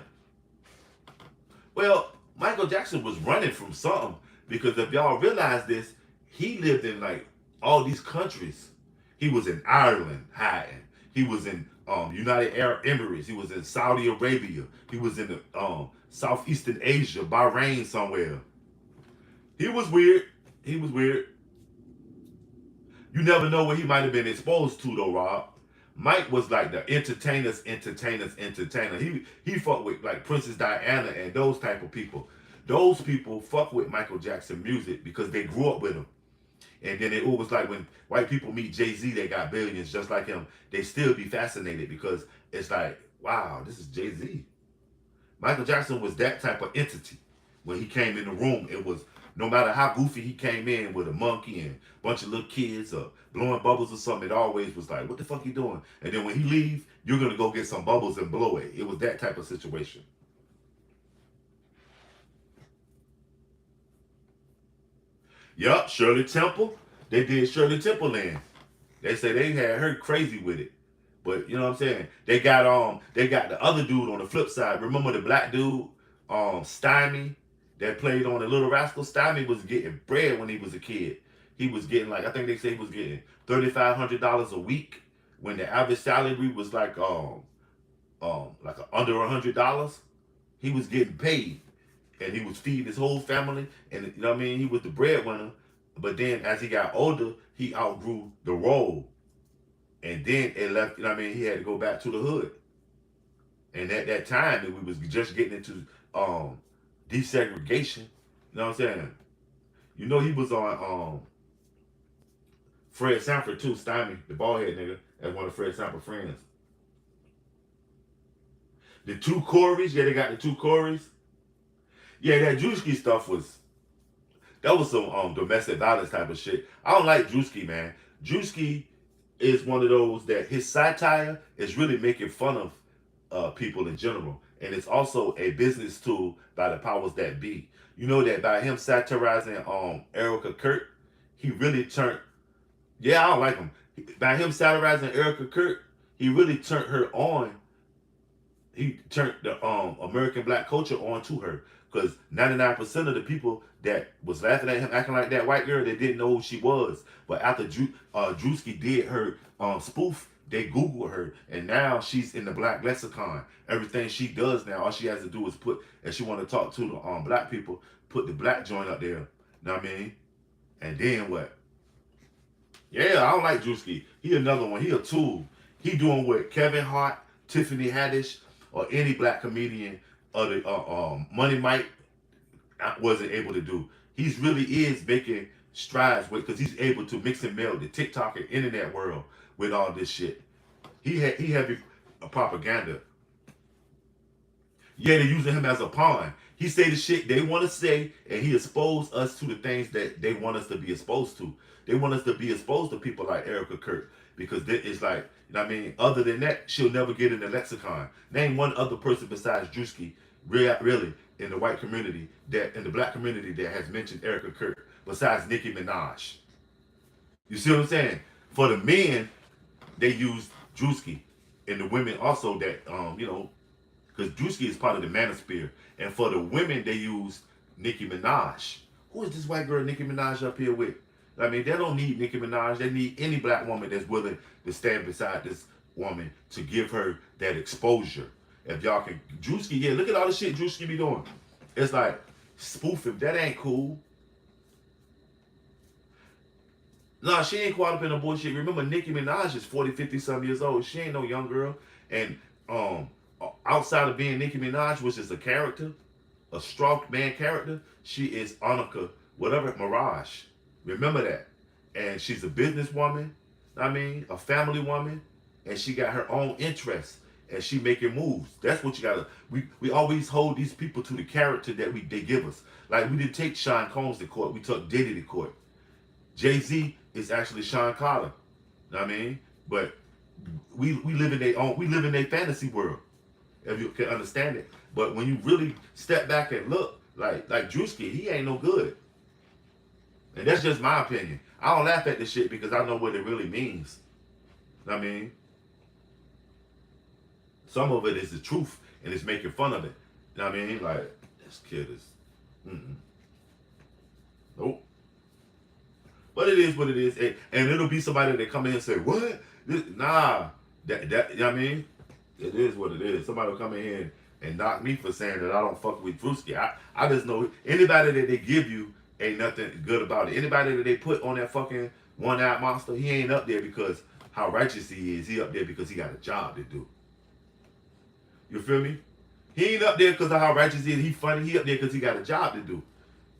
Well, Michael Jackson was running from something, because if y'all realize this, he lived in like all these countries. He was in Ireland hiding. He was in United Arab Emirates. He was in Saudi Arabia. He was in the Southeastern Asia, Bahrain somewhere. He was weird. He was weird. You never know what he might have been exposed to though, Rob. Mike was like the entertainer. He fucked with like Princess Diana and those type of people. Those people fuck with Michael Jackson music because they grew up with him. And then it was like when white people meet Jay-Z, they got billions just like him. They still be fascinated because it's like, wow, this is Jay-Z. Michael Jackson was that type of entity. When he came in the room, it was no matter how goofy he came in with a monkey and a bunch of little kids or blowing bubbles or something, it always was like, what the fuck you doing? And then when he leave, you're going to go get some bubbles and blow it. It was that type of situation. Yup, Shirley Temple. They did Shirley Temple Land. They say they had her crazy with it. But you know what I'm saying? They got the other dude on the flip side. Remember the black dude, Stymie, that played on the Little Rascal? Stymie was getting bread when he was a kid. He was getting like, I think they say he was getting $3,500 a week when the average salary was like under $100. He was getting paid. And he was feeding his whole family, and you know what I mean, he was the breadwinner. But then as he got older, he outgrew the role, and then it left. You know what I mean, he had to go back to the hood. And at that time, we was just getting into desegregation. You know what I'm saying? You know, he was on Fred Sanford too, Stymie, the bald head nigga, as one of Fred Sanford's friends. The two Corys, yeah, they got the two Corys. Yeah, that Drewski stuff was some domestic violence type of shit. I don't like Drewski, man. Drewski is one of those that his satire is really making fun of people in general. And it's also a business tool by the powers that be. You know that by him satirizing Erica Kurt, he really turned, yeah, I don't like him. By him satirizing Erica Kurt, he really turned her on. He turned the American black culture on to her. Because 99% of the people that was laughing at him acting like that white girl, they didn't know who she was. But after Drewski did her spoof, they Googled her. And now she's in the black lexicon. Everything she does now, all she has to do is put, if she want to talk to the black people, put the black joint up there. You know what I mean? And then what? Yeah, I don't like Drewski. He another one. He a tool. He doing what Kevin Hart, Tiffany Haddish, or any black comedian of the Money Mike wasn't able to do. He's really is making strides with, because he's able to mix and meld the TikTok and internet world with all this shit. He had a propaganda. Yeah, they're using him as a pawn. He say the shit they want to say, and he expose us to the things that they want us to be exposed to. They want us to be exposed to people like Erica Kurt because it's like, you know what I mean? Other than that, she'll never get in the lexicon. Name one other person besides Drewski, really, in the white community, that in the black community that has mentioned Erica Kurt besides Nicki Minaj. You see what I'm saying? For the men, they use Drewski, and the women also that because Drewski is part of the manosphere. And for the women, they use Nicki Minaj. Who is this white girl Nicki Minaj up here with? I mean, they don't need Nicki Minaj. They need any black woman that's willing to stand beside this woman to give her that exposure. If y'all can, Drewski, yeah, look at all the shit Drewski be doing. It's like spoofing. That ain't cool. Nah, she ain't caught up in no bullshit. Remember, Nicki Minaj is 40, 50 some years old. She ain't no young girl. And outside of being Nicki Minaj, which is a character, a strong man character, she is Annika, whatever, Mirage. Remember that. And she's a businesswoman, I mean, a family woman, and she got her own interests, and she making moves. That's what you gotta, we always hold these people to the character that they give us. Like, we didn't take Sean Combs to court, we took Diddy to court. Jay-Z is actually Sean Carter. You know what I mean? But we live in their fantasy world, if you can understand it. But when you really step back and look, like Drewski, he ain't no good. And that's just my opinion. I don't laugh at this shit because I know what it really means. You know what I mean? Some of it is the truth and it's making fun of it. You know what I mean? Like, this kid is nope. But it is what it is. And it'll be somebody that come in and say, what? Nah. That you know what I mean? It is what it is. Somebody will come in here and knock me for saying that I don't fuck with Drewski. I just know anybody that they give you ain't nothing good about it. Anybody that they put on that fucking one-eyed monster, he ain't up there because how righteous he is. He up there because he got a job to do. You feel me? He ain't up there because of how righteous he is. He funny. He up there because he got a job to do.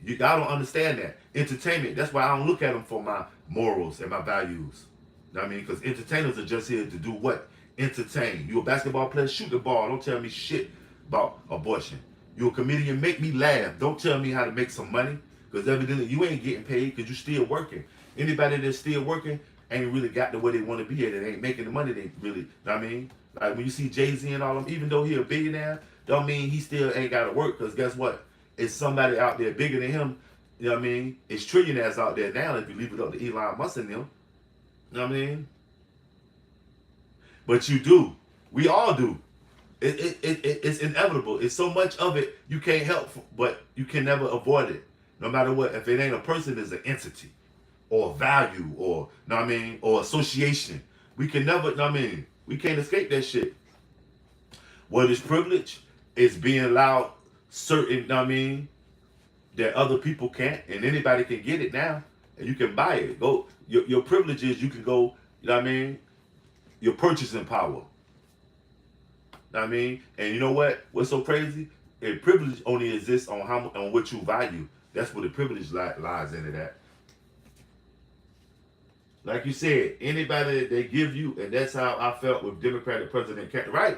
I don't understand that. Entertainment, that's why I don't look at them for my morals and my values. You know what I mean? Because entertainers are just here to do what? Entertain. You a basketball player, shoot the ball. Don't tell me shit about abortion. You a comedian, make me laugh. Don't tell me how to make some money. Because evidently you ain't getting paid because you still working. Anybody that's still working ain't really got to where they want to be at. It ain't making the money they really, you know what I mean? Like when you see Jay-Z and all them, even though he a billionaire, don't mean he still ain't got to work. Because guess what? It's somebody out there bigger than him. You know what I mean? It's trillionaires out there now if you leave it up to Elon Musk and them. You know what I mean? But you do. We all do. It's inevitable. It's so much of it you can't help, but you can never avoid it. No matter what. If it ain't a person, it's an entity. Or a value. Or, you know what I mean? Or association. We can never, you know what I mean? We can't escape that shit. What is privilege is being allowed certain, you know what I mean, that other people can't, and anybody can get it now, and you can buy it. Go, your privilege is you can go, you know what I mean, your purchasing power. You know what I mean? And you know what? What's so crazy? A privilege only exists on on what you value. That's where the privilege lies into that. Like you said, anybody that they give you, and that's how I felt with Democratic President, right?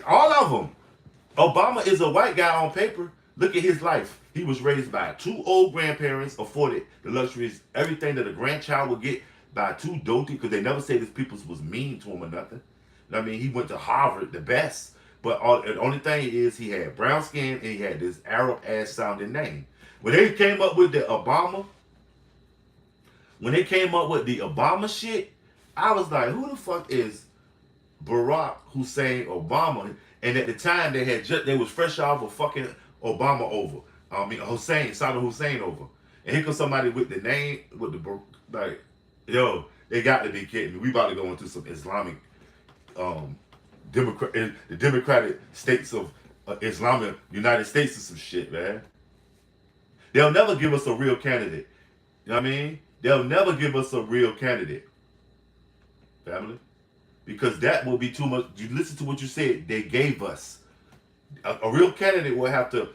All of them. Obama is a white guy on paper. Look at his life. He was raised by two old grandparents, afforded the luxuries, everything that a grandchild would get by two doty, because they never say this people was mean to him or nothing. I mean, he went to Harvard, the best. But the only thing is he had brown skin and he had this Arab-ass sounding name. When they came up with the Obama shit, I was like, who the fuck is Barack Hussein Obama? And at the time they was fresh off of fucking Obama over. Saddam Hussein over. And here comes somebody with the name, with the, like, yo, they got to be kidding me. We about to go into some Islamic, the Democratic States of Islamic United States or some shit, man. They'll never give us a real candidate. You know what I mean? They'll never give us a real candidate. Family? Because that will be too much. You listen to what you said. They gave us. A real candidate will have to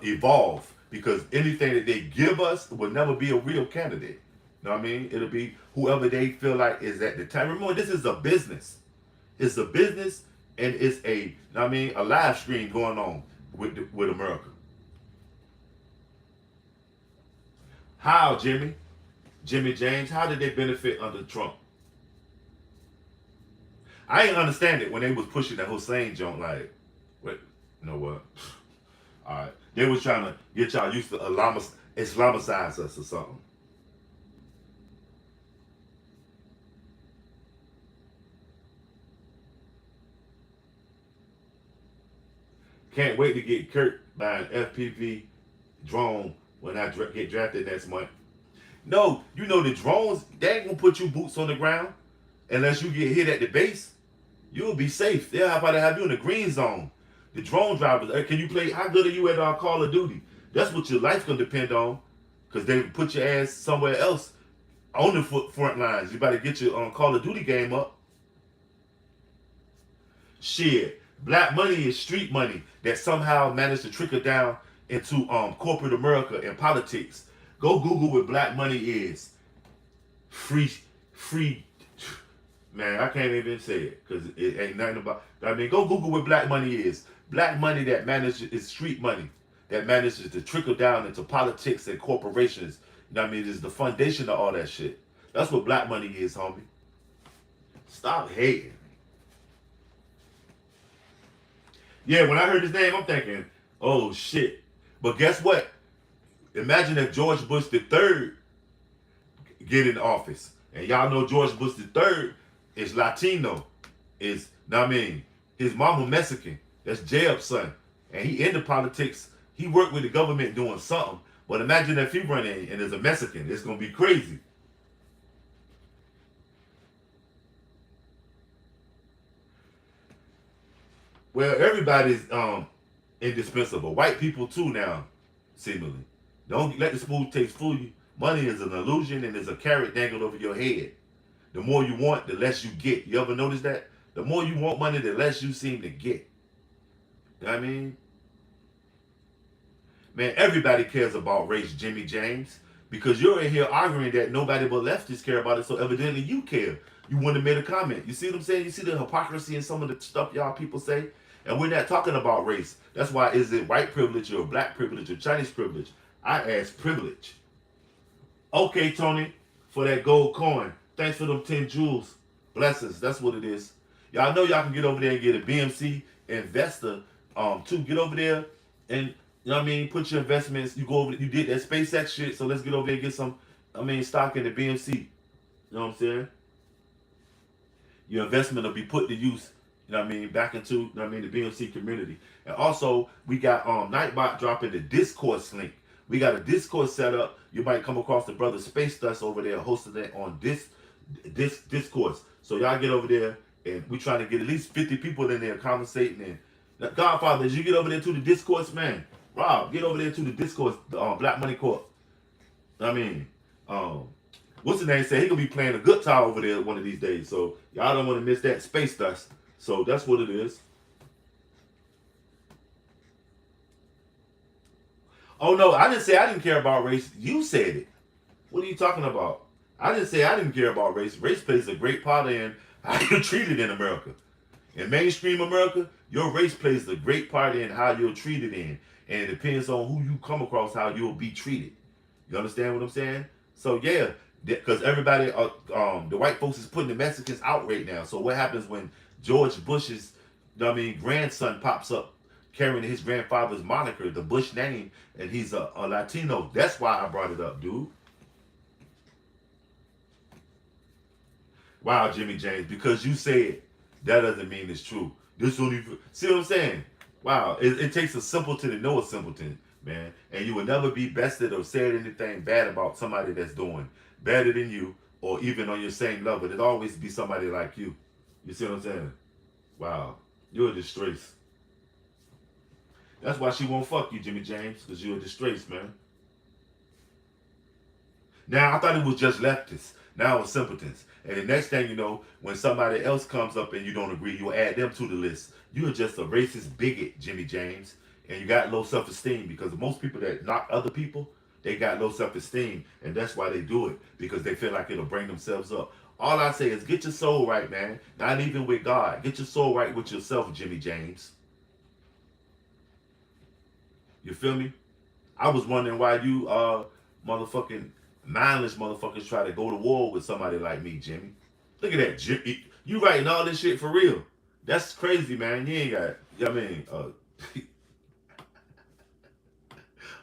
evolve. Because anything that they give us will never be a real candidate. You know what I mean? It'll be whoever they feel like is at the time. Remember, this is a business. It's a business and it's a, you know what I mean, a live stream going on with America. How, Jimmy? Jimmy James, how did they benefit under Trump? I ain't understand it when they was pushing that Hussein joint. Like, wait, you know what? All right, they was trying to get y'all used to Islamicize us or something. Can't wait to get Kurt by an FPV drone when I get drafted next month. No, you know the drones, they ain't gonna put you boots on the ground unless you get hit at the base. You'll be safe. They'll probably have you in the green zone. The drone drivers, can you play? How good are you at Call of Duty? That's what your life's gonna depend on, because they put your ass somewhere else on the front lines. You better get your Call of Duty game up. Shit, black money is street money that somehow managed to trickle down into corporate America and politics. Go Google what black money is. Free. Man, I can't even say it because it ain't nothing about. I mean, go Google what black money is. Black money that manages is street money that manages to trickle down into politics and corporations. You know what I mean? It's the foundation of all that shit. That's what black money is, homie. Stop hating. Yeah, when I heard his name, I'm thinking, oh shit. But guess what? Imagine if George Bush the third get in office. And y'all know George Bush the third is Latino. Know what I mean? His mama Mexican. That's J-Up's son. And he into politics. He worked with the government doing something. But imagine if he run in and is a Mexican. It's going to be crazy. Well, everybody's indispensable. White people too now, seemingly. Don't let the smooth taste fool you. Money is an illusion and is a carrot dangled over your head. The more you want, the less you get. You ever notice that? The more you want money, the less you seem to get. You know what I mean? Man, everybody cares about race, Jimmy James. Because you're in here arguing that nobody but leftists care about it, so evidently you care. You wouldn't have made a comment. You see what I'm saying? You see the hypocrisy in some of the stuff y'all people say? And we're not talking about race. That's why is it white privilege or black privilege or Chinese privilege? I ask privilege. Okay, Tony, for that gold coin. Thanks for them 10 jewels. Blessings. That's what it is. Y'all know y'all can get over there and get a BMC investor too. Get over there and, you know what I mean, put your investments. You go over, you did that SpaceX shit, so let's get over there and get some, stock in the BMC. You know what I'm saying? Your investment will be put to use, you know what I mean, back into, you know what I mean, the BMC community. And also, we got Nightbot dropping the Discourse link. We got a Discourse set up. You might come across the brother Space Dust over there hosting it on this Discourse. So y'all get over there, and we trying to get at least 50 people in there conversating. And Godfather, did you get over there to the Discourse, man? Rob, get over there to the Discourse, Black Money Corp. I mean, what's the name say? He gonna be playing a guitar over there one of these days. So y'all don't want to miss that Space Dust. So that's what it is. Oh no, I didn't say I didn't care about race. You said it. What are you talking about? I didn't say I didn't care about race. Race plays a great part in how you're treated in America. In mainstream America, your race plays a great part in how you're treated in. And it depends on who you come across, how you'll be treated. You understand what I'm saying? So yeah, because everybody, the white folks is putting the Mexicans out right now. So what happens when George Bush's, grandson pops up carrying his grandfather's moniker, the Bush name, and he's a Latino? That's why I brought it up, dude. Wow, Jimmy James, because you said that doesn't mean it's true. This only see what I'm saying? Wow, it takes a simpleton to know a simpleton, man. And you will never be bested or said anything bad about somebody that's doing better than you or even on your same level. It'll always be somebody like you. You see what I'm saying? Wow, you're a disgrace. That's why she won't fuck you, Jimmy James, because you're a disgrace, man. Now, I thought it was just leftists. Now it's simpletons. And the next thing you know, when somebody else comes up and you don't agree, you'll add them to the list. You're just a racist bigot, Jimmy James. And you got low self-esteem, because most people that knock other people, they got low self-esteem. And that's why they do it, because they feel like it'll bring themselves up. All I say is get your soul right, man. Not even with God. Get your soul right with yourself, Jimmy James. You feel me? I was wondering why you motherfucking mindless motherfuckers try to go to war with somebody like me, Jimmy. Look at that, Jimmy. You writing all this shit for real. That's crazy, man. You ain't got, I mean,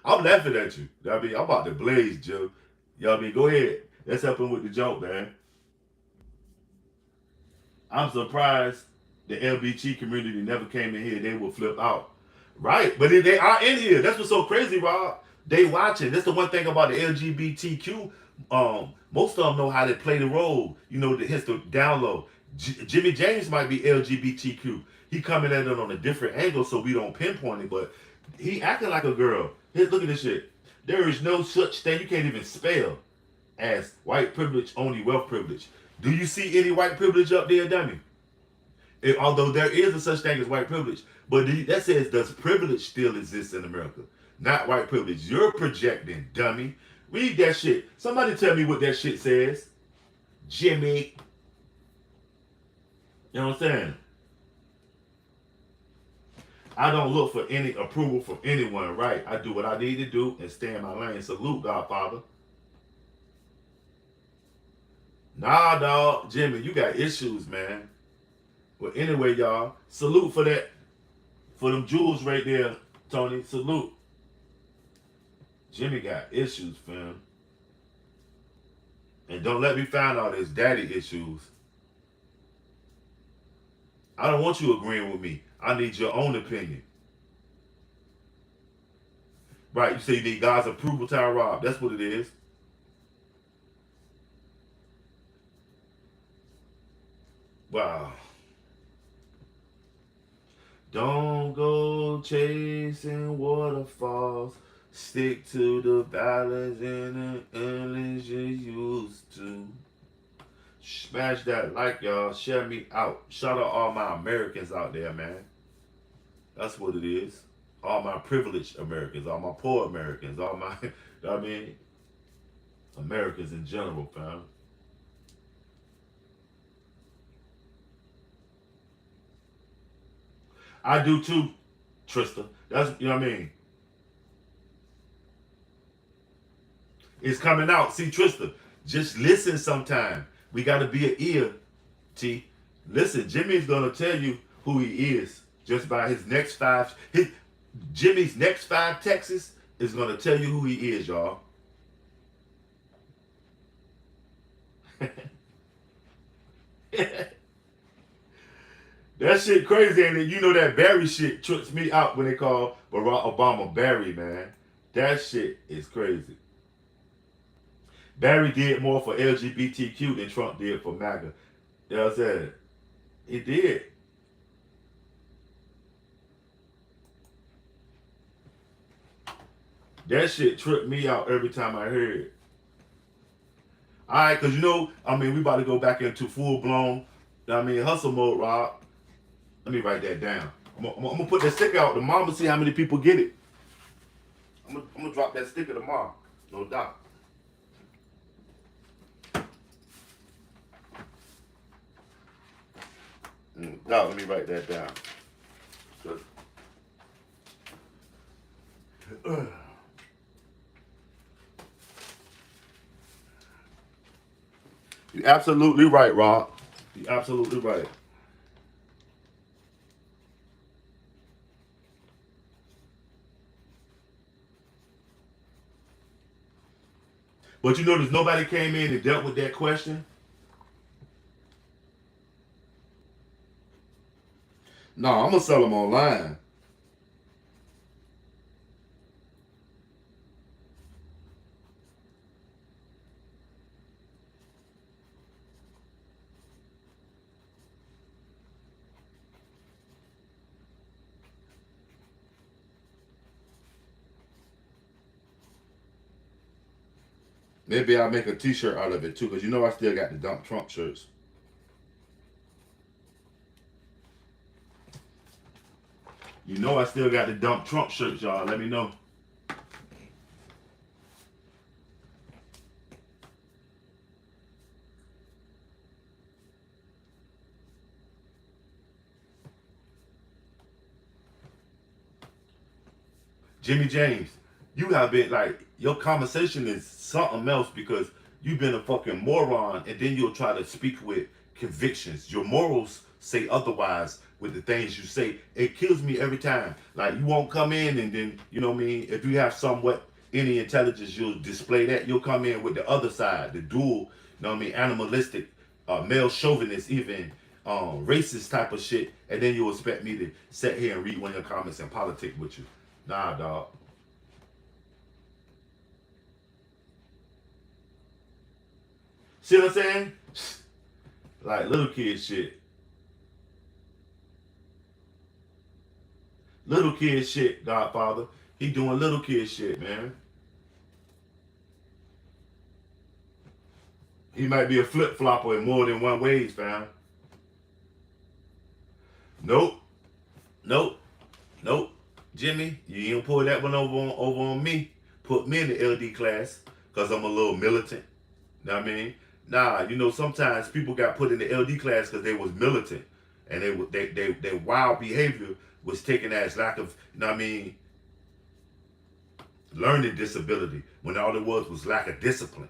I'm laughing at you. I mean, I'm about to blaze, Joe. You know what I mean? Go ahead. Let's help him with the joke, man. I'm surprised the LBG community never came in here. They will flip out. Right. But they are in here. That's what's so crazy, Rob. They watching. That's the one thing about the LGBTQ. Most of them know how to play the role. You know, hits the down low. Jimmy James might be LGBTQ. He coming at it on a different angle so we don't pinpoint it, but he acting like a girl. Here, look at this shit. There is no such thing, you can't even spell, as white privilege, only wealth privilege. Do you see any white privilege up there, dummy? Although there is a such thing as white privilege, but that says, does privilege still exist in America? Not white privilege. You're projecting, dummy. Read that shit. Somebody tell me what that shit says. Jimmy. You know what I'm saying? I don't look for any approval from anyone, right? I do what I need to do and stay in my lane. Salute, Godfather. Nah, dog. Jimmy, you got issues, man. But anyway, y'all, salute for that. For them jewels right there, Tony. Salute. Jimmy got issues, fam. And don't let me find all this daddy issues. I don't want you agreeing with me. I need your own opinion. Right, you say you need God's approval, Ty Rob. That's what it is. Wow. Don't go chasing waterfalls. Stick to the ballads and the endless you used to. Smash that like, y'all. Share me out. Shout out all my Americans out there, man. That's what it is. All my privileged Americans, all my poor Americans, all my, I mean, Americans in general, fam. I do too, Trista. That's, you know what I mean? It's coming out. See, Trista, just listen sometime. We got to be an ear, T. Listen, Jimmy's going to tell you who he is just by his next five. Jimmy's next 5 texts is going to tell you who he is, y'all. That shit crazy, and you know that Barry shit trips me out when they call Barack Obama Barry, man. That shit is crazy. Barry did more for LGBTQ than Trump did for MAGA. You know what I'm saying? He did. That shit tripped me out every time I heard it. Alright, because you know, I mean, we about to go back into full-blown, hustle mode, Rob. Let me write that down. I'm gonna put that sticker out tomorrow to see how many people get it. I'm gonna drop that sticker tomorrow. No doubt. Now let me write that down. You're absolutely right, Rob. You're absolutely right. But you notice nobody came in and dealt with that question? No, I'm going to sell them online. Maybe I'll make a t-shirt out of it too, because you know I still got the Dump Trump shirts. You know I still got the Dump Trump shirts, y'all. Let me know. Jimmy James. You have been like, your conversation is something else because you've been a fucking moron, and then you'll try to speak with convictions. Your morals say otherwise with the things you say. It kills me every time. Like, you won't come in, and then, you know what I mean, if you have somewhat any intelligence, you'll display that. You'll come in with the other side, the dual, you know what I mean, animalistic, male chauvinist, even racist type of shit, and then you'll expect me to sit here and read one of your comments and politic with you. Nah, dog. See what I'm saying? Like little kid shit. Little kid shit, Godfather. He doing little kid shit, man. He might be a flip flopper in more than one ways, fam. Nope. Nope. Nope. Jimmy, you ain't pull that one over on me. Put me in the LD class because I'm a little militant. Know what I mean? Nah, you know, sometimes people got put in the LD class because they was militant. And their wild behavior was taken as lack of, you know what I mean, learning disability, when all it was lack of discipline.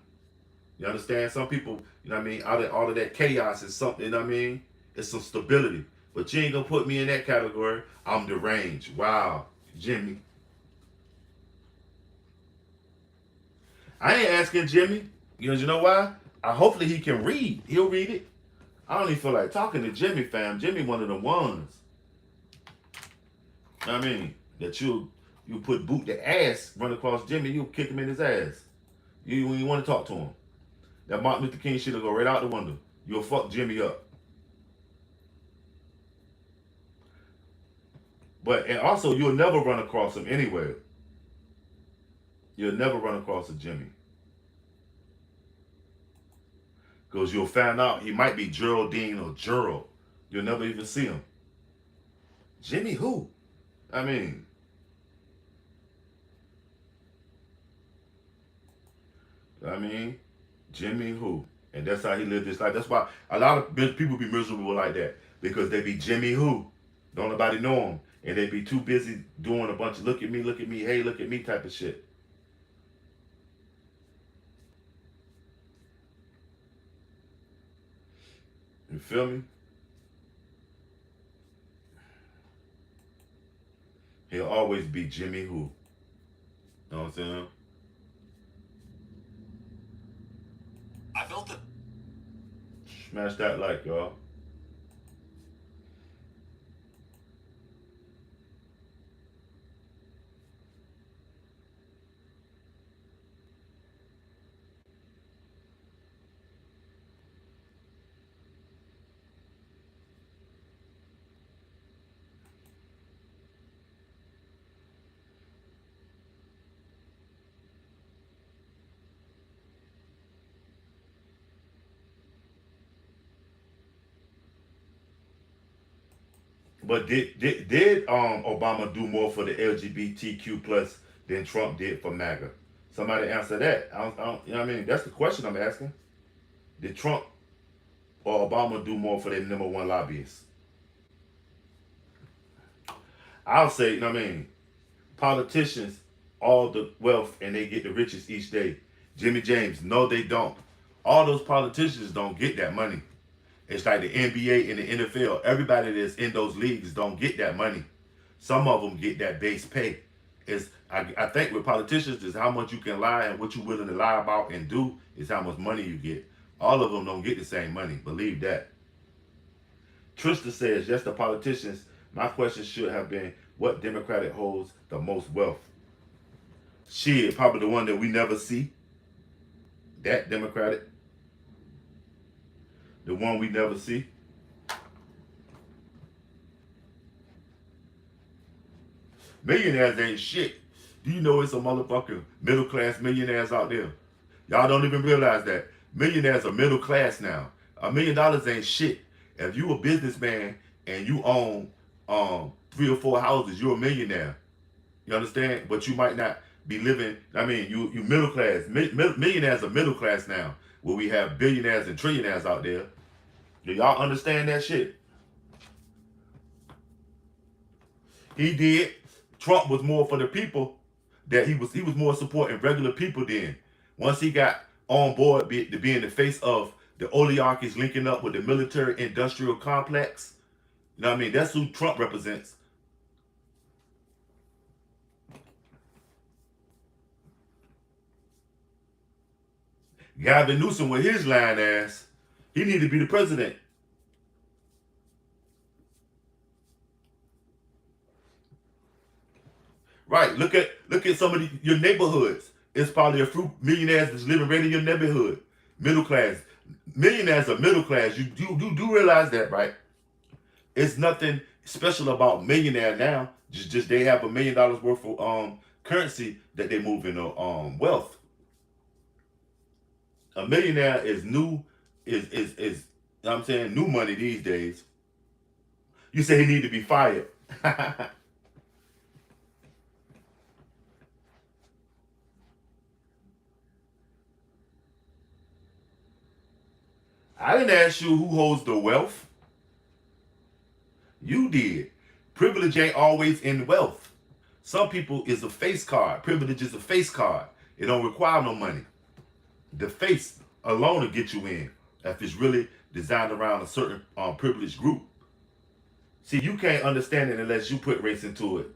You understand? Some people, you know what I mean, out of all of that chaos is something, you know what I mean? It's some stability. But you ain't gonna put me in that category. I'm deranged. Wow, Jimmy. I ain't asking Jimmy. You know why? Hopefully he can read. He'll read it. I don't even feel like talking to Jimmy, fam. Jimmy one of the ones. I mean, that you put boot the ass, run across Jimmy, you'll kick him in his ass. When you want to talk to him. That Martin Luther King shit'll go right out the window. You'll fuck Jimmy up. But, and also, you'll never run across him anywhere. You'll never run across a Jimmy. Because you'll find out he might be Geraldine or Gerald. You'll never even see him. Jimmy who? I mean, Jimmy who? And that's how he lived his life. That's why a lot of people be miserable like that. Because they be Jimmy who? Don't nobody know him. And they be too busy doing a bunch of look at me, hey, look at me type of shit. You feel me? He'll always be Jimmy who. You know what I'm saying? I built it. Smash that like, y'all. But did Obama do more for the LGBTQ plus than Trump did for MAGA? Somebody answer that. You know what I mean? That's the question I'm asking. Did Trump or Obama do more for their number one lobbyists? I'll say, you know what I mean? Politicians, all the wealth and they get the richest each day. Jimmy James, no, they don't. All those politicians don't get that money. It's like the NBA and the NFL. Everybody that's in those leagues don't get that money. Some of them get that base pay. I think with politicians is how much you can lie, and what you're willing to lie about and do is how much money you get. All of them don't get the same money. Believe that. Trista says, yes, the politicians. My question should have been, what Democratic holds the most wealth? Shit, probably the one that we never see. That Democratic. The one we never see. Millionaires ain't shit. Do you know it's a motherfucking middle class millionaires out there? Y'all don't even realize that. Millionaires are middle class now. $1 million ain't shit. If you a businessman and you own 3 or 4 houses, you're a millionaire. You understand? But you might not be living, I mean, you middle class. Millionaires are middle class now. Where we have billionaires and trillionaires out there. Do y'all understand that shit? He did. Trump was more for the people. that he was more supporting regular people then. Once he got on board to being the face of the oligarchies linking up with the military industrial complex, you know what I mean? That's who Trump represents. Gavin Newsom with his lying ass, he need to be the president. Right. Look at some of your neighborhoods. It's probably a few millionaires that's living right in your neighborhood. Middle class. Millionaires are middle class. You do realize that, right? It's nothing special about millionaire now. Just they have $1 million worth of currency that they move in wealth. A millionaire is new is you know what I'm saying, new money these days. You say he need to be fired. I didn't ask you who holds the wealth. You did. Privilege ain't always in wealth. Some people is a face card. Privilege is a face card. It don't require no money. The face alone will get you in if it's really designed around a certain privileged group. See, you can't understand it unless you put race into it.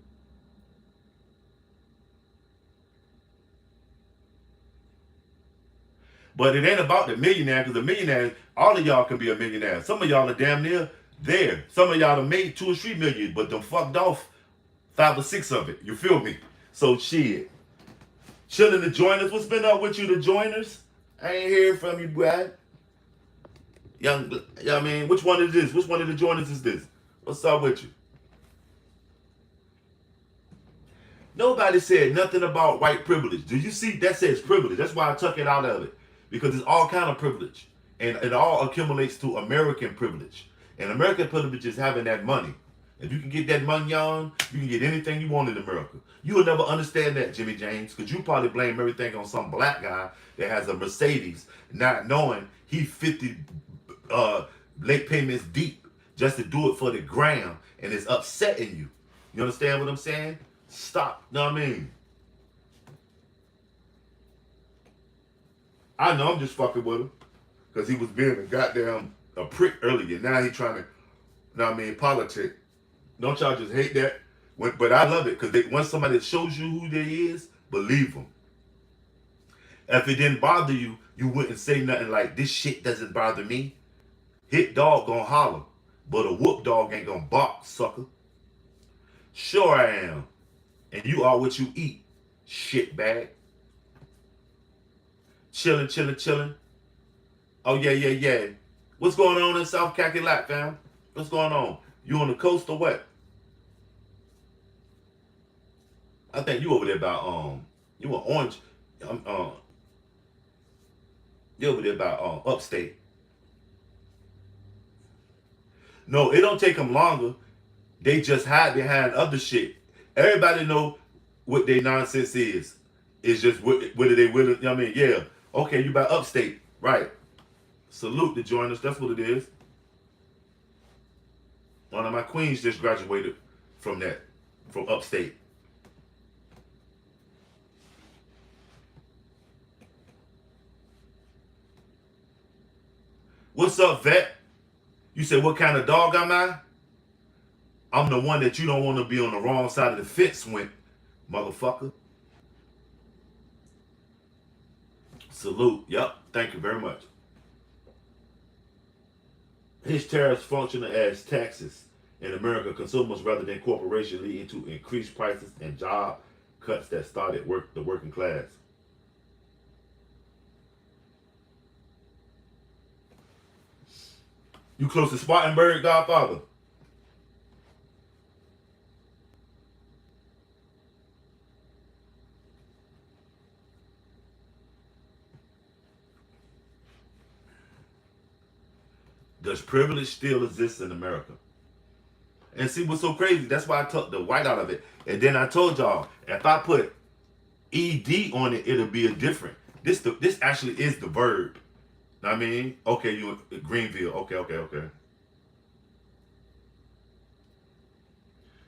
But it ain't about the millionaire, because the millionaire, all of y'all can be a millionaire. Some of y'all are damn near there. Some of y'all have made 2 or 3 million, but them fucked off 5 or 6 of it. You feel me? So shit. Chilling the joiners. What's been up with you, the joiners? I ain't hearing from you, Brad. Young, I mean, which one is this? Which one of the joiners is this? What's up with you? Nobody said nothing about white privilege. Do you see that says privilege? That's why I took it out of it. Because it's all kind of privilege. And it all accumulates to American privilege. And American privilege is having that money. If you can get that money on, you can get anything you want in America. You will never understand that, Jimmy James, because you probably blame everything on some black guy that has a Mercedes, not knowing he 50 late payments deep just to do it for the gram, and it's upsetting you. You understand what I'm saying? Stop. You know what I mean? I know I'm just fucking with him because he was being a goddamn a prick earlier. Now he trying to, you know what I mean, politic. Don't y'all just hate that? But I love it because once somebody shows you who they is, believe them. If it didn't bother you, you wouldn't say nothing like, this shit doesn't bother me. Hit dog gonna holler, but a whoop dog ain't gonna bark, sucker. Sure I am. And you are what you eat, shitbag. Chilling, chilling, chilling. Oh, yeah. What's going on in South Cackalack, fam? What's going on? You on the coast or what? I think you over there by, you in Orange, you over there by, upstate. No, it don't take them longer. They just hide behind other shit. Everybody know what their nonsense is. It's just whether they will, you know what I mean? Yeah. Okay, you by upstate. Right. Salute the joiners. That's what it is. One of my queens just graduated from upstate. What's up, vet? You said, what kind of dog am I? I'm the one that you don't want to be on the wrong side of the fence with, motherfucker. Salute. Yep. Thank you very much. His tariffs function as taxes in America, consumers rather than corporations, leading to increased prices and job cuts that started the working class. You close to Spartanburg, Godfather? Does privilege still exist in America? And see what's so crazy? That's why I took the white out of it. And then I told y'all, if I put ed on it, it'll be a different. This actually is the verb. I mean, okay, you in Greenville. Okay.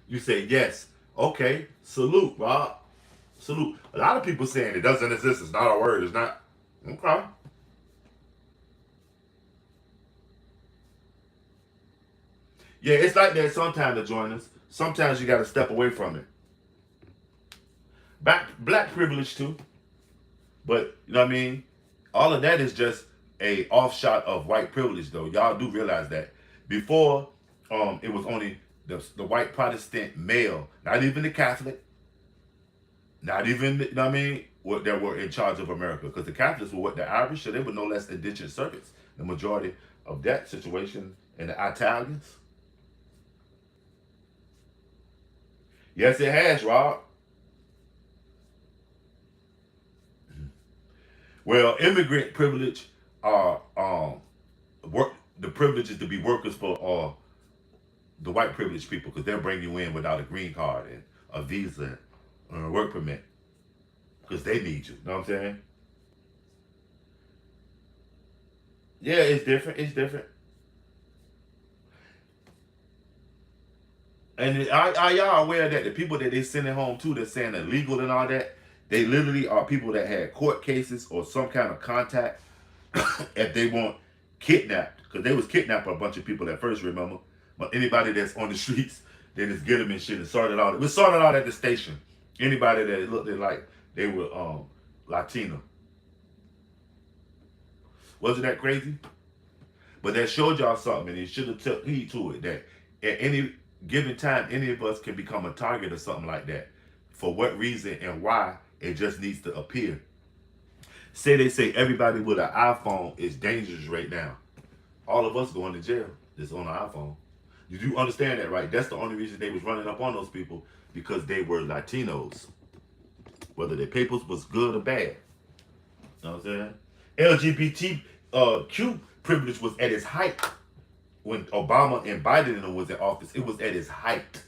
You say yes. Okay, salute, Rob. Salute. A lot of people saying it doesn't exist. It's not a word. It's not. Okay. Yeah, it's like that sometimes to join us. Sometimes you got to step away from it. Black privilege too. But, you know what I mean? All of that is just a offshot of white privilege, though. Y'all do realize that. Before, it was only the white Protestant male, not even the Catholic, not even, you know what I mean, what that were in charge of America. Because the Catholics were what, the Irish, so they were no less than indentured servants. The majority of that situation, and the Italians. Yes, it has, Rob. Well, immigrant privilege are work. The privilege is to be workers for the white privileged people because they'll bring you in without a green card and a visa and a work permit because they need you. Know what I'm saying? Yeah, it's different. It's different. And are y'all aware that the people that they sending home to, they're saying illegal and all that, they literally are people that had court cases or some kind of contact if they want kidnapped, because they was kidnapping a bunch of people at first, remember? But anybody that's on the streets, they just get them and shit and sort it out. We sorted out at the station. Anybody that looked like they were Latino. Wasn't that crazy? But that showed y'all something, and you should have took heed to it. That at any given time, any of us can become a target or something like that. For what reason and why, it just needs to appear. They say everybody with an iPhone is dangerous right now. All of us going to jail is on an iPhone. You do understand that, right? That's the only reason they was running up on those people, because they were Latinos. Whether their papers was good or bad. You know what I'm saying? LGBTQ privilege was at its height when Obama and Biden was in office. It was at its height.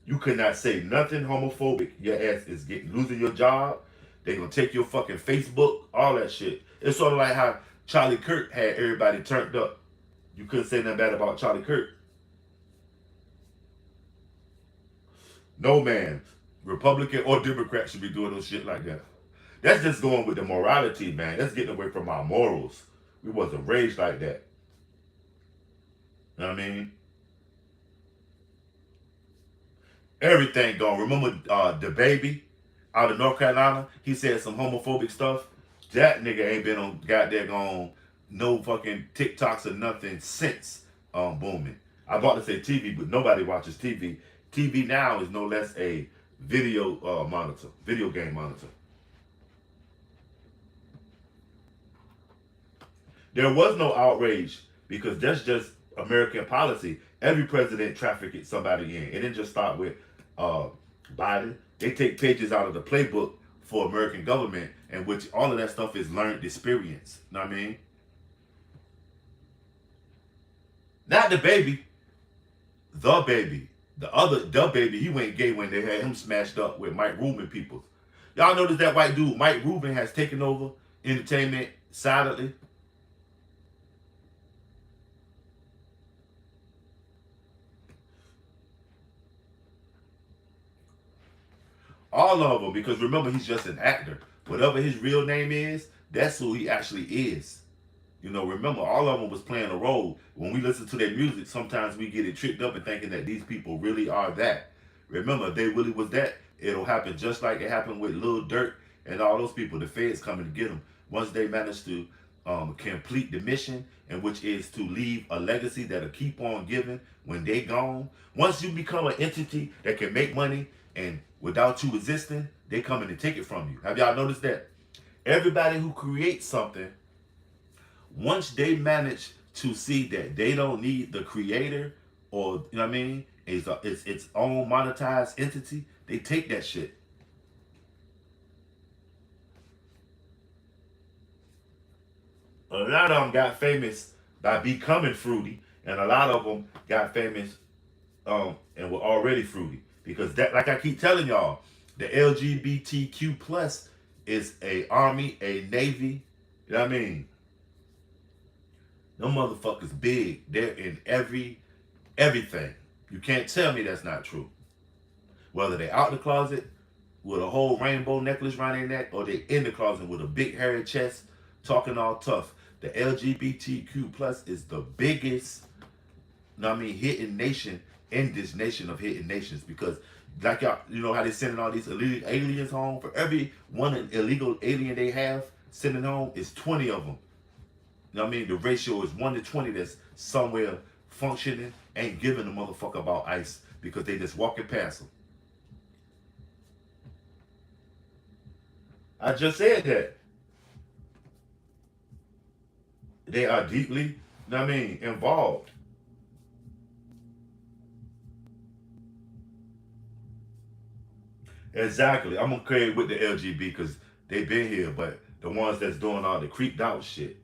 You could not say nothing homophobic. Your ass is losing your job. They're gonna take your fucking Facebook, all that shit. It's sort of like how Charlie Kirk had everybody turned up. You couldn't say nothing bad about Charlie Kirk. No man, Republican or Democrat, should be doing no shit like that. That's just going with the morality, man. That's getting away from our morals. We wasn't raised like that. You know what I mean? Everything gone. Remember the baby out of North Carolina? He said some homophobic stuff. That nigga ain't been on goddamn on no fucking TikToks or nothing since booming. I'm about to say TV, but nobody watches TV. TV now is no less a video monitor, video game monitor. There was no outrage because that's just American policy. Every president trafficked somebody in. It didn't just start with Biden. They take pages out of the playbook for American government, in which all of that stuff is learned experience. You know what I mean? Not the baby. The baby. The baby, he went gay when they had him smashed up with Mike Rubin people. Y'all notice that white dude, Mike Rubin, has taken over entertainment silently? All of them, because remember, he's just an actor. Whatever his real name is, that's who he actually is. You know, remember, all of them was playing a role. When we listen to their music, sometimes we get it tricked up and thinking that these people really are that. Remember, if they really was that, it'll happen just like it happened with Lil Durk and all those people. The feds coming to get them. Once they manage to complete the mission, and which is to leave a legacy that'll keep on giving when they gone. Once you become an entity that can make money and without you existing, they come in and take it from you. Have y'all noticed that? Everybody who creates something, once they manage to see that they don't need the creator, or you know what I mean, it's its own monetized entity, they take that shit. A lot of them got famous by becoming fruity, and a lot of them got famous and were already fruity. Because that, like I keep telling y'all, the LGBTQ plus is a army, a navy. You know what I mean? Them motherfuckers big. They're in everything. You can't tell me that's not true. Whether they out the closet with a whole rainbow necklace around their neck, or they in the closet with a big hairy chest, talking all tough. The LGBTQ plus is the biggest, you know what I mean, hitting nation in this nation of hitting nations, because like y'all, you know how they sending all these illegal aliens home. For every one illegal alien they have sending home is 20 of them. You know what I mean? The ratio is 1 to 20 that's somewhere functioning, ain't giving a motherfucker about ICE because they just walking past them. I just said that. They are deeply, you know what I mean, involved. Exactly. I'm okay with the LGB because they been here, but the ones that's doing all the creeped out shit.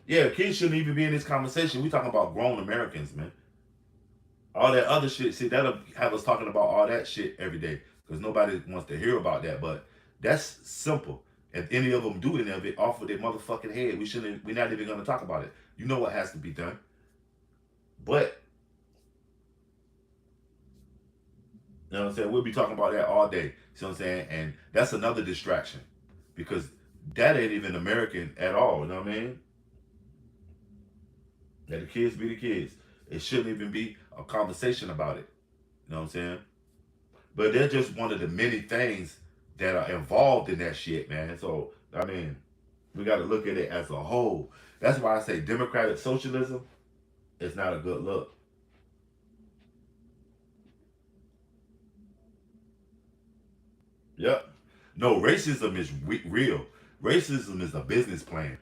Yeah, kids shouldn't even be in this conversation. We talking about grown Americans, man. All that other shit, see, that'll have us talking about all that shit every day because nobody wants to hear about that. But that's simple. If any of them do any of it off of their motherfucking head, we shouldn't. We're not even gonna talk about it. You know what has to be done. But you know what I'm saying? We'll be talking about that all day. See what I'm saying? And that's another distraction because that ain't even American at all. You know what I mean? Let the kids be the kids. It shouldn't even be a conversation about it. You know what I'm saying? But they're just one of the many things that are involved in that shit, man. So, I mean, we got to look at it as a whole. That's why I say democratic socialism is not a good look. Yep. No, racism is real. Racism is a business plan.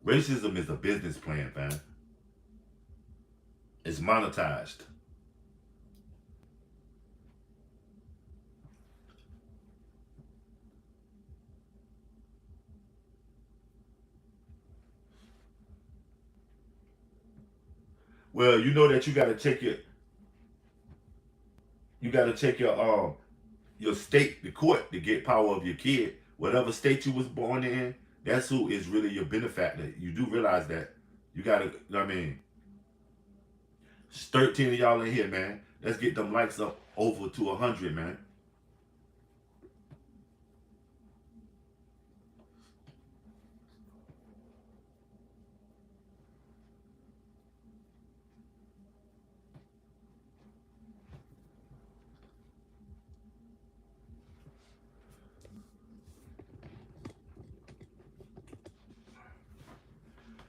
Racism is a business plan, man. It's monetized. Well, you know that you got to take your state to court to get power of your kid. Whatever state you was born in, that's who is really your benefactor. You do realize that. You gotta, you know what I mean, 13 of y'all in here, man. Let's get them likes up over to 100, man.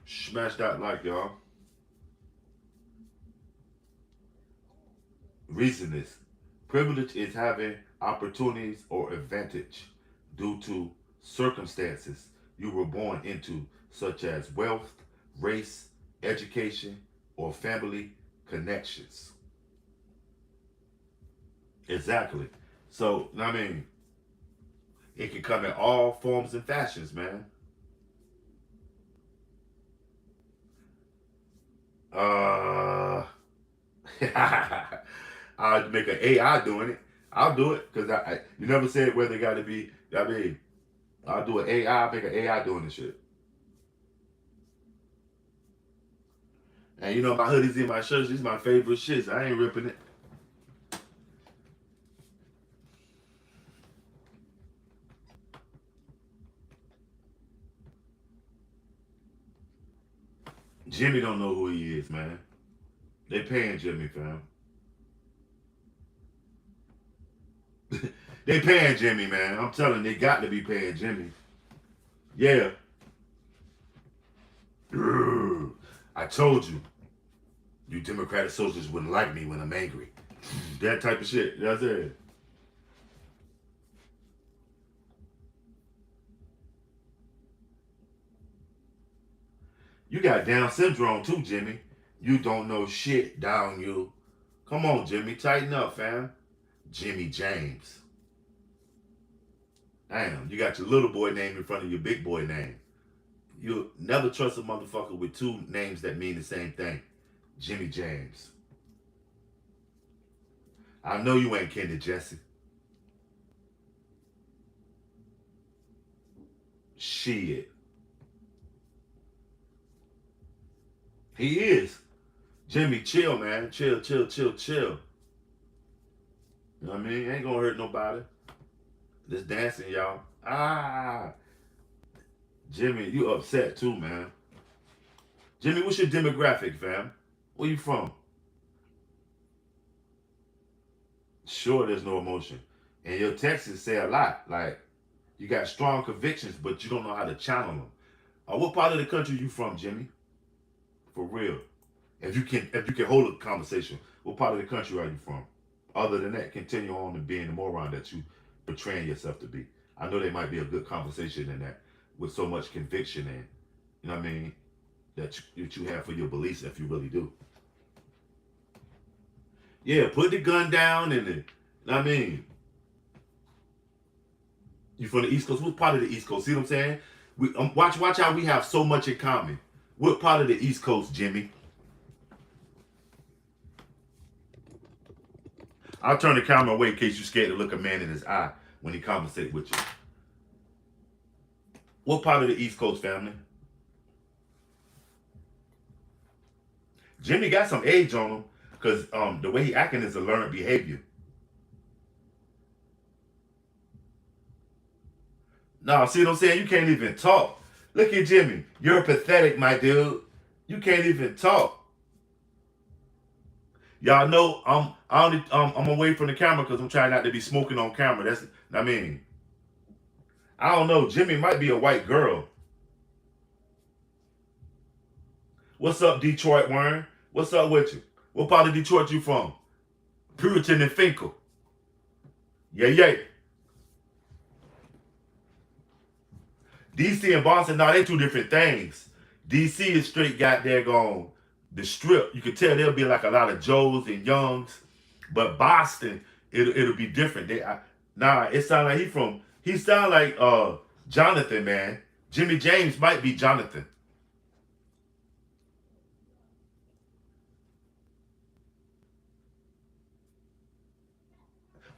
Smash that like, y'all. Reason is privilege is having opportunities or advantage due to circumstances you were born into, such as wealth, race, education, or family connections. Exactly. So, I mean, it can come in all forms and fashions, man. Uh, I'd make an AI doing it. I'll do it because you never said whether it got to be. I mean, I'll do an AI, make an AI doing the shit. And you know my hoodies and my shirts, these my favorite shits. I ain't ripping it. Jimmy don't know who he is, man. They paying Jimmy, fam. They paying Jimmy, man. I'm telling you, they got to be paying Jimmy. Yeah. Grrr. I told you, you Democratic socialists wouldn't like me when I'm angry. That type of shit. That's it. You got Down syndrome too, Jimmy. You don't know shit, down you. Come on, Jimmy, tighten up, fam. Jimmy James. Damn, you got your little boy name in front of your big boy name. You'll never trust a motherfucker with two names that mean the same thing. Jimmy James. I know you ain't kin to Jesse. Shit. He is. Jimmy, chill, man. Chill, chill, chill, chill. You know what I mean? Ain't gonna hurt nobody. Just dancing, y'all. Ah, Jimmy, you upset too, man. Jimmy, what's your demographic, fam? Where you from? Sure, there's no emotion. And your texts say a lot. Like, you got strong convictions, but you don't know how to channel them. What part of the country you from, Jimmy? For real. If you can hold a conversation, what part of the country are you from? Other than that, continue on to being the moron that you portraying yourself to be. I know there might be a good conversation in that with so much conviction and you know what I mean that you have for your beliefs if you really do. Yeah, put the gun down and you know what I mean, you from the East Coast. What part of the East Coast? See what I'm saying? Watch how we have so much in common. What part of the East Coast, Jimmy? I'll turn the camera away in case you're scared to look a man in his eye when he conversates with you. What part of the East Coast, family? Jimmy got some age on him because the way he acting is a learned behavior. No, see what I'm saying? You can't even talk. Look at Jimmy. You're pathetic, my dude. You can't even talk. Y'all know I'm away from the camera because I'm trying not to be smoking on camera. I mean, I don't know. Jimmy might be a white girl. What's up, Detroit, Warren? What's up with you? What part of Detroit you from? Puritan and Finkel. Yeah, yeah. DC and Boston, now they two different things. DC is straight got there gone. The strip, you can tell there'll be like a lot of Joes and Youngs. But Boston, it'll be different. It sound like he sound like Jonathan, man. Jimmy James might be Jonathan.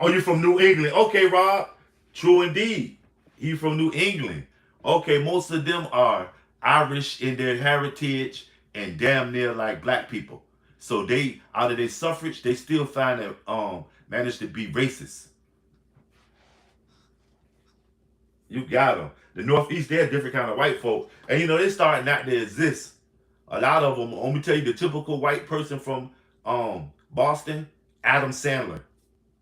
Oh, you from New England. Okay, Rob. True indeed. He from New England. Okay, most of them are Irish in their heritage and damn near like black people. So they out of their suffrage, they still find that managed to be racist. You got them. The Northeast, they're a different kind of white folk. And you know, they starting not to exist. A lot of them, let me tell you, the typical white person from Boston, Adam Sandler.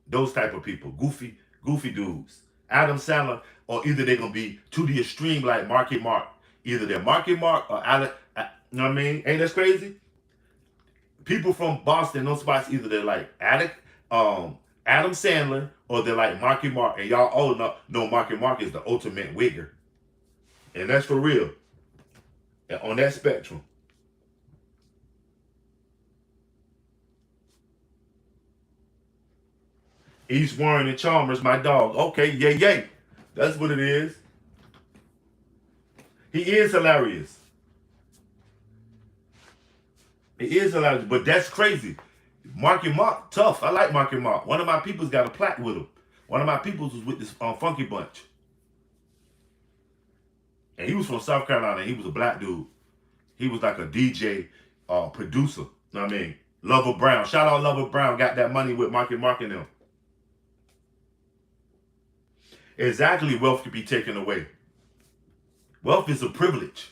Those type of people, goofy dudes. Adam Sandler, or either they're gonna be to the extreme like Marky Mark. Either they're Marky Mark or Alec. You know what I mean? Ain't that crazy? People from Boston, those spots, either they're like Adam Sandler or they're like Marky Mark. And y'all all know Marky Mark is the ultimate wigger. And that's for real. And on that spectrum. East Warren and Chalmers, my dog. Okay, yay, yay. That's what it is. He is hilarious. He is hilarious, but that's crazy. Marky Mark, tough. I like Marky Mark. One of my people's got a plaque with him. One of my people's was with this Funky Bunch. And he was from South Carolina. He was a black dude. He was like a DJ, producer. You know what I mean? Lover Brown. Shout out Lover Brown. Got that money with Marky Mark and them. Exactly, wealth can be taken away. Wealth is a privilege.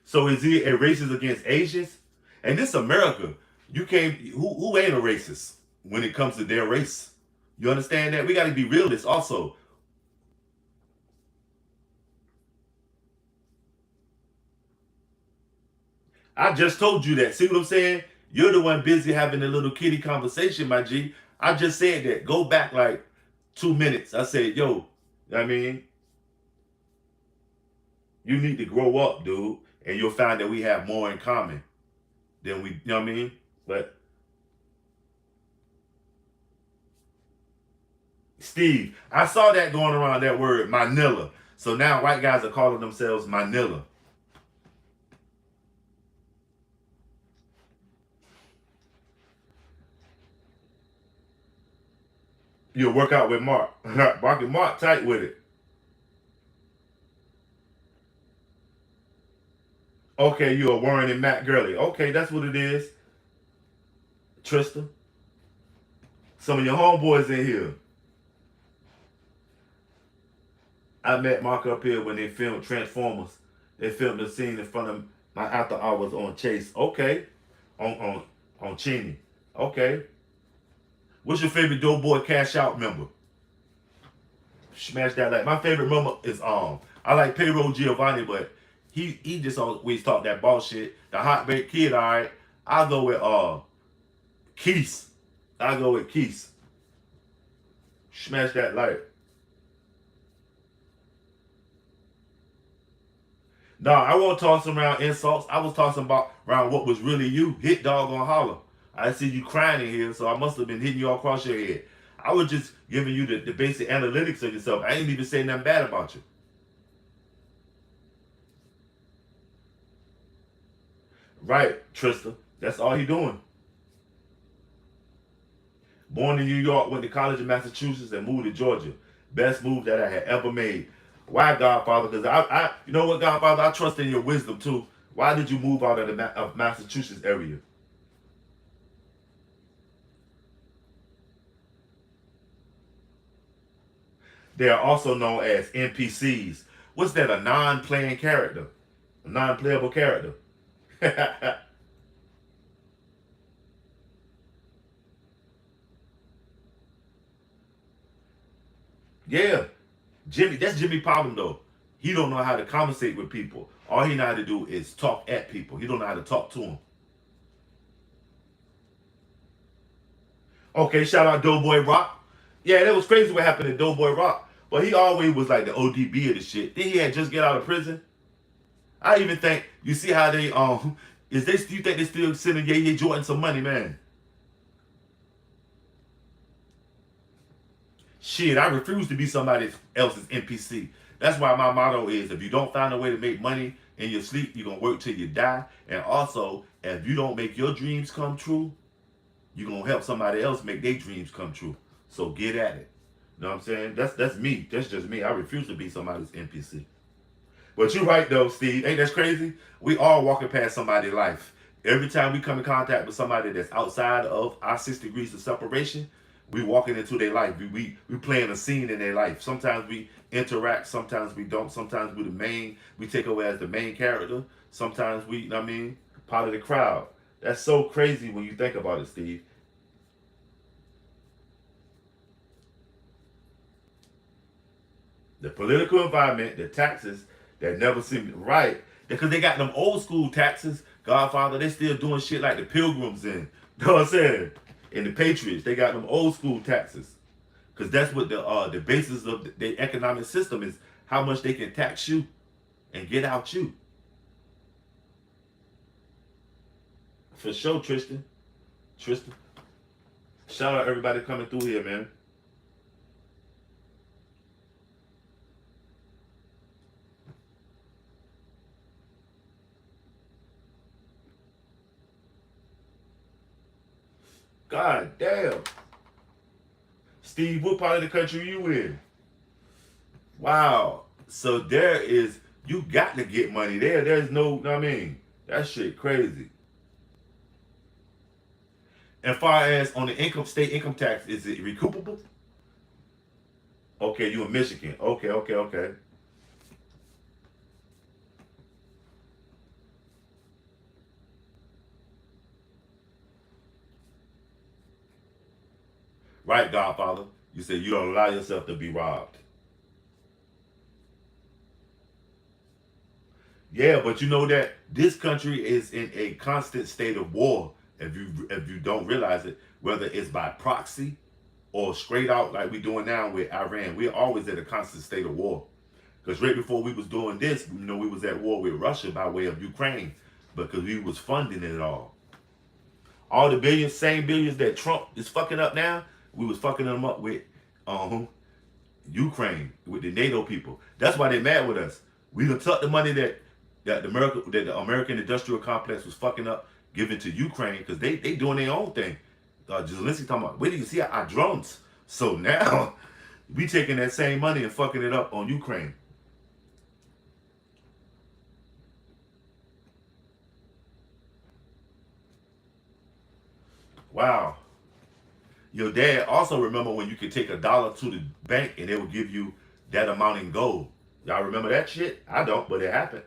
So is he a racist against Asians? And this America, you can't. Who ain't a racist when it comes to their race? You understand that? We got to be realists also. I just told you that. See what I'm saying? You're the one busy having a little kitty conversation, my G. I just said that. Go back like 2 minutes. I said, yo, you know what I mean, you need to grow up, dude, and you'll find that we have more in common than we, you know what I mean? But Steve, I saw that going around that word Manila. So now white guys are calling themselves Manila. You'll work out with Mark. Mark and Mark tight with it. Okay, you a Warren and Matt Gurley. Okay, that's what it is. Tristan. Some of your homeboys in here. I met Mark up here when they filmed Transformers. They filmed the scene in front of my after hours on Chase. Okay. On Cheney. Okay. What's your favorite Doughboy Cash Out member? Smash that like. My favorite member is I like Payroll Giovanni, but he just always talk that bullshit. The hot baked kid, alright. I'll go with Keith. I'll go with Keith. Smash that like. No, I won't toss around insults. I was tossing about around what was really you. Hit dog on holler. I see you crying in here, so I must have been hitting you all across your head. I was just giving you the basic analytics of yourself. I ain't even saying nothing bad about you. Right, Trista. That's all he doing. Born in New York, went to college in Massachusetts, and moved to Georgia. Best move that I had ever made. Why, Godfather? Because you know what, Godfather? I trust in your wisdom too. Why did you move out of the of Massachusetts area? They are also known as NPCs. What's that? A non-playing character, a non-playable character. Yeah, Jimmy. That's Jimmy problem though. He don't know how to conversate with people. All he know how to do is talk at people. He don't know how to talk to them. Okay, shout out Doughboy Rock. Yeah, that was crazy what happened to Doughboy Rock. But he always was like the ODB of the shit. Then he had just get out of prison. I even think you see how they is they you think they still sending Ye Jordan some money, man? Shit, I refuse to be somebody else's NPC. That's why my motto is if you don't find a way to make money in your sleep, you're gonna work till you die. And also, if you don't make your dreams come true, you're gonna help somebody else make their dreams come true. So get at it. You know what I'm saying? That's me. That's just me. I refuse to be somebody's NPC. But you're right though, Steve. Ain't that crazy? We all walking past somebody's life. Every time we come in contact with somebody that's outside of our 6 degrees of separation, we walking into their life. We playing a scene in their life. Sometimes we interact, sometimes we don't. Sometimes we take over as the main character. Sometimes we, you know what I mean, part of the crowd. That's so crazy when you think about it, Steve. The political environment, the taxes that never seem right. Because they got them old school taxes, Godfather, they still doing shit like the Pilgrims and you know what I'm saying? And the Patriots, they got them old school taxes. Because that's what the basis of the economic system is, how much they can tax you and get out you. For sure, Tristan. Tristan. Shout out everybody coming through here, man. God damn. Steve, what part of the country you in? Wow. So there is, you got to get money there. There's no, I mean, that shit crazy. As far as on the state income tax, is it recoupable? Okay, you in Michigan. Okay, okay, okay. Right, Godfather. You said you don't allow yourself to be robbed. Yeah, but you know that this country is in a constant state of war. If you don't realize it, whether it's by proxy or straight out like we doing now with Iran, we're always in a constant state of war. Because right before we was doing this, we was at war with Russia by way of Ukraine, because we was funding it all. All the billions, same billions that Trump is fucking up now, we was fucking them up with Ukraine, with the NATO people. That's why they mad with us. We done took the money that the American industrial complex was fucking up, giving to Ukraine because they doing their own thing. Zelensky talking about, wait till you see our drones. So now we taking that same money and fucking it up on Ukraine. Wow. Your dad also remember when you could take $1 to the bank and they would give you that amount in gold. Y'all remember that shit? I don't, but it happened.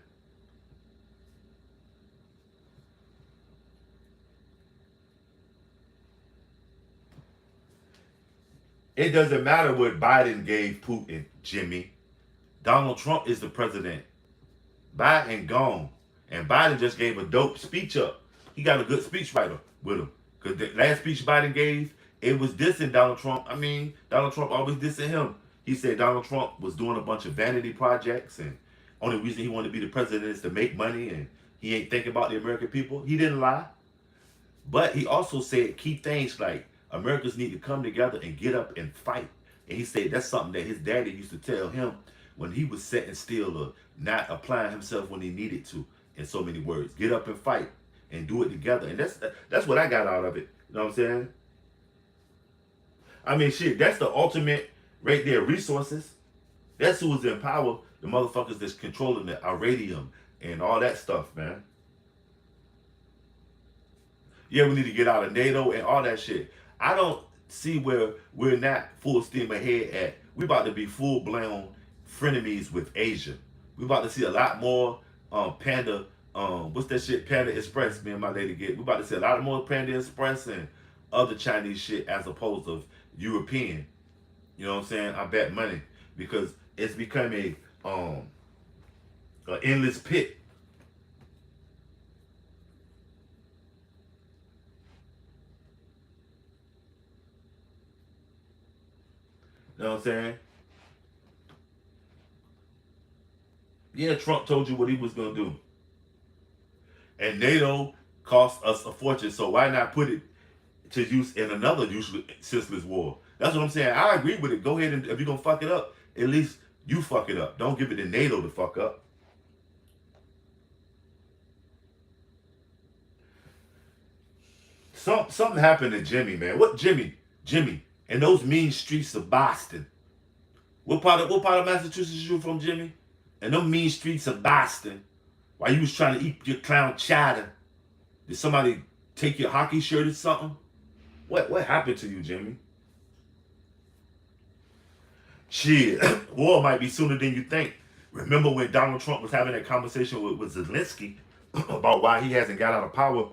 It doesn't matter what Biden gave Putin, Jimmy. Donald Trump is the president. Biden gone. And Biden just gave a dope speech up. He got a good speech writer with him. Because the last speech Biden gave, it was dissing Donald Trump. I mean, Donald Trump always dissing him. He said Donald Trump was doing a bunch of vanity projects and only reason he wanted to be the president is to make money and he ain't thinking about the American people. He didn't lie. But he also said key things like Americans need to come together and get up and fight. And he said that's something that his daddy used to tell him when he was sitting still or not applying himself when he needed to. In so many words, get up and fight and do it together. And that's what I got out of it. You know what I'm saying? I mean, shit, that's the ultimate right there. Resources. That's who is in power. The motherfuckers that's controlling the iradium and all that stuff, man. Yeah, we need to get out of NATO and all that shit. I don't see where we're not full steam ahead at. We about to be full blown frenemies with Asia. We about to see a lot more Panda. What's that shit? Panda Express. Me and my lady get. We about to see a lot more Panda Express and other Chinese shit as opposed to European. You know what I'm saying? I bet money because it's become a an endless pit. You know what I'm saying? Yeah, Trump told you what he was gonna do. And NATO cost us a fortune, so why not put it to use in another useless, senseless war? That's what I'm saying. I agree with it. Go ahead and if you're gonna fuck it up, at least you fuck it up. Don't give it to NATO to fuck up. Something happened to Jimmy, man. What Jimmy? Jimmy. In those mean streets of Boston. What part of Massachusetts you from, Jimmy? In them mean streets of Boston. While you was trying to eat your clown chowder. Did somebody take your hockey shirt or something? What happened to you, Jimmy? Shit, war might be sooner than you think. Remember when Donald Trump was having that conversation with Zelensky about why he hasn't got out of power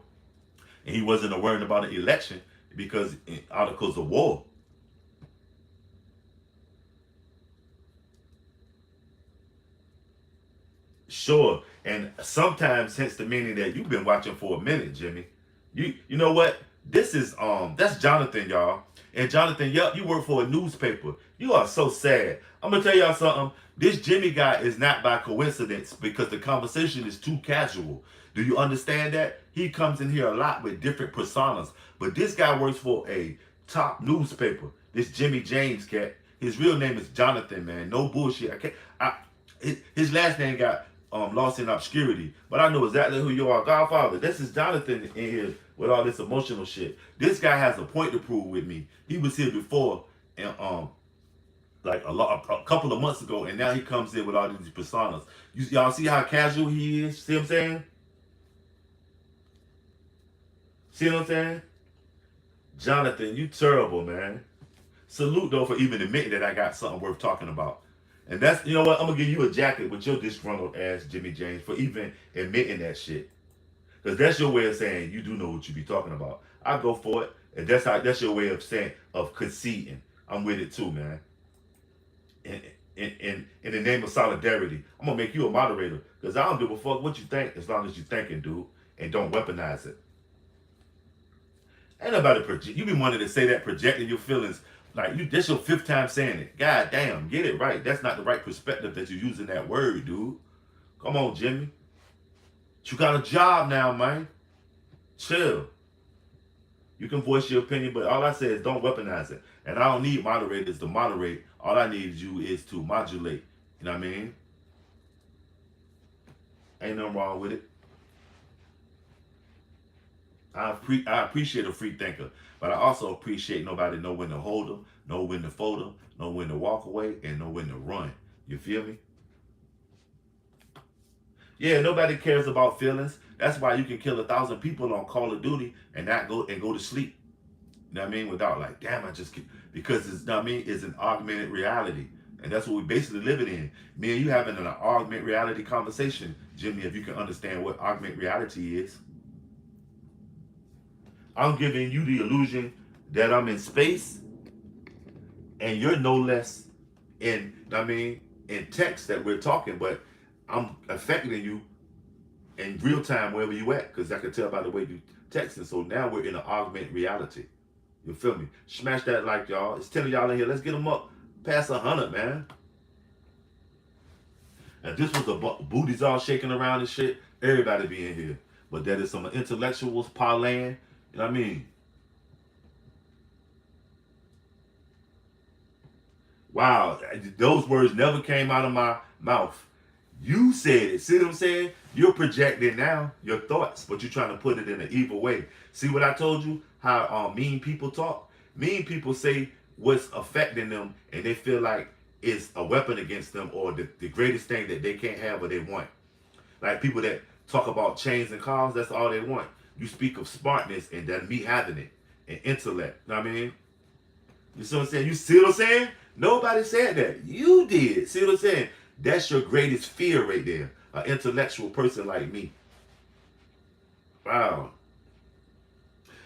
and he wasn't worried about an election because articles of war. Sure, and sometimes hence the meaning that you've been watching for a minute, Jimmy. You know what? This is that's Jonathan, y'all. And Jonathan, yup, you work for a newspaper. You are so sad. I'm gonna tell y'all something. This Jimmy guy is not by coincidence because the conversation is too casual. Do you understand that? He comes in here a lot with different personas. But this guy works for a top newspaper. This Jimmy James cat. His real name is Jonathan, man. No bullshit. His last name got lost in obscurity. But I know exactly who you are. Godfather, this is Jonathan in here with all this emotional shit. This guy has a point to prove with me. He was here before and like a couple of months ago, and now he comes in with all these personas. Y'all see how casual he is? See what I'm saying? See what I'm saying? Jonathan, you terrible, man. Salute though for even admitting that I got something worth talking about. And that's, you know what, I'm gonna give you a jacket with your disgruntled ass, Jimmy James, for even admitting that shit. Because that's your way of saying you do know what you be talking about. I go for it, and that's your way of saying of conceding. I'm with it too, man. In the name of solidarity, I'm gonna make you a moderator because I don't give a fuck what you think as long as you thinking, dude, and don't weaponize it. Ain't nobody project. You be wanting to say that projecting your feelings like you. That's your fifth time saying it. God damn, get it right. That's not the right perspective that you're using that word, dude. Come on, Jimmy. You got a job now, man. Chill. You can voice your opinion, but all I say is don't weaponize it. And I don't need moderators to moderate. All I need you is to modulate. You know what I mean? Ain't nothing wrong with it. I appreciate a free thinker, but I also appreciate nobody know when to hold them, know when to fold them, know when to walk away, and know when to run. You feel me? Yeah, nobody cares about feelings. That's why you can kill 1,000 people on Call of Duty and not go to sleep. You know what I mean? Without like, damn, I just keep, because it's, you know what I mean, it's an augmented reality. And that's what we basically living in. Me and you having an augmented reality conversation, Jimmy, if you can understand what augmented reality is. I'm giving you the illusion that I'm in space and you're no less in, you know what I mean, in text that we're talking, but I'm affecting you in real time wherever you at, because I can tell by the way you texting. So now we're in an augmented reality. You feel me? Smash that like, y'all. It's 10 of y'all in here. Let's get them up past 100, man. And this was the booties all shaking around and shit. Everybody be in here. But that is some intellectuals parlaying. You know what I mean? Wow, those words never came out of my mouth. You said it. See what I'm saying? You're projecting now your thoughts, but you're trying to put it in an evil way. See what I told you? How mean people talk? Mean people say what's affecting them, and they feel like it's a weapon against them or the greatest thing that they can't have or they want. Like people that talk about chains and cars, that's all they want. You speak of smartness and then me having it and intellect. You know what I mean? You see what I'm saying? You see what I'm saying? Nobody said that. You did. See what I'm saying? That's your greatest fear right there. An intellectual person like me. Wow.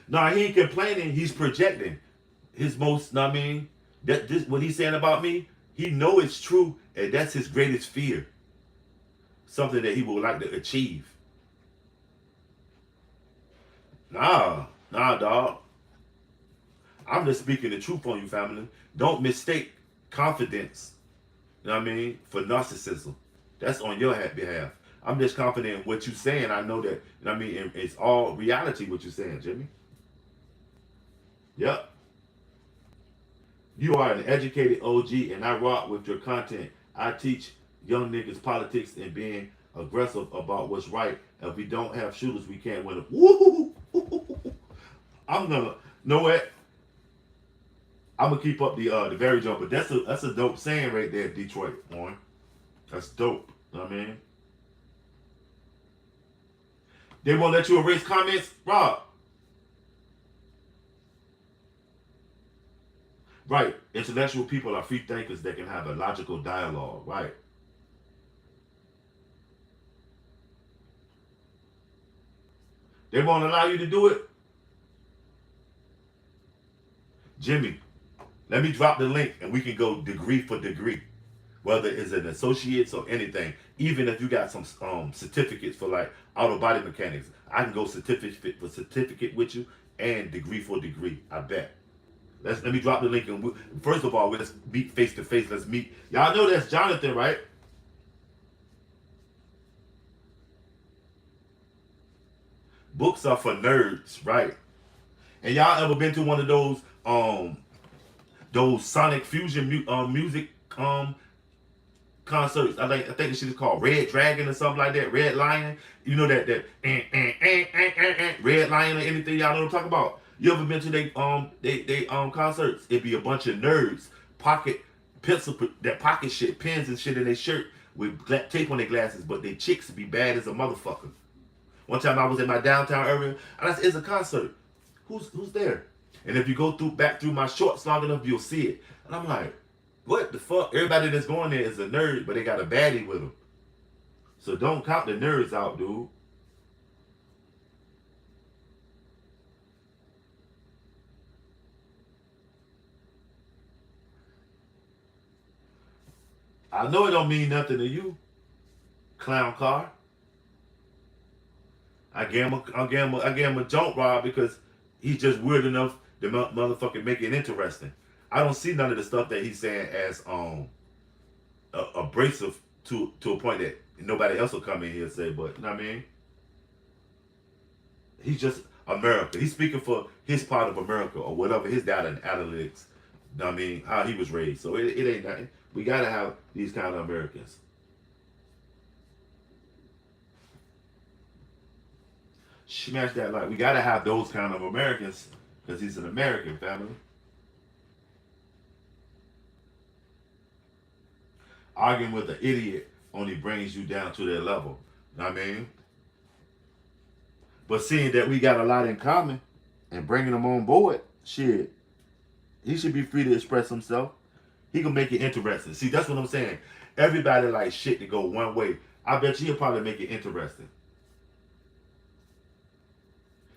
No, he ain't complaining. He's projecting his most, know what I mean? That this what he's saying about me, he know it's true, and that's his greatest fear. Something that he would like to achieve. Nah, dog. I'm just speaking the truth on you, family. Don't mistake confidence, you know what I mean, for narcissism. That's on your behalf. I'm just confident in what you're saying. I know that, you know what I mean, it's all reality what you're saying, Jimmy. Yep. You are an educated OG, and I rock with your content. I teach young niggas politics and being aggressive about what's right. If we don't have shooters, we can't win. Woo! I'm gonna know what? I'm gonna keep up the very jump, but that's a dope saying right there, Detroit. On, that's dope. You know what I mean? They won't let you erase comments, Rob. Right. Intellectual people are free thinkers that can have a logical dialogue. Right. They won't allow you to do it. Jimmy, let me drop the link and we can go degree for degree. Whether it's an associate's or anything. Even if you got some certificates for like auto body mechanics, I can go certificate for certificate with you and degree for degree. I bet. Let me drop the link and first of all, let's meet face to face. Let's meet. Y'all know that's Jonathan, right? Books are for nerds, right? And y'all ever been to one of those Sonic Fusion music concerts? I think the shit is called Red Dragon or something like that. Red Lion. You know that Red Lion or anything, y'all know what I'm talking about. You ever been to they concerts? It'd be a bunch of nerds, pocket pencil that pocket shit, pens and shit in their shirt with tape on their glasses, but they chicks be bad as a motherfucker. One time I was in my downtown area and I said, it's a concert. Who's there? And if you go back through my shorts long enough, you'll see it. And I'm like, what the fuck? Everybody that's going there is a nerd, but they got a baddie with them. So don't count the nerds out, dude. I know it don't mean nothing to you, clown car. I gave him a jump rod because he's just weird enough to motherfucking make it interesting. I don't see none of the stuff that he's saying as abrasive to a point that nobody else will come in here and say. But you know what I mean? He's just America. He's speaking for his part of America or whatever his data and analytics. You know what I mean? How he was raised. So it ain't nothing. We gotta have these kind of Americans. Smash that like. We gotta have those kind of Americans because he's an American family. Arguing with an idiot only brings you down to their level. You know what I mean? But seeing that we got a lot in common and bringing them on board, shit, he should be free to express himself. He can make it interesting. See, that's what I'm saying. Everybody likes shit to go one way. I bet you he'll probably make it interesting.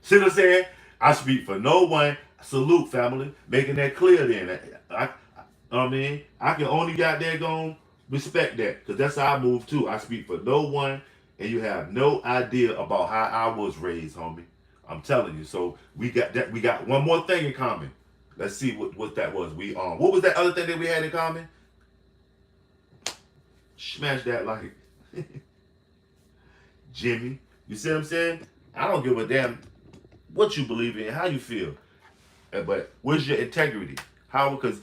See what I'm saying? I speak for no one. Salute, family. Making that clear then. I mean, I can only got there going respect that. Because that's how I move too. I speak for no one. And you have no idea about how I was raised, homie. I'm telling you. So we got that. We got one more thing in common. Let's see what that was. What was that other thing that we had in common? Smash that like. Jimmy. You see what I'm saying? I don't give a damn what you believe in, how you feel. But where's your integrity? How? Because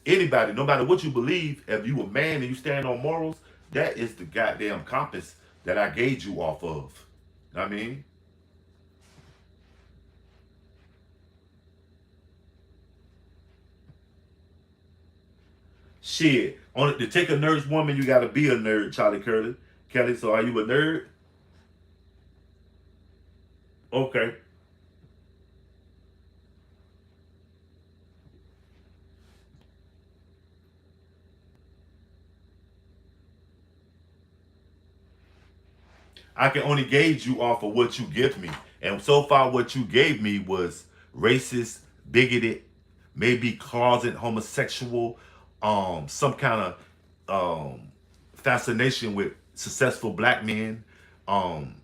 anybody, no matter what you believe, if you a man and you stand on morals, that is the goddamn compass that I gauge you off of. I mean, shit. To take a nerd's woman, you gotta be a nerd, Charlie Curly. Kelly, so are you a nerd? Okay. I can only gauge you off of what you give me. And so far, what you gave me was racist, bigoted, maybe closet homosexual, some kind of fascination with successful black men. Um,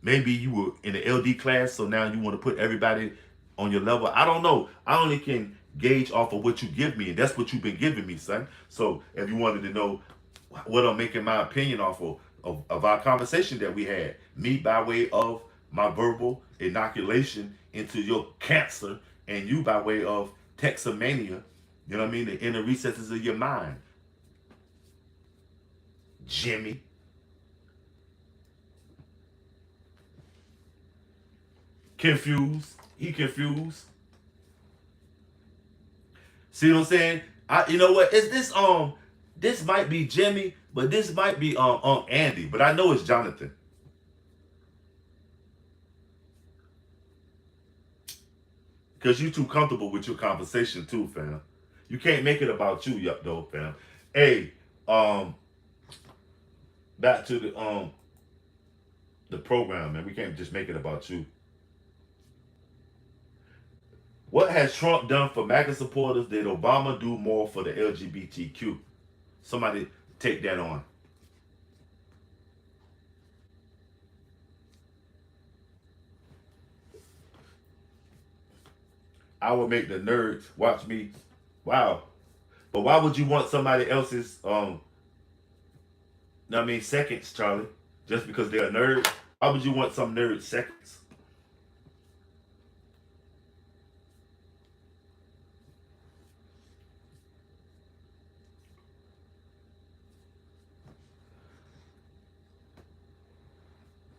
Maybe you were in the LD class, so now you want to put everybody on your level. I don't know. I only can gauge off of what you give me, and that's what you've been giving me, son. So if you wanted to know what I'm making my opinion off of our conversation that we had, me by way of my verbal inoculation into your cancer, and you by way of Texomania, you know what I mean? The inner recesses of your mind, Jimmy. Confused. He confused. See what I'm saying? You know what? Is this might be Jimmy, but this might be Andy, but I know it's Jonathan. Cause you too comfortable with your conversation too, fam. You can't make it about you, yup though, fam. Hey, um, back to the program, man. We can't just make it about you. What has Trump done for MAGA supporters? Did Obama do more for the LGBTQ? Somebody take that on. I would make the nerds watch me. Wow. But why would you want somebody else's I mean seconds, Charlie? Just because they're a nerd? Why would you want some nerd seconds?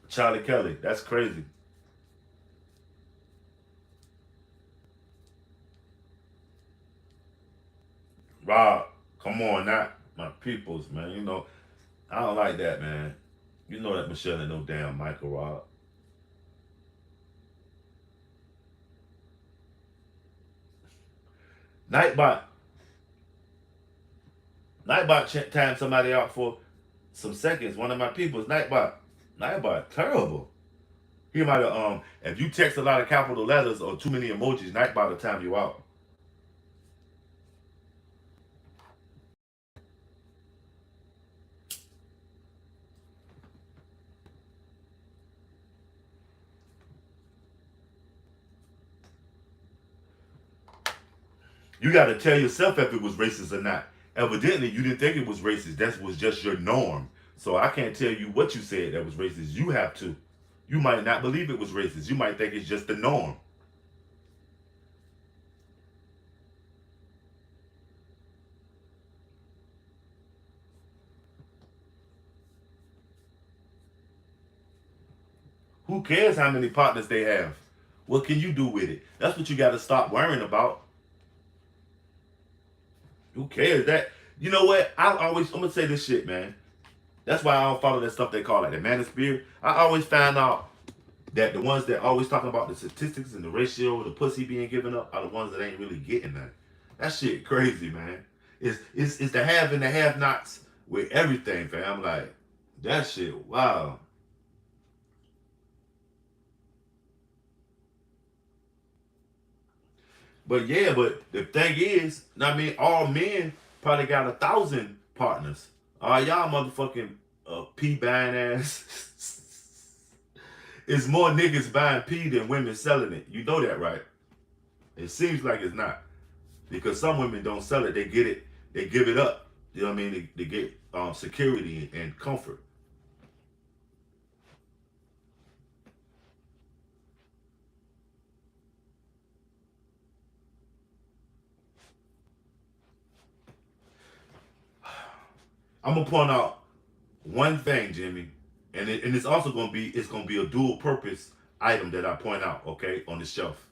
Charlie Kelly, that's crazy. Rob, come on, not my peoples, man. You know, I don't like that, man. You know that Michelle ain't no damn Michael Rob. Nightbot, Nightbot timed somebody out for some seconds. One of my people's Nightbot. Nightbot, terrible. He might have if you text a lot of capital letters or too many emojis, Nightbot will time you out. You got to tell yourself if it was racist or not. Evidently, you didn't think it was racist. That was just your norm. So I can't tell you what you said that was racist. You have to. You might not believe it was racist. You might think it's just the norm. Who cares how many partners they have? What can you do with it? That's what you got to stop worrying about. Who cares that? You know what? I'm gonna say this shit, man. That's why I don't follow that stuff they call like the manosphere. I always find out that the ones that always talking about the statistics and the ratio, the pussy being given up, are the ones that ain't really getting that. That shit crazy, man. It's the have and the have nots with everything, fam. Like that shit, wow. But yeah, but the thing is, I mean, all men probably got 1,000 partners. All y'all motherfucking pee buying ass. It's more niggas buying pee than women selling it. You know that, right? It seems like it's not. Because some women don't sell it, they get it, they give it up. You know what I mean? They get security and comfort. I'm gonna point out one thing, Jimmy, and it's also gonna be a dual purpose item that I point out, okay, on the shelf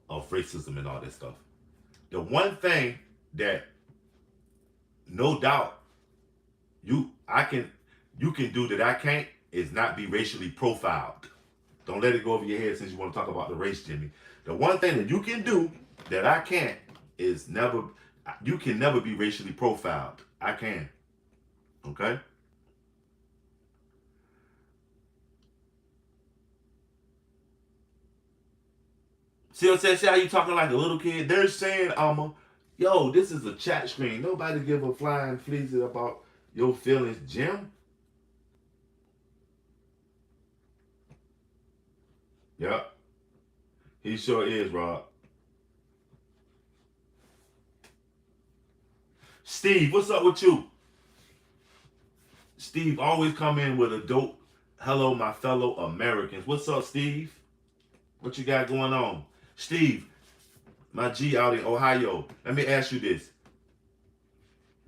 of racism and all that stuff. The one thing that no doubt you can do that I can't is not be racially profiled. Don't let it go over your head since you want to talk about the race, Jimmy. The one thing that you can do that I can't is never you can never be racially profiled. I can. Okay? See what I'm saying? See how you talking like a little kid? They're saying, yo, this is a chat screen. Nobody give a flying fleas about your feelings, Jim. Yep. He sure is, Rob. Steve, what's up with you? Steve always come in with a dope, hello, my fellow Americans. What's up, Steve? What you got going on? Steve, my G out in Ohio. Let me ask you this.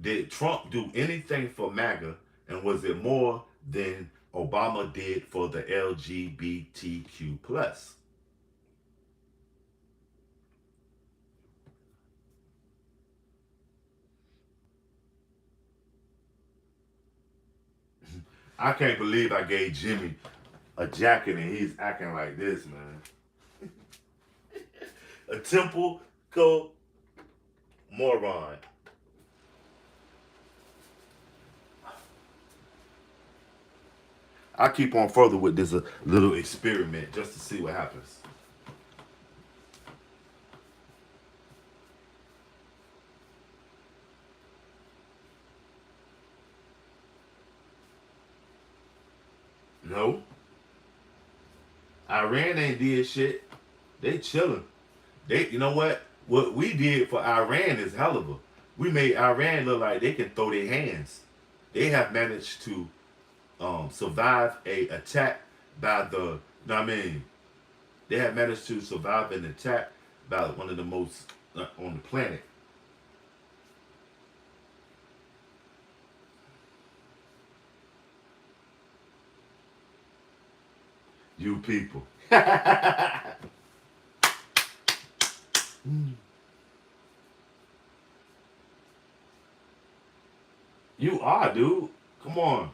Did Trump do anything for MAGA, and was it more than Obama did for the LGBTQ plus? I can't believe I gave Jimmy a jacket and he's acting like this, man. A typical moron. I keep on further with this little experiment just to see what happens. No, Iran ain't did shit. They chilling. You know what? What we did for Iran is hell of a. We made Iran look like they can throw their hands. They have managed to survive a attack by the. You know what I mean? They have managed to survive an attack by one of the most on the planet. You people. You are, dude. Come on.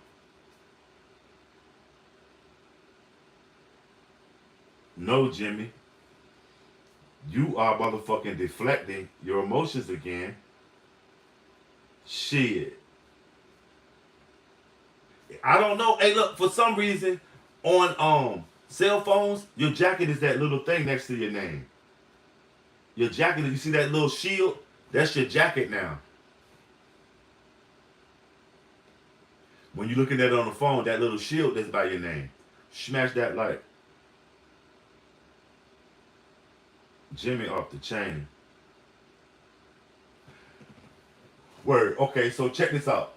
No, Jimmy. You are motherfucking deflecting your emotions again. Shit. I don't know. Hey, look, for some reason, on cell phones, your jacket is that little thing next to your name. Your jacket, you see that little shield? That's your jacket now. When you're looking at it on the phone, that little shield that's by your name. Smash that light. Jimmy off the chain. Word. Okay, so check this out.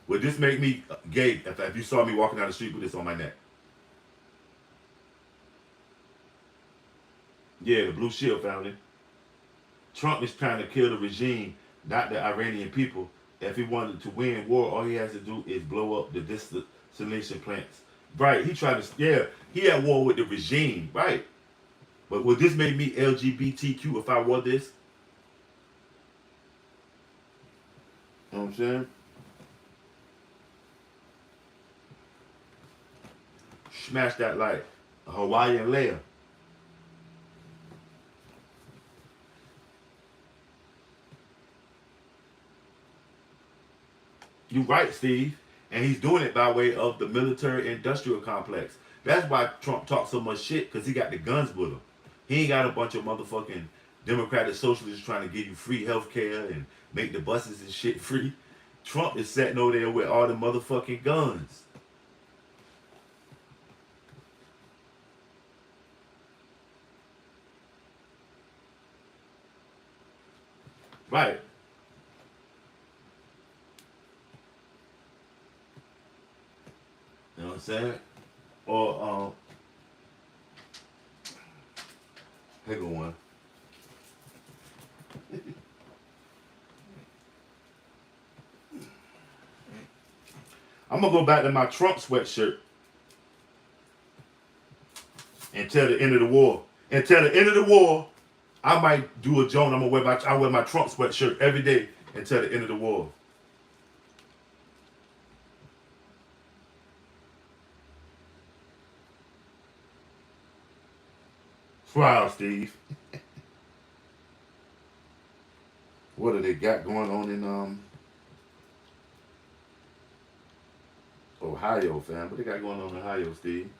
Would this make me gay if you saw me walking down the street with this on my neck? Yeah, the Blue Shield family. Trump is trying to kill the regime, not the Iranian people. If he wanted to win war, all he has to do is blow up the distillation plants. Right, he tried to, yeah, he at war with the regime, right. But would this make me LGBTQ if I wore this? You know what I'm saying? smash that like a Hawaiian layer. You right, Steve. And he's doing it by way of the military industrial complex. That's why Trump talks so much shit, because he got the guns with him. He ain't got a bunch of motherfucking Democratic socialists trying to give you free health care and make the buses and shit free. Trump is sitting over there with all the motherfucking guns. Right. You know what I'm saying? Or here go one. I'm gonna go back to my Trump sweatshirt until the end of the war. Until the end of the war, I might do a joint. I wear my Trump sweatshirt every day until the end of the war. Wow, Steve. What do they got going on in Ohio, fam? What they got going on in Ohio, Steve?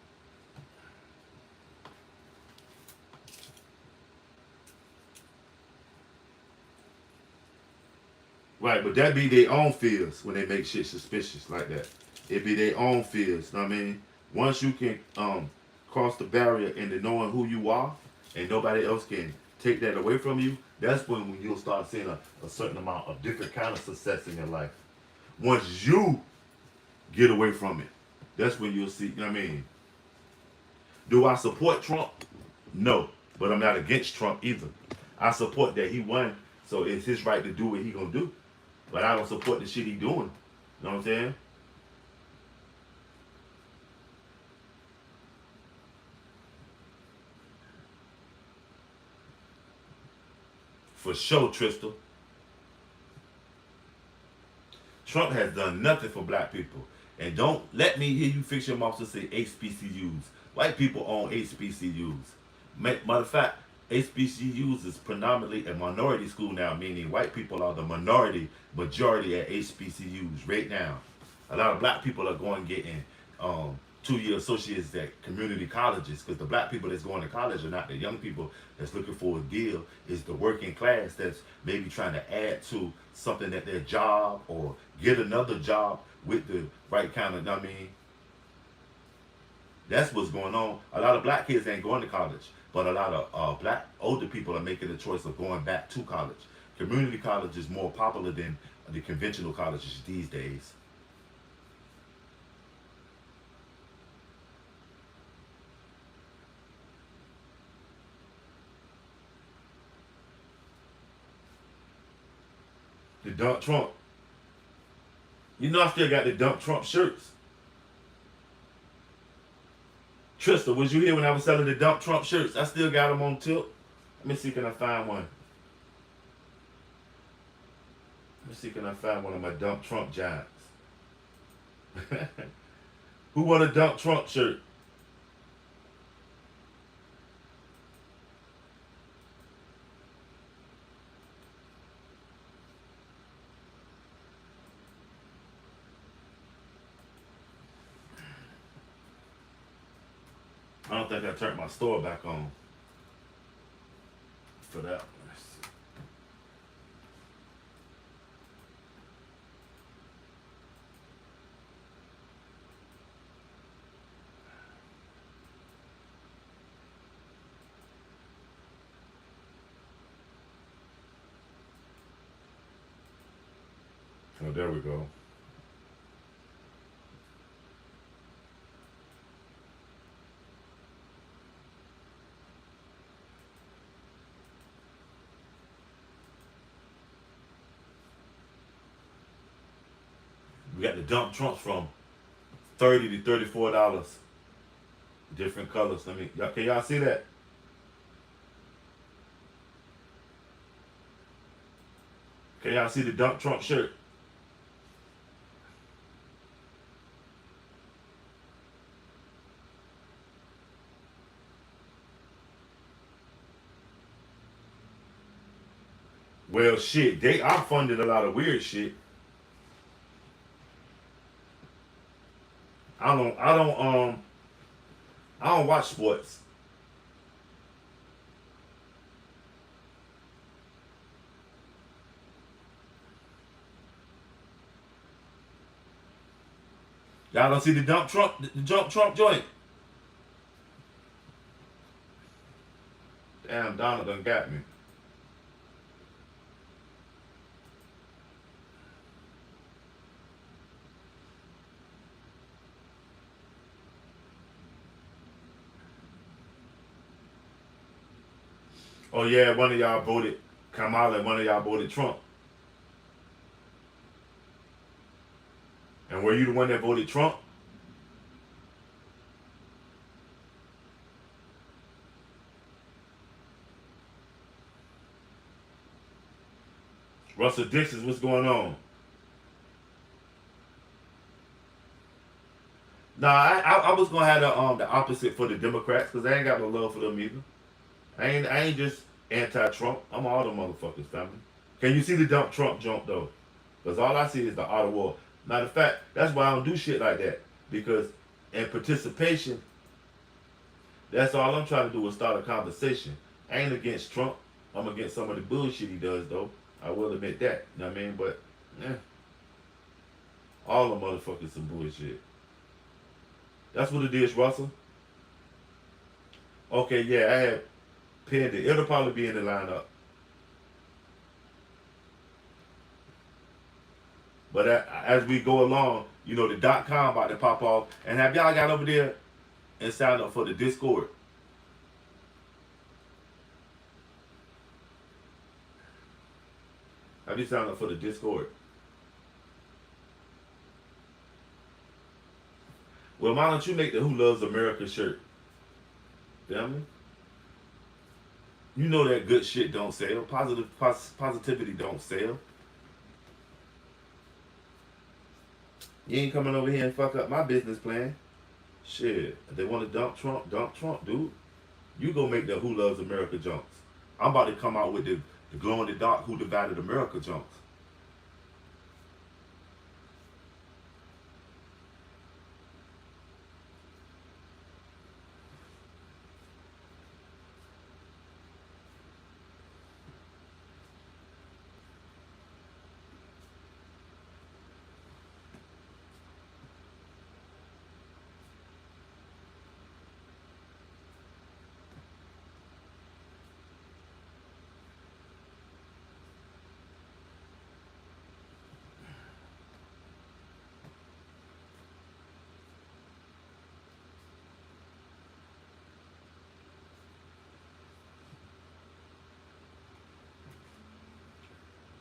Right, but that be their own fears when they make shit suspicious like that. It be their own fears. Know what I mean, once you can cross the barrier into knowing who you are, and nobody else can take that away from you, that's when you'll start seeing a certain amount of different kind of success in your life. Once you get away from it, that's when you'll see. You know what I mean, do I support Trump? No, but I'm not against Trump either. I support that he won, so it's his right to do what he gonna do. But I don't support the shit he doing. You know what I'm saying? For sure, Trista. Trump has done nothing for black people. And don't let me hear you fix your mouth to say HBCUs. White people own HBCUs. Matter of fact, HBCUs is predominantly a minority school now, meaning white people are the majority at HBCUs right now. A lot of black people are going getting 2-year associates at community colleges, because the black people that's going to college are not the young people that's looking for a deal. It's the working class that's maybe trying to add to something at their job or get another job with the right kind of, I mean, that's what's going on. A lot of black kids ain't going to college, but a lot of black older people are making the choice of going back to college. Community college is more popular than the conventional colleges these days. The Dump Trump. You know I still got the Dump Trump shirts. Trista, was you here when I was selling the Dump Trump shirts? I still got them on tilt. Let me see, can I find one? Let me see, can I find one of my Dump Trump giants? Who want a Dump Trump shirt? I don't think I turned my store back on for that. Let's see. Oh, there we go. We got the Dump Trumps from $30 to $34. Different colors. Let me. Can y'all see that? Can y'all see the Dump Trump shirt? Well, shit, they are funding a lot of weird shit. I don't, I don't, I don't watch sports. Y'all don't see the jump Trump joint. Damn, Donald done got me. Oh yeah, one of y'all voted Kamala, and one of y'all voted Trump. And were you the one that voted Trump? Russell Dixon, what's going on? Nah, I was gonna have the opposite for the Democrats because I ain't got no love for them either. I ain't just anti-Trump. I'm all the motherfuckers, family. Can you see the dump Trump jump though? Because all I see is the art of war. Matter of fact, that's why I don't do shit like that. Because in participation, that's all I'm trying to do is start a conversation. I ain't against Trump. I'm against some of the bullshit he does though. I will admit that. You know what I mean? But yeah, all the motherfuckers some bullshit. That's what it is, Russell. Okay, yeah, I had pinned it. It'll probably be in the lineup. But as we go along, the .com about to pop off. And have y'all got over there and signed up for the Discord? Have you signed up for the Discord? Well, why don't you make the Who Loves America shirt? Feel me? You know that good shit don't sell. Positivity don't sell. You ain't coming over here and fuck up my business plan. Shit. If they want to dump Trump, dude. You go make the Who Loves America jumps. I'm about to come out with the glow in the dark Who Divided America jumps.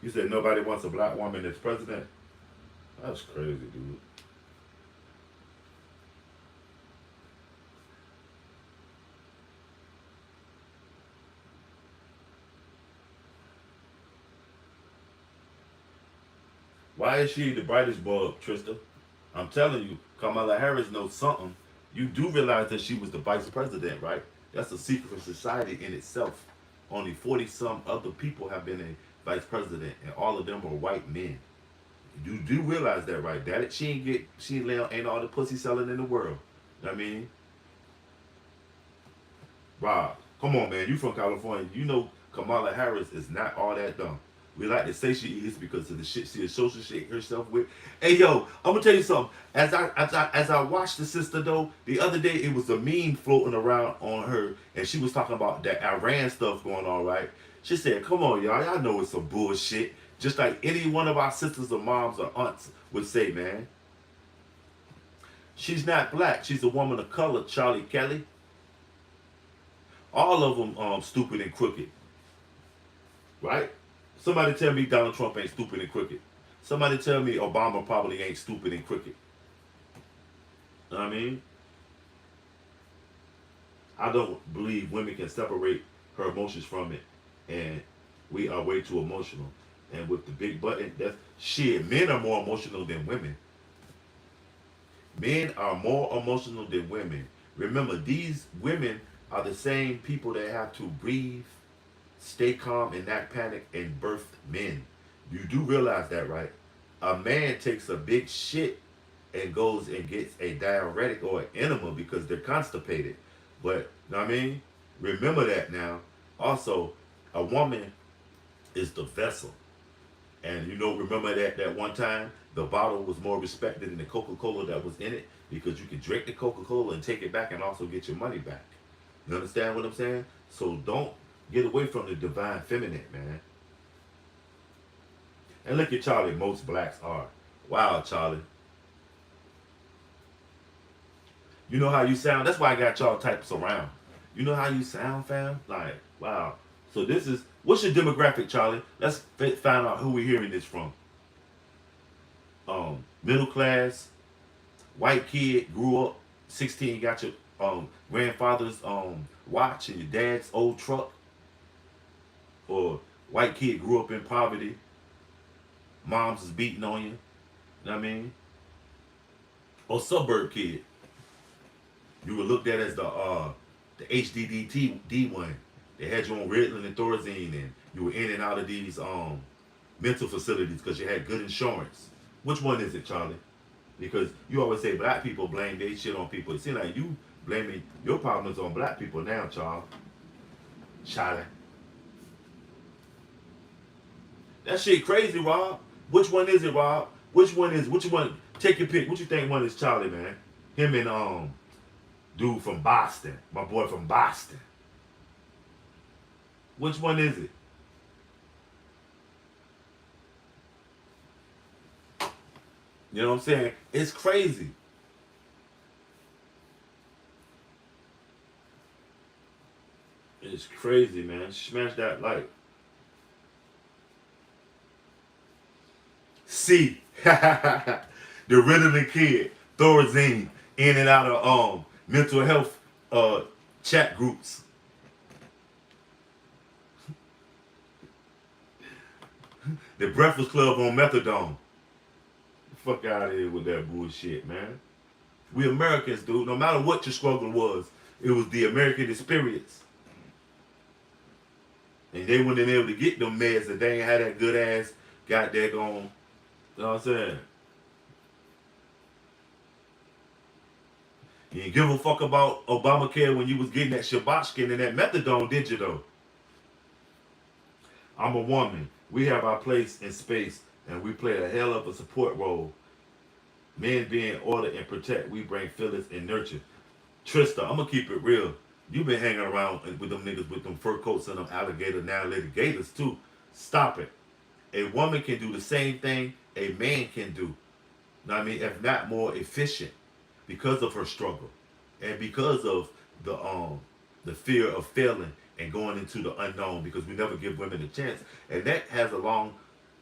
You said nobody wants a black woman as president? That's crazy, dude. Why is she the brightest bulb, Trista? I'm telling you, Kamala Harris knows something. You do realize that she was the vice president, right? That's a secret society in itself. Only 40 some other people have been a vice president, and all of them are white men. You do realize that, right? That she ain't all the pussy selling in the world. You know what I mean? Rob, come on, man. You from California. You know Kamala Harris is not all that dumb. We like to say she is because of the shit she associates herself with. Hey, yo, I'm gonna tell you something. As I watched the sister though, the other day it was a meme floating around on her, and she was talking about that Iran stuff going on, right? She said, "Come on, y'all know it's some bullshit." Just like any one of our sisters or moms or aunts would say, man. She's not black. She's a woman of color, Charlie Kelly. All of them stupid and crooked, right? Somebody tell me Donald Trump ain't stupid and crooked. Somebody tell me Obama probably ain't stupid and crooked. You know what I mean? I don't believe women can separate her emotions from it, and we are way too emotional. And with the big button, that's shit. Men are more emotional than women. Men are more emotional than women. Remember, these women are the same people that have to breathe, stay calm and not panic and birth men. You do realize that, right? A man takes a big shit and goes and gets a diuretic or an enema because they're constipated. But, you know what I mean? Remember that now. Also, a woman is the vessel. And you know, remember that one time the bottle was more respected than the Coca-Cola that was in it because you could drink the Coca-Cola and take it back and also get your money back. You understand what I'm saying? So don't get away from the divine feminine, man. And look at Charlie, most blacks are. Wow, Charlie. You know how you sound? That's why I got y'all types around. You know how you sound, fam? Like, wow. So this is, what's your demographic, Charlie? Let's find out who we're hearing this from. Middle class, white kid, grew up, 16, got your grandfather's watch and your dad's old truck. Or white kid grew up in poverty, moms is beating on you. You know what I mean? Or suburb kid. You were looked at as the HDD one. They had you on Ritalin and Thorazine, and you were in and out of these mental facilities because you had good insurance. Which one is it, Charlie? Because you always say black people blame their shit on people. It seems like you blaming your problems on black people now, Charlie. That shit crazy, Rob. Which one is it, Rob? Which one? Take your pick. What you think one is, Charlie, man? Him and dude from Boston. My boy from Boston. Which one is it? You know what I'm saying? It's crazy. It's crazy, man. Smash that like. C. The Ritalin kid. Thorazine. In and out of mental health chat groups. The Breakfast Club on methadone. Fuck out of here with that bullshit, man. We Americans, dude. No matter what your struggle was, it was the American experience. And they wouldn't able to get them meds if they ain't had that good ass goddamn on. You know what I'm saying? You didn't give a fuck about Obamacare when you was getting that Shabashkin and that methadone, did you though? I'm a woman. We have our place in space, and we play a hell of a support role. Men being order and protect, we bring feelings and nurture. Trista, I'm gonna keep it real. You been hanging around with them niggas with them fur coats and them alligator now gators too. Stop it. A woman can do the same thing a man can do. Know what I mean? If not more efficient, because of her struggle, and because of the fear of failing and going into the unknown, because we never give women a chance. And that has along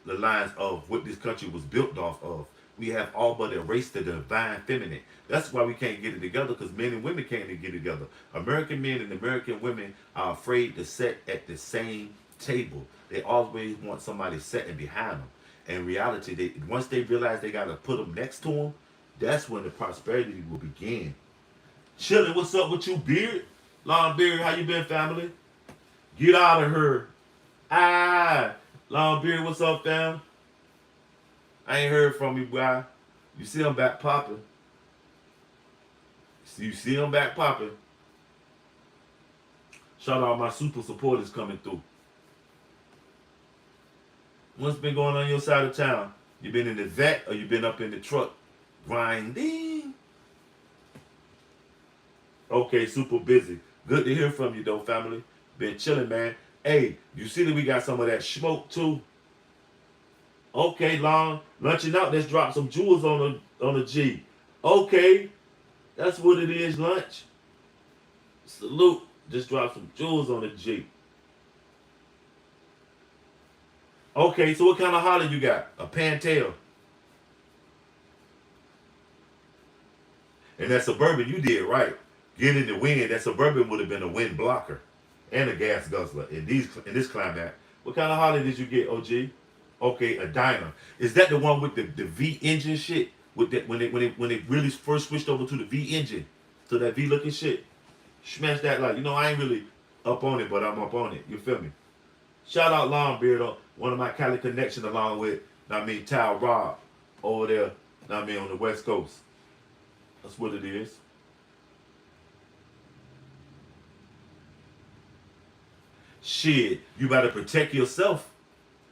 the lines of what this country was built off of. We have all but erased the divine feminine. That's why we can't get it together, because men and women can't get it together. American men and American women are afraid to sit at the same table. They always want somebody sitting behind them. In reality, once they realize they got to put them next to them, that's when the prosperity will begin. Chillin', what's up with you, Beard? Long Beard, how you been, family? Get out of here. Long Beard, what's up, fam? I ain't heard from you, boy. You see I'm back popping. You see I'm back popping. Shout out my super supporters coming through. What's been going on your side of town? You been in the vet or you been up in the truck grinding? Okay, super busy. Good to hear from you though, family. Been chilling, man. Hey, you see that we got some of that smoke too? Okay, Long. Lunching out, let's drop some jewels on the G. Okay, that's what it is, lunch. Salute. Just drop some jewels on the G. Okay, so what kind of Harley you got? A Pantail. And that Suburban, you did right. Get in the wind. That Suburban would have been a wind blocker and a gas guzzler in this climate. What kind of Harley did you get, OG? Okay, a Dyna. Is that the one with the V engine shit? With that when it really first switched over to the V engine, to that V looking shit? Smash that like, you know, I ain't really up on it, but I'm up on it. You feel me? Shout out Longbeard, one of my Cali connection along with, Tal Rob over there, on the West Coast. That's what it is. Shit, you better protect yourself.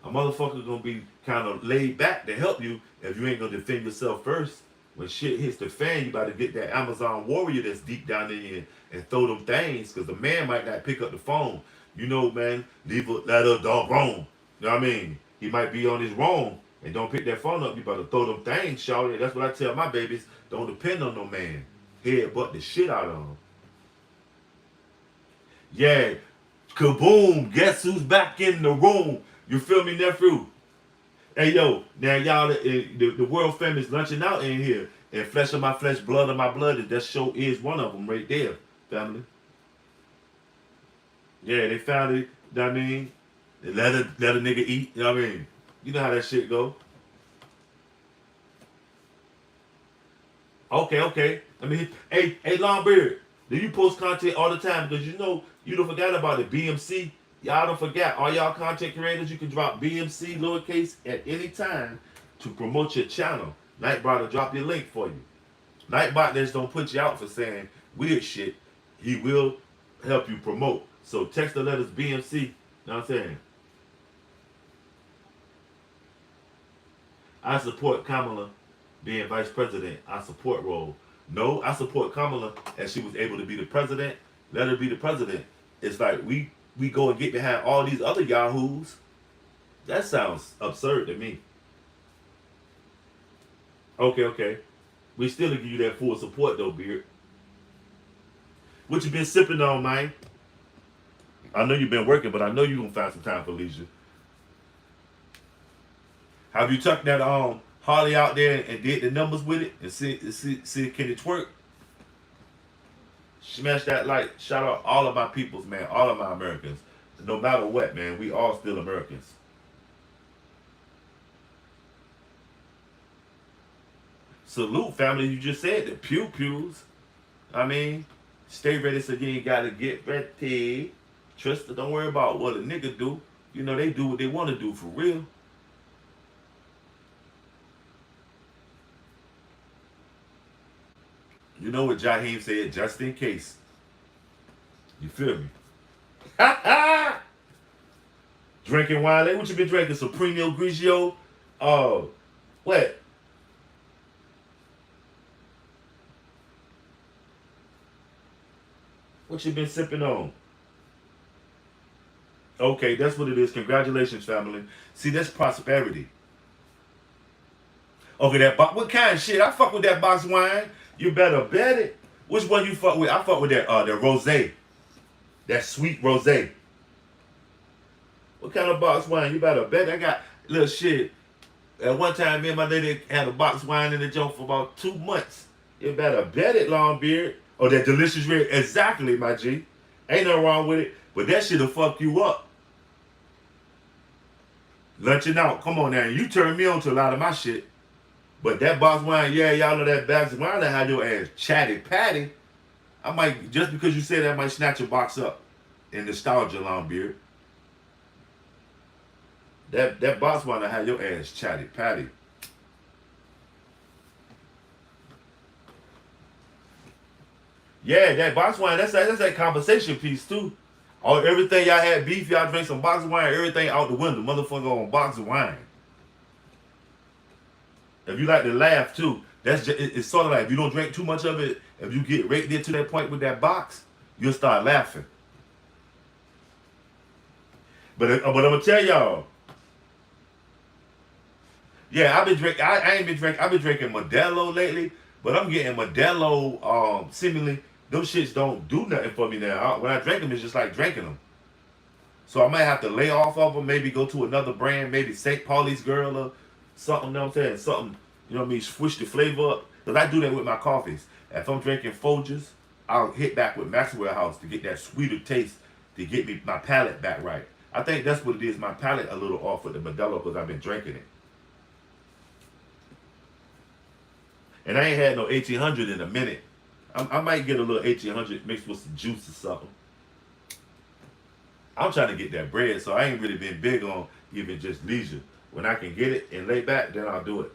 A motherfucker gonna be kind of laid back to help you if you ain't gonna defend yourself first. When shit hits the fan, you better get that Amazon warrior that's deep down in you and throw them things, because the man might not pick up the phone. You know, man, leave a letter, don't wrong. You know what I mean? He might be on his wrong and don't pick that phone up. You better throw them things, shawty. That's what I tell my babies. Don't depend on no man. Head butt the shit out of them. Yeah, kaboom! Guess who's back in the room? You feel me, nephew? Hey yo, now y'all, the world famous lunching out in here, and flesh of my flesh, blood of my blood. That show is one of them right there, family. Yeah, they found it. You know what I mean, they let a nigga eat. You know what I mean? You know how that shit go. Okay. I mean, hey, Longbeard, do you post content all the time? Because you know you don't forget about the BMC. Y'all don't forget, all y'all content creators, you can drop BMC lowercase at any time to promote your channel. Nightbot will drop your link for you. Nightbot just don't put you out for saying weird shit. He will help you promote. So text the letters BMC. You know what I'm saying? I support Kamala being vice president. I support role. No, I support Kamala as she was able to be the president. Let her be the president. It's like we go and get behind all these other yahoos. That sounds absurd to me. Okay. We still give you that full support though, Beard. What you been sipping on, man? I know you've been working, but I know you're gonna find some time for leisure. Have you tucked that Harley out there and did the numbers with it and see can it twerk? Smash that like. Shout out all of my peoples, man. All of my Americans. No matter what, man, we all still Americans. Salute, family. You just said the pew pews. I mean, stay ready so you ain't gotta get ready. Trista, don't worry about what a nigga do. You know they do what they want to do for real. You know what Jaheim said, just in case. You feel me? Drinking wine. Like, what you been drinking? Supremo Grigio? What? What you been sipping on? Okay, that's what it is. Congratulations, family. See, that's prosperity. Okay, what kind of shit? I fuck with that box wine. You better bet it. Which one you fuck with? I fuck with that rosé. That sweet rosé. What kind of box wine? You better bet. I got little shit. At one time, me and my lady had a box wine in the joint for about 2 months. You better bet it, Longbeard. Oh, that delicious red. Exactly, my G. Ain't nothing wrong with it. But that shit'll fuck you up. Lunching out. Come on now. You turn me on to a lot of my shit. But that box wine, yeah, y'all know that box wine that had your ass chatty patty. I might, just because you say that, I might snatch a box up in nostalgia, Longbeard. That box wine that had your ass chatty patty. Yeah, that box wine, that's that conversation piece too. Everything y'all had beef, y'all drink some box wine, everything out the window. Motherfucker on box of wine. If you like to laugh too, that's just, it's sort of like if you don't drink too much of it, if you get right there to that point with that box, you'll start laughing. But I'm gonna tell y'all, yeah, I've been drinking. I ain't been drinking. I've been drinking Modelo lately, but I'm getting Modelo. Seemingly, those shits don't do nothing for me now. When I drink them, it's just like drinking them. So I might have to lay off of them. Maybe go to another brand. Maybe St. Pauli's Girl or something. You know what I'm saying? Something. You know what I mean? Switch the flavor up. Cause I do that with my coffees. If I'm drinking Folgers, I'll hit back with Maxwell House to get that sweeter taste to get me my palate back right. I think that's what it is. My palate a little off with the Modelo because I've been drinking it. And I ain't had no 1800 in a minute. I might get a little 1800 mixed with some juice or something. I'm trying to get that bread, so I ain't really been big on even just leisure. When I can get it and lay back, then I'll do it.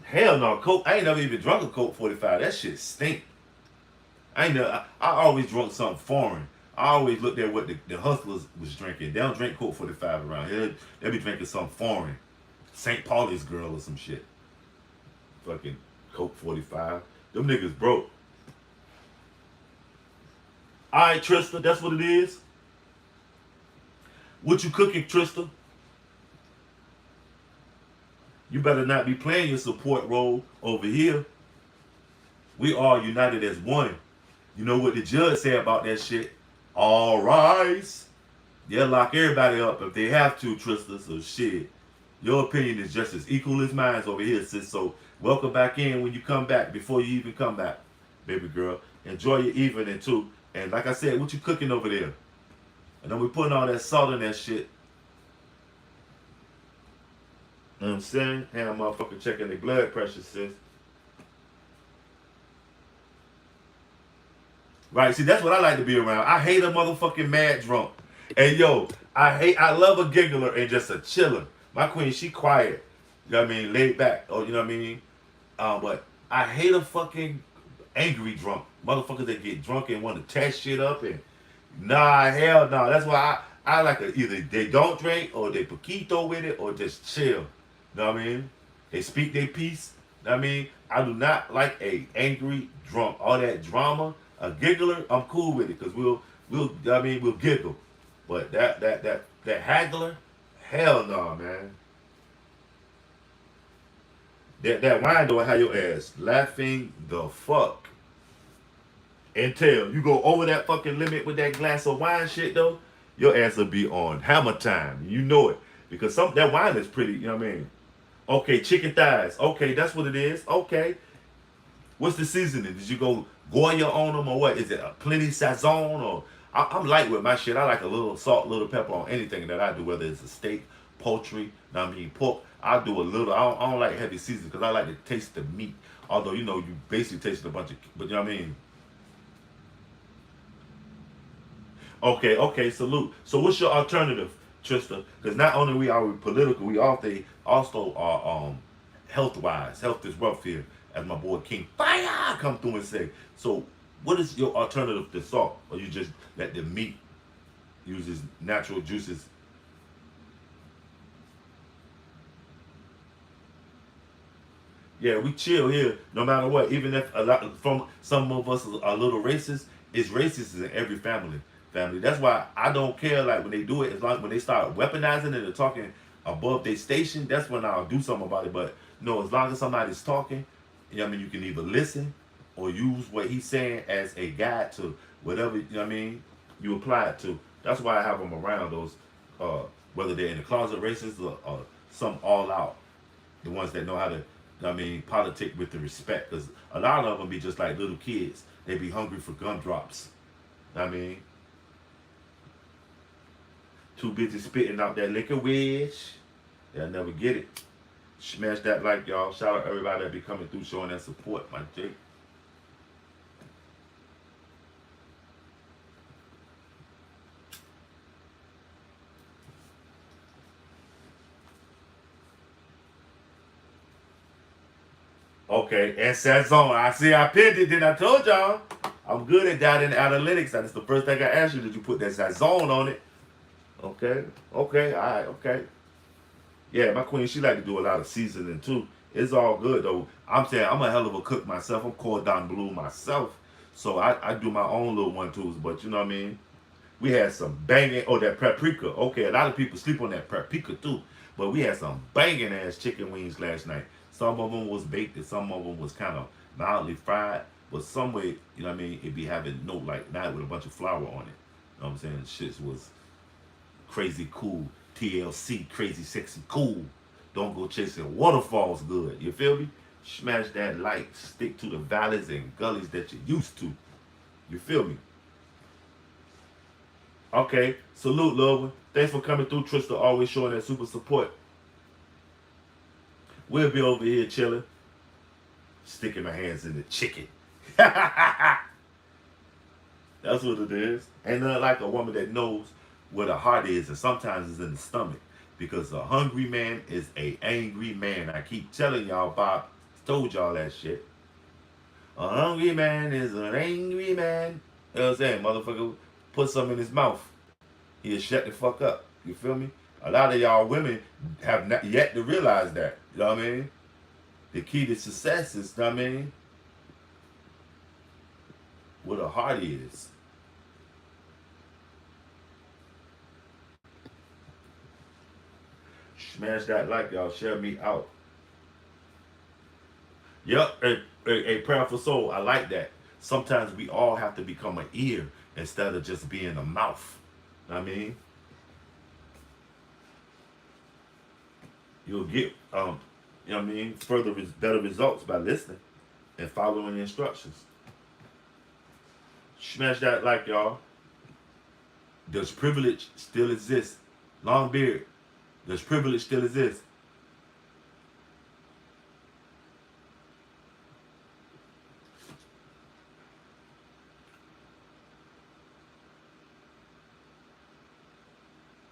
Hell no, Coke. I ain't never even drunk a Coke 45. That shit stink. I ain't never, I always drunk something foreign. I always looked at what the hustlers was drinking. They don't drink Coke 45 around here. They be drinking something foreign. St. Pauli's girl or some shit. Fucking Coke 45. Them niggas broke. Alright, Trista, that's what it is. What you cooking, Trista? You better not be playing your support role over here. We are united as one. You know what the judge said about that shit? All rise. They'll lock everybody up if they have to, Trista. So shit. Your opinion is just as equal as mine over here, sis. So welcome back in when you come back, before you even come back, baby girl. Enjoy your evening too. And like I said, what you cooking over there? And then we putting all that salt in that shit. You know what I'm saying? And a motherfucker checking their blood pressure, sis. Right, see, that's what I like to be around. I hate a motherfucking mad drunk. And yo, I love a giggler and just a chiller. My queen, she quiet. You know what I mean? Laid back. Oh, you know what I mean? But I hate a fucking angry drunk. Motherfuckers that get drunk and want to tear shit up and nah, hell no. That's why I like to either they don't drink or they poquito with it or just chill. You know what I mean? They speak their piece. You know what I mean? I do not like a angry drunk. All that drama, a giggler, I'm cool with it because we'll giggle. But that haggler, hell no, man. That wine don't have your ass laughing the fuck. Until you go over that fucking limit with that glass of wine shit though, your ass will be on hammer time. You know it. Because that wine is pretty, you know what I mean? Okay, chicken thighs. Okay, that's what it is. Okay. What's the seasoning? Did you go Goya on them or what? Is it a plenty sazon or I'm light with my shit. I like a little salt, little pepper on anything that I do, whether it's a steak, poultry, you know what I mean, pork. I do a little. I don't like heavy seasoning because I like to taste the meat. Although you know you basically taste a bunch of, but you know what I mean. Okay, salute. So what's your alternative, Trista? Because not only are we political, we also are health wise. Health is rough here, as my boy King Fire come through and say. So what is your alternative to salt? Or you just let the meat uses natural juices? Yeah, we chill here no matter what. Even if a lot from some of us are a little racist, it's racist in every family. That's why I don't care like when they do it, as long when they start weaponizing it and talking above their station, that's when I'll do something about it. But no, as long as somebody's talking, you know what I mean, you can either listen or use what he's saying as a guide to whatever, you know what I mean, you apply it to. That's why I have them around those whether they're in the closet racists or some all out. The ones that know how to, you know what I mean, politic with the respect. Because a lot of them be just like little kids. They be hungry for gumdrops. You know what I mean, too busy spitting out that liquor wedge. They'll never get it. Smash that like, y'all. Shout out everybody that be coming through showing that support, my Jake. Okay, and Sazon. I pinned it, then I told y'all. I'm good at data analytics. That's the first thing I asked you. Did you put that Sazon on it? Okay, alright, okay. Yeah, my queen, she like to do a lot of seasoning too. It's all good though. I'm saying I'm a hell of a cook myself. I'm cordon bleu myself. So I do my own little one twos, but you know what I mean? We had some banging, oh, that paprika. Okay, a lot of people sleep on that paprika too. But we had some banging ass chicken wings last night. Some of them was baked and some of them was kind of mildly fried. But some way, you know what I mean, it be having no, like, not with a bunch of flour on it. You know what I'm saying? Shit was crazy cool. TLC, crazy sexy cool. Don't go chasing waterfalls good. You feel me? Smash that like. Stick to the valleys and gullies that you're used to. You feel me? Okay. Salute, love one. Thanks for coming through, Trista. Always showing that super support. We'll be over here chilling. Sticking my hands in the chicken. That's what it is. Ain't nothing like a woman that knows where the heart is, and sometimes it's in the stomach. Because a hungry man is a angry man. I keep telling y'all, Bob told y'all that shit. A hungry man is an angry man. You know what I'm saying? Motherfucker put something in his mouth. He'll shut the fuck up. You feel me? A lot of y'all women have not yet to realize that. You know what I mean? The key to success is, you know what I mean, where the heart is. Smash that like, y'all. Share me out. Yep, a prayerful soul. I like that. Sometimes we all have to become an ear instead of just being a mouth. Know what I mean, you'll get you know what I mean, better results by listening and following the instructions. Smash that like, y'all. Does privilege still exist? Long beard. Does privilege still exist?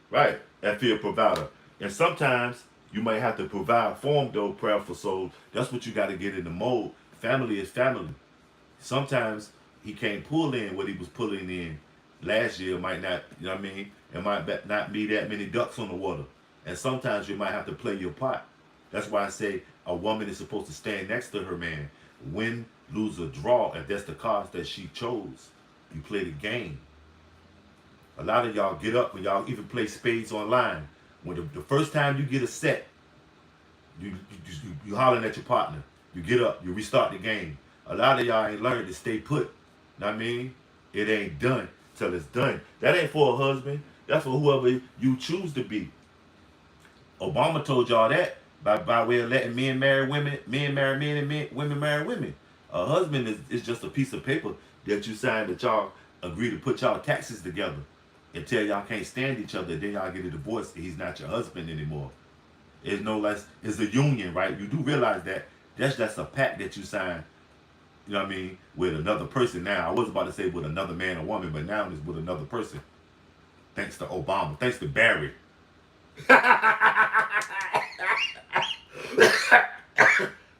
Right. That fear provider. And sometimes you might have to provide for them, though, prayerful soul. That's what you got to get in the mode. Family is family. Sometimes he can't pull in what he was pulling in last year. Might not, you know what I mean? It might not be that many ducks on the water. And sometimes you might have to play your part. That's why I say a woman is supposed to stand next to her man. Win, lose, or draw, if that's the cards that she chose. You play the game. A lot of y'all get up when y'all even play spades online. When the first time you get a set, you hollering at your partner. You get up, you restart the game. A lot of y'all ain't learned to stay put. Know what I mean? It ain't done till it's done. That ain't for a husband. That's for whoever you choose to be. Obama told y'all that by way of letting men marry women, men marry men, and women marry women. A husband is just a piece of paper that you sign that y'all agree to put y'all taxes together until y'all can't stand each other. Then y'all get a divorce and he's not your husband anymore. It's no less, it's a union, right? You do realize that that's a pact that you sign, you know what I mean, with another person now. I was about to say with another man or woman, but now it's with another person. Thanks to Obama. Thanks to Barry.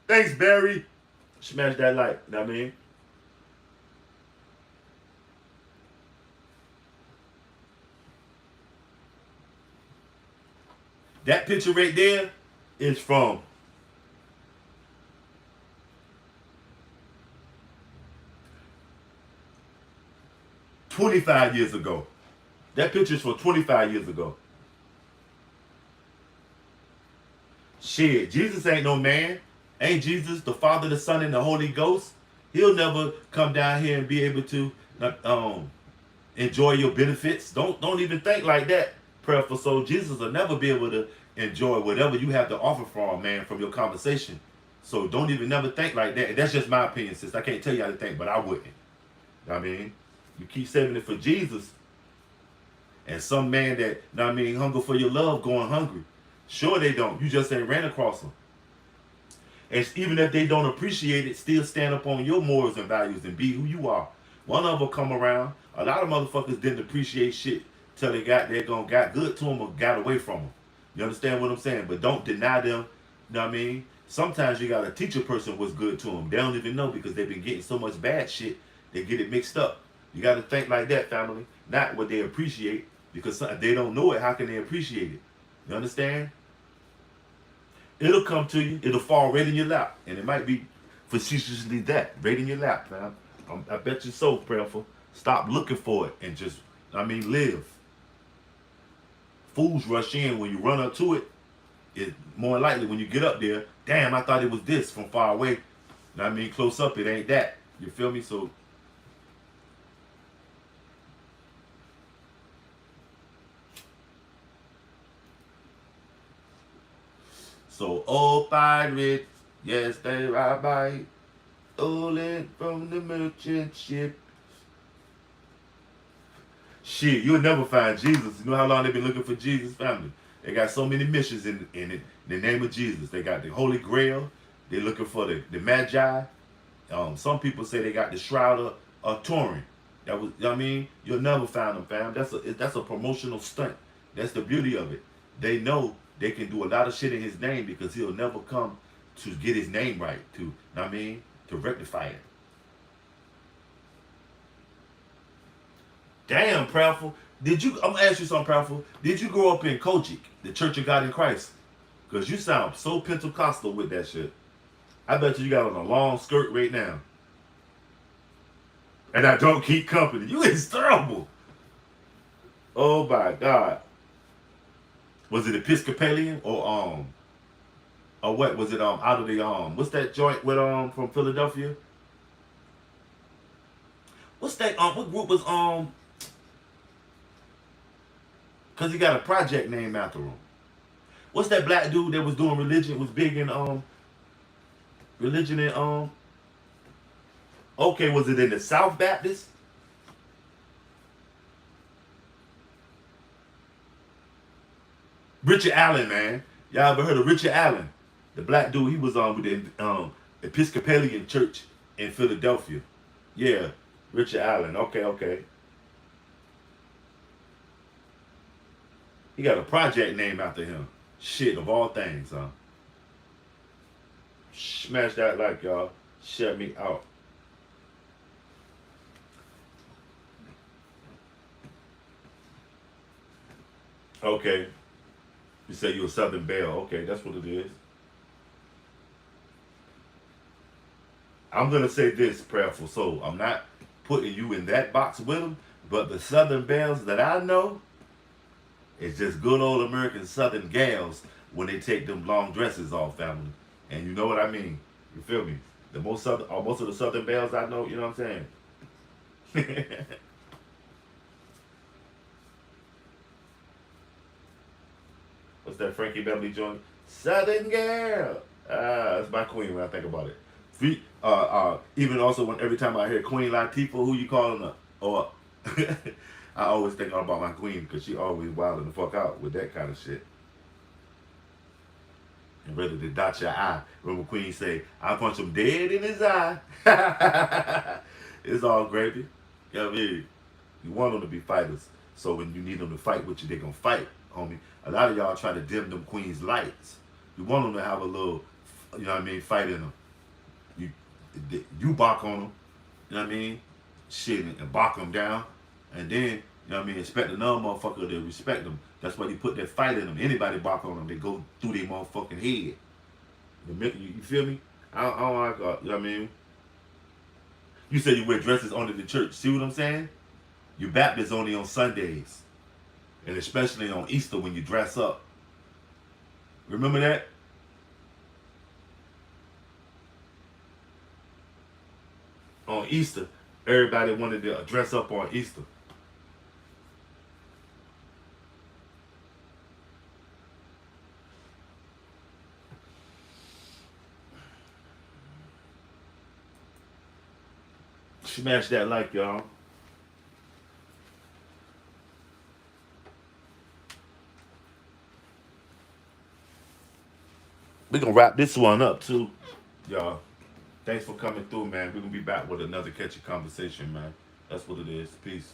Thanks, Barry. Smash that like, you know what I mean? That picture right there is from 25 years ago. That picture is from 25 years ago. Shit, Jesus ain't no man. Ain't Jesus the Father, the Son, and the Holy Ghost? He'll never come down here and be able to enjoy your benefits. Don't even think like that, prayerful soul. Jesus will never be able to enjoy whatever you have to offer from, man, from your conversation. So don't even never think like that. And that's just my opinion, sis. I can't tell you how to think, but I wouldn't. I mean, you keep saving it for Jesus, and some man that, you know what I mean, hunger for your love going hungry. Sure they don't. You just ain't ran across them. And even if they don't appreciate it, still stand up on your morals and values and be who you are. One of them come around. A lot of motherfuckers didn't appreciate shit till got good to them or got away from them. You understand what I'm saying? But don't deny them. You know what I mean? Sometimes you gotta teach a person what's good to them. They don't even know because they've been getting so much bad shit. They get it mixed up. You gotta think like that, family. Not what they appreciate, because if they don't know it, how can they appreciate it? You understand? It'll come to you. It'll fall right in your lap. And it might be facetiously that. Right in your lap, man. I bet you're so prayerful. Stop looking for it and just, I mean, live. Fools rush in. When you run up to it, it's more likely when you get up there, damn, I thought it was this from far away. You know what I mean? Close up, it ain't that. You feel me? So, oh, pirates, yes, they ride by, stolen from the merchant ship. Shit, you'll never find Jesus. You know how long they've been looking for Jesus, family? They got so many missions in it, in the name of Jesus. They got the Holy Grail. They're looking for the Magi. Some people say they got the Shroud of Turin. That was, you know what I mean? You'll never find them, fam. That's a promotional stunt. That's the beauty of it. They know they can do a lot of shit in his name because he'll never come to get his name right, to, you know what I mean? To rectify it. Damn, Proudful. I'm gonna ask you something, Proudful. Did you grow up in Kojic, the Church of God in Christ? Because you sound so Pentecostal with that shit. I bet you got on a long skirt right now. And I don't keep company. You is terrible. Oh my God. Was it Episcopalian or what? Was it out of the what's that joint with from Philadelphia? What's that what group was cause he got a project named after him. What's that black dude that was doing religion, was big in religion and okay, was it in the South Baptist? Richard Allen, man. Y'all ever heard of Richard Allen? The black dude, he was with the Episcopalian church in Philadelphia. Yeah, Richard Allen. Okay, okay. He got a project named after him. Shit, of all things, huh? Smash that like, y'all. Shut me out. Okay. You say you're a Southern Belle. Okay, that's what it is. I'm going to say this, Prayerful Soul. I'm not putting you in that box with them, but the Southern Belles that I know, it's just good old American Southern gals when they take them long dresses off, family. And you know what I mean. You feel me? Most of the Southern Belles I know, you know what I'm saying? What's that Frankie Beverly joint? Southern girl. That's my queen when I think about it. Even also when every time I hear Queen Latifah, who you calling her? Or I always think about my queen because she always wilding the fuck out with that kind of shit. And ready to dot your eye. Remember Queen say, I punch him dead in his eye. It's all gravy. You know what I mean? You want them to be fighters. So when you need them to fight with you, they're going to fight, homie. A lot of y'all try to dim them queens' lights. You want them to have a little, you know what I mean, fight in them. You bark on them, you know what I mean? Shit, and bark them down. And then, you know what I mean, expect another motherfucker to respect them. That's why you put that fight in them. Anybody bark on them, they go through their motherfucking head. You feel me? I don't like, you know what I mean? You say you wear dresses only to church. See what I'm saying? You Baptist only on Sundays. And especially on Easter when you dress up. Remember that? On Easter, everybody wanted to dress up on Easter. Smash that like, y'all. We're going to wrap this one up, too, y'all. Thanks for coming through, man. We're going to be back with another catchy conversation, man. That's what it is. Peace.